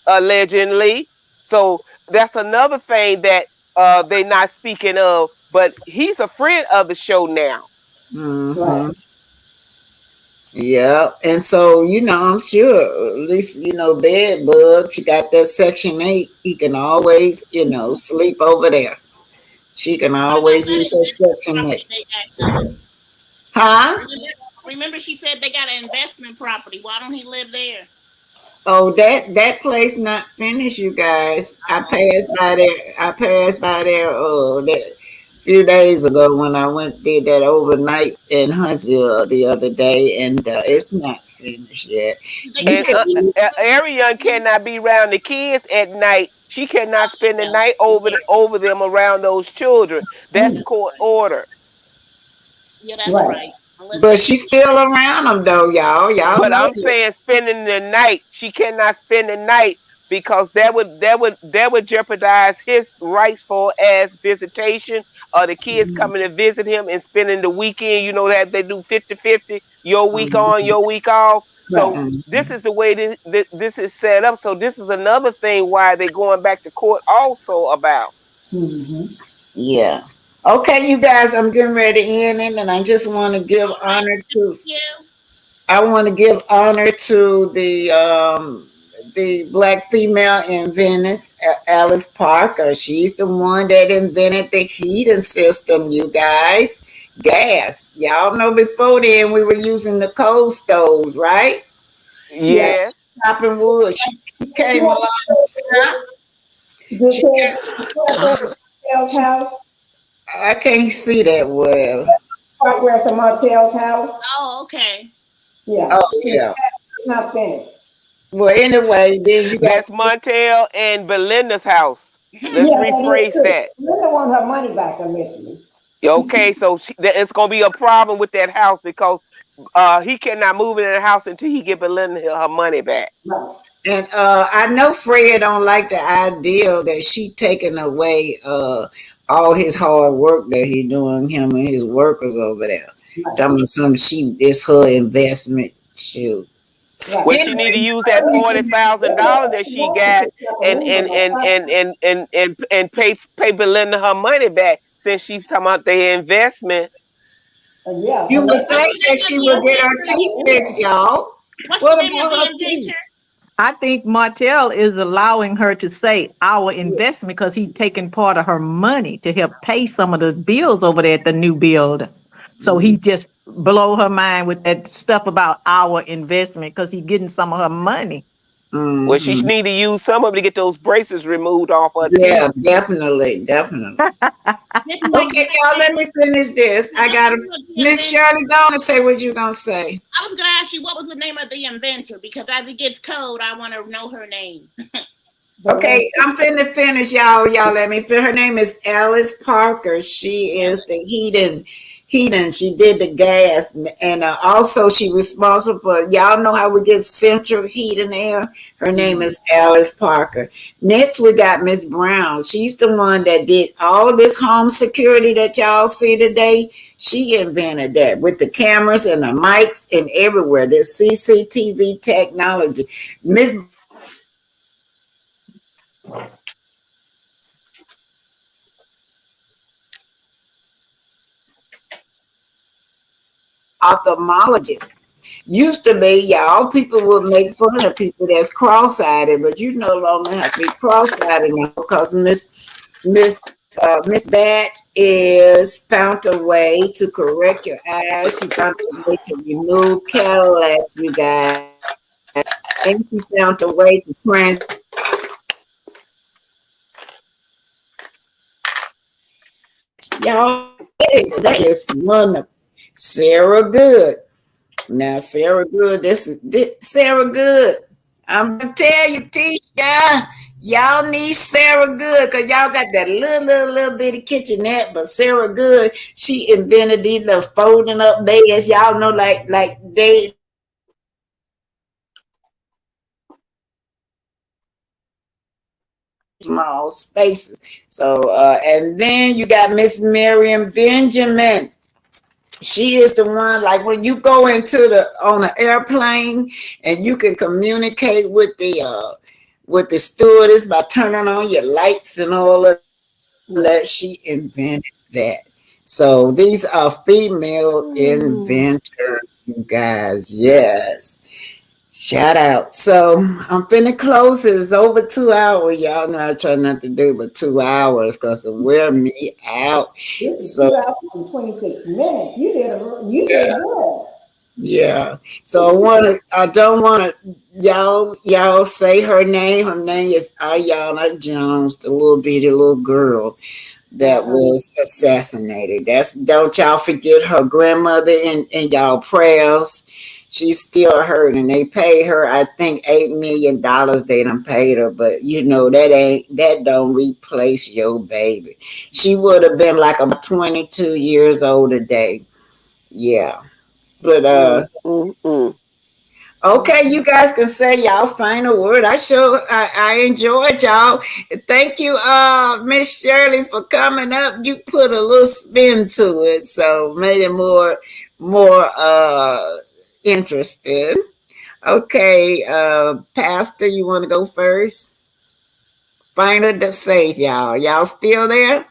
allegedly. So that's another thing that they're not speaking of. But he's a friend of the show now. Mm-hmm. Right. Yeah, and so I'm sure at least bed bug. She got that Section 8. He can always sleep over there. She can always use her Section 8. Huh? Remember, she said they got an investment property. Why don't he live there? Oh, that place not finished, you guys. I passed by there. That few days ago when I did that overnight in Huntsville the other day, and it's not finished yet. And Ariane cannot be around the kids at night. She cannot spend the night over them around those children. That's court order. Yeah, that's right. But she's still around them though, y'all. But I'm saying spending the night. She cannot spend the night because that would jeopardize his rights for as visitation. The kids coming to visit him and spending the weekend. You know that they do 50-50, your week on, your week off. So this is the way this is set up. So this is another thing why they're going back to court also about. Mm-hmm. Yeah. Okay, you guys, I'm getting ready to end it, and I just want to give honor to. I want to give honor to the Black female in Venice, Alice Parker. She's the one that invented the heating system, you guys. Gas. Y'all know before then we were using the coal stoves, right? Yeah. Chopping wood. She came along. House. I can't see that well. Right where it's Martel's house. Oh, okay. Yeah. Oh, yeah. It's not finished. Well, anyway, then you got that's Martel and Belinda's house. Let's rephrase that. Belinda want her money back eventually. Okay, so it's gonna be a problem with that house because he cannot move in the house until he get Belinda her money back. Right. And I know Fred don't like the idea that she taking away all his hard work that he doing, him and his workers over there. Talking about some she it's her investment. Shoot. Well, she need to Anyway, use that $40,000 that she got and pay Belinda her money back since she's talking about their investment. Yeah. you would think that she would get her teeth fixed, y'all. What's the What name of about the her teeth? inventor? I think Martel is allowing her to say our investment because he's taking part of her money to help pay some of the bills over there at the new build. So he just blow her mind with that stuff about our investment because he's getting some of her money. Well, she Mm-hmm. need to use some of it to get those braces removed off her Yeah, teeth. definitely, definitely. This might Okay, y'all, let me finish this. I got to, the Miss inventor. Shirley, go on and say what you going to say. I was gonna ask you what was the name of the inventor because as it gets cold, I want to know her name. Okay, I'm finna finish, y'all. Y'all let me finish. Her name is Alice Parker. She is the heating. She did the gas, and also she responsible for. Y'all know how we get central heat and air. Her name is Alice Parker. Next, we got Miss Brown. She's the one that did all this home security that y'all see today. She invented that with the cameras and the mics and everywhere. The CCTV technology. Miss ophthalmologist. Used to be, y'all, people would make fun of people that's cross-eyed, but you no longer have to be cross-eyed now because Miss Batch is found a way to correct your eyes. She found a way to remove cataracts, you guys, and she found a way to y'all. That is wonderful. Sarah Good. Now, Sarah Good, this Sarah Good. I'm gonna tell you, Tisha, y'all need Sarah Good because y'all got that little bitty kitchenette. But Sarah Good, she invented these little folding up beds. Y'all know, like they small spaces. So, and then you got Miss Miriam Benjamin. She is the one like when you go into the on an airplane and you can communicate with the stewardess by turning on your lights and all of that. She invented that. So these are female inventors, you guys. Yes. Shout out. So I'm finna close. It's over 2 hours. Y'all know I try not to do but 2 hours because it wear me out. This is So 2 hours and 26 minutes. You did good. yeah. So I don't wanna y'all say her name. Her name is Ayana Jones, the little bitty little girl that was assassinated. Don't y'all forget her grandmother in y'all prayers. She's still hurting. They paid her, I think, $8 million they done paid her, but that don't replace your baby. She would have been like about 22 years old today. Yeah. But okay, you guys can say y'all final word. I enjoyed y'all. Thank you, Miss Shirley, for coming up. You put a little spin to it, so made it more interesting. Okay, Pastor, you want to go first? Final to say, y'all. Y'all still there?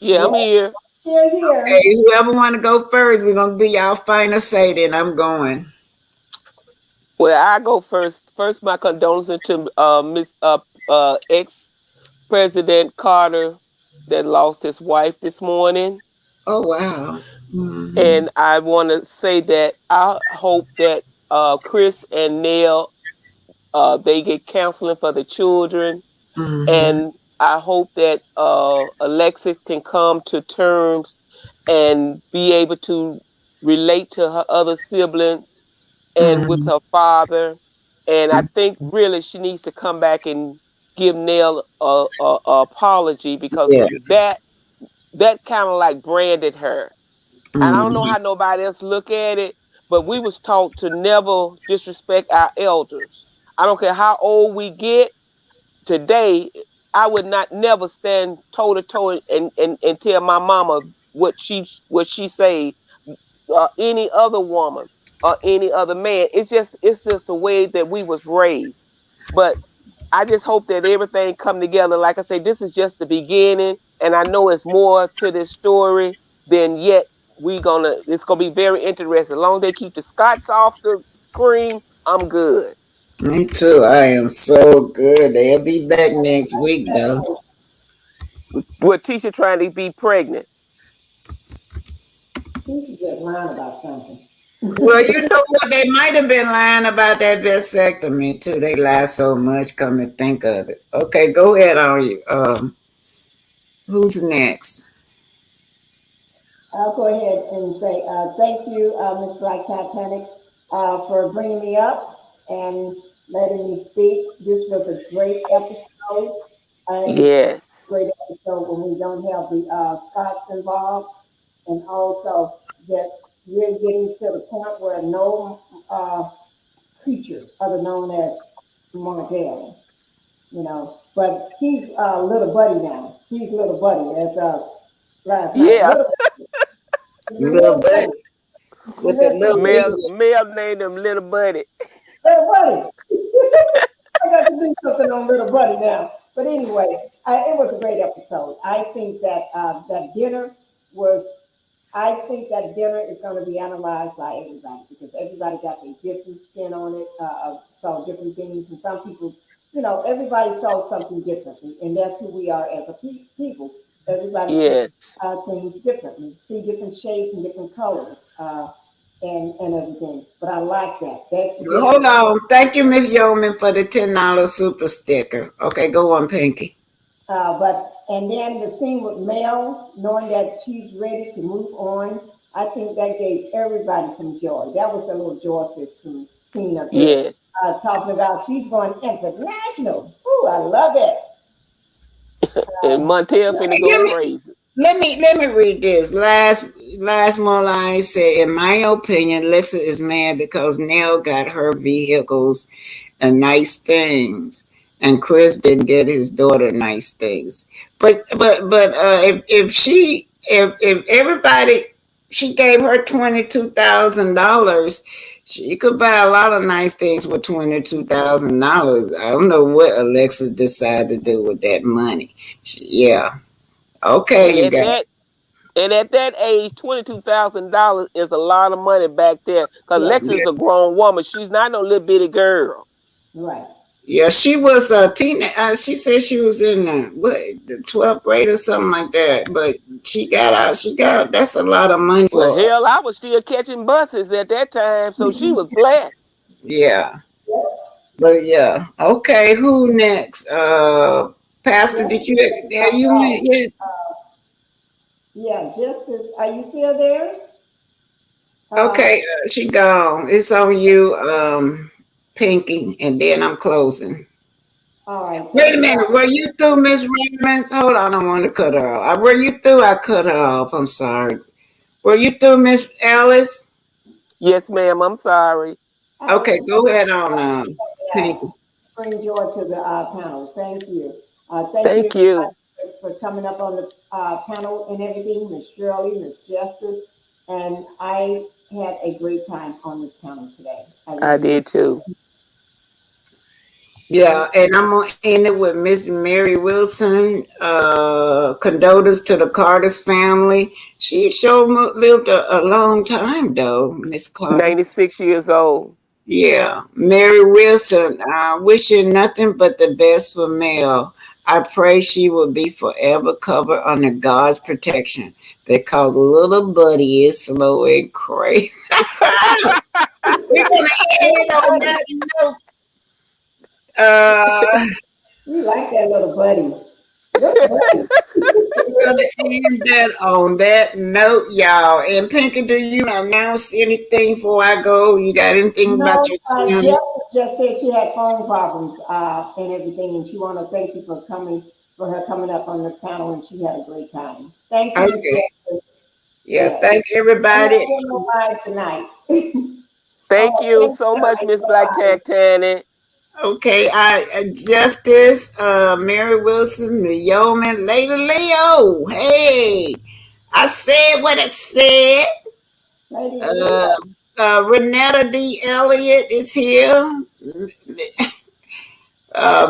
Yeah, I'm here. Still here. Okay, whoever want to go first, we're gonna do y'all final say. Then I'm going. Well, I go first. First, my condolences to Miss ex President Carter that lost his wife this morning. Oh wow. Mm-hmm. And I want to say that I hope that Chris and Neil they get counseling for the children, Mm-hmm. and I hope that Alexis can come to terms and be able to relate to her other siblings and with Mm-hmm. her father. And I think really she needs to come back and give Neil a apology because Yeah. that kind of like branded her. And I don't know Mm-hmm. how nobody else look at it, but we was taught to never disrespect our elders. I don't care how old we get. Today, I would not never stand toe to toe and tell my mama what she say, any other woman or any other man. It's just a way that we was raised. But I just hope that everything come together. Like I say, this is just the beginning, and I know it's more to this story than yet. It's gonna be very interesting. As long as they keep the Scots off the screen, I'm good. Me too. I am so good. They'll be back next week, though. With Tisha trying to be pregnant. She's just lying about something. Well, you know what? They might have been lying about that vasectomy too. They lie so much. Come to think of it. Okay, go ahead on you. Who's next? I'll go ahead and say thank you, Ms. Black Titanic, for bringing me up and letting me speak. This was a great episode. It's Yes. a great episode when we don't have the Scots involved, and also that we're getting to the point where no creature other known as Martel, but he's little buddy now. He's little buddy as last night. Yeah. Little buddy with the little Mel named him Little Buddy. Little buddy. I got to do something on little buddy now. But anyway, it was a great episode. I think that that dinner is going to be analyzed by everybody because everybody got a different spin on it, saw different things, and some people, everybody saw something differently, and that's who we are as a people. Everybody Yes. sees things differently, see different shades and different colors, and everything. But I like that. Well, hold on. Thank you, Miss Yeoman, for the $10 super sticker. Okay, go on, Pinky. And then the scene with Mel, knowing that she's ready to move on, I think that gave everybody some joy. That was a little joyful scene up there. Yes. Talking about she's going international. Ooh, I love it. And Martel finna go crazy. Let me read this. Last more line said, in my opinion, Lexa is mad because Nell got her vehicles and nice things, and Chris didn't get his daughter nice things. But if everybody, she gave her $22,000, she could buy a lot of nice things with $22,000. I don't know what Alexa decided to do with that money. Yeah. Okay, you got. And at that age, $22,000 is a lot of money back there. Because Lexa's a grown woman. She's not no little bitty girl. Right. Yeah, she was a teenager. She said she was in the 12th grade or something like that. But she got out. That's a lot of money for. Well, hell, I was still catching buses at that time, so she was blessed. Yeah. But yeah. Okay, who next? Pastor, did you went yet? Yeah, Justice, are you still there? Okay, she gone. It's on you, Pinky, and then I'm closing. All right. Wait a minute. Were you through, Miss Raymond? Hold on, I don't want to cut her off. Were you through? I cut her off. I'm sorry. Were you through, Miss Alice? Yes, ma'am. I'm sorry. Okay, go ahead on, Pinky. Bring joy to the panel. Thank you. Thank you for coming up on the panel and everything, Miss Shirley, Miss Justice, and I had a great time on this panel today. I did too. Yeah, and I'm gonna end it with Miss Mary Wilson. Condolences to the Carter's family. She sure lived a long time though, Miss Carter. 96 years old. Yeah, Mary Wilson. I wish you nothing but the best for Mel. I pray she will be forever covered under God's protection because little buddy is slow and crazy. We're gonna end on that note. You like that little buddy. We're gonna end that on that note, y'all. And Pinky, do you announce anything before I go? You got anything about your channel? Jeff just said she had phone problems and everything, and she want to thank you for her coming up on the panel, and she had a great time. Thank you. Okay. Yeah, thank everybody. Tonight. Thank you so much, Miss Black Titanic. Okay, Justice, Mary Wilson, the Yeoman, Lady Leo. Hey, I said what I said. Lady Leo. Renetta D. Elliott is here.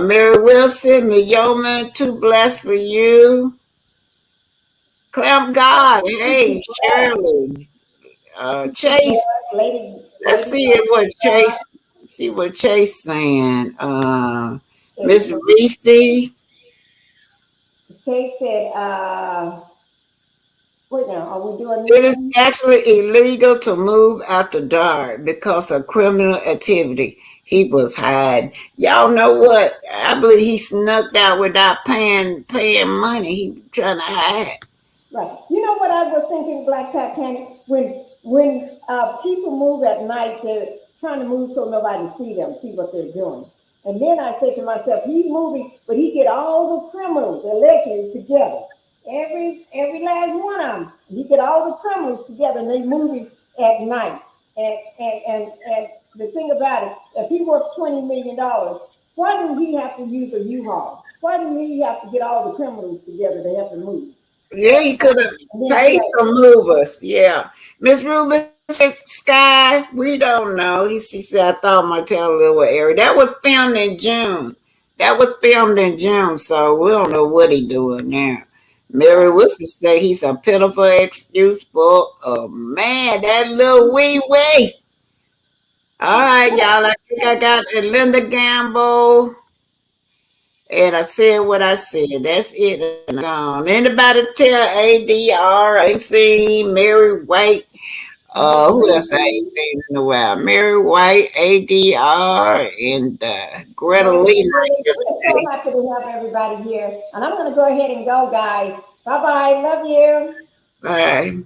Mary Wilson, the Yeoman, too blessed for you. Clamp God, hey, Shirley. Chase, let's Lady see what Chase, see what Chase saying. Miss Reese. Chase said, wait now, are we doing It this is one? actually illegal to move after dark because of criminal activity. He was hiding. Y'all know what? I believe he snuck out without paying money. He trying to hide. Right. You know what I was thinking, Black Titanic? When people move at night, they're trying to move so nobody see them, see what they're doing. And then I said to myself, he's moving, but he get all the criminals allegedly together. Every last one of them. He get all the criminals together and they moving at night. And the thing about it, if he worth $20 million, why do he have to use a U-Haul? Why do he have to get all the criminals together to help him move? Yeah, he could have paid some movers. Yeah. Miss Ruben says, Sky, we don't know. She said, I thought Martel little area. That was filmed in June. So we don't know what he doing there. Mary Wilson said he's a pitiful excuse for a man, that little wee wee. All right, y'all. I think I got Linda Gamble. And I said what I said. That's it. And I'm gone. Anybody tell ADR? I ain't seen Mary White. Who else I ain't seen in a while? Mary White, ADR, and Greta Lee. We're so happy to have everybody here. And I'm going to go ahead and go, guys. Bye-bye. Love you. Bye.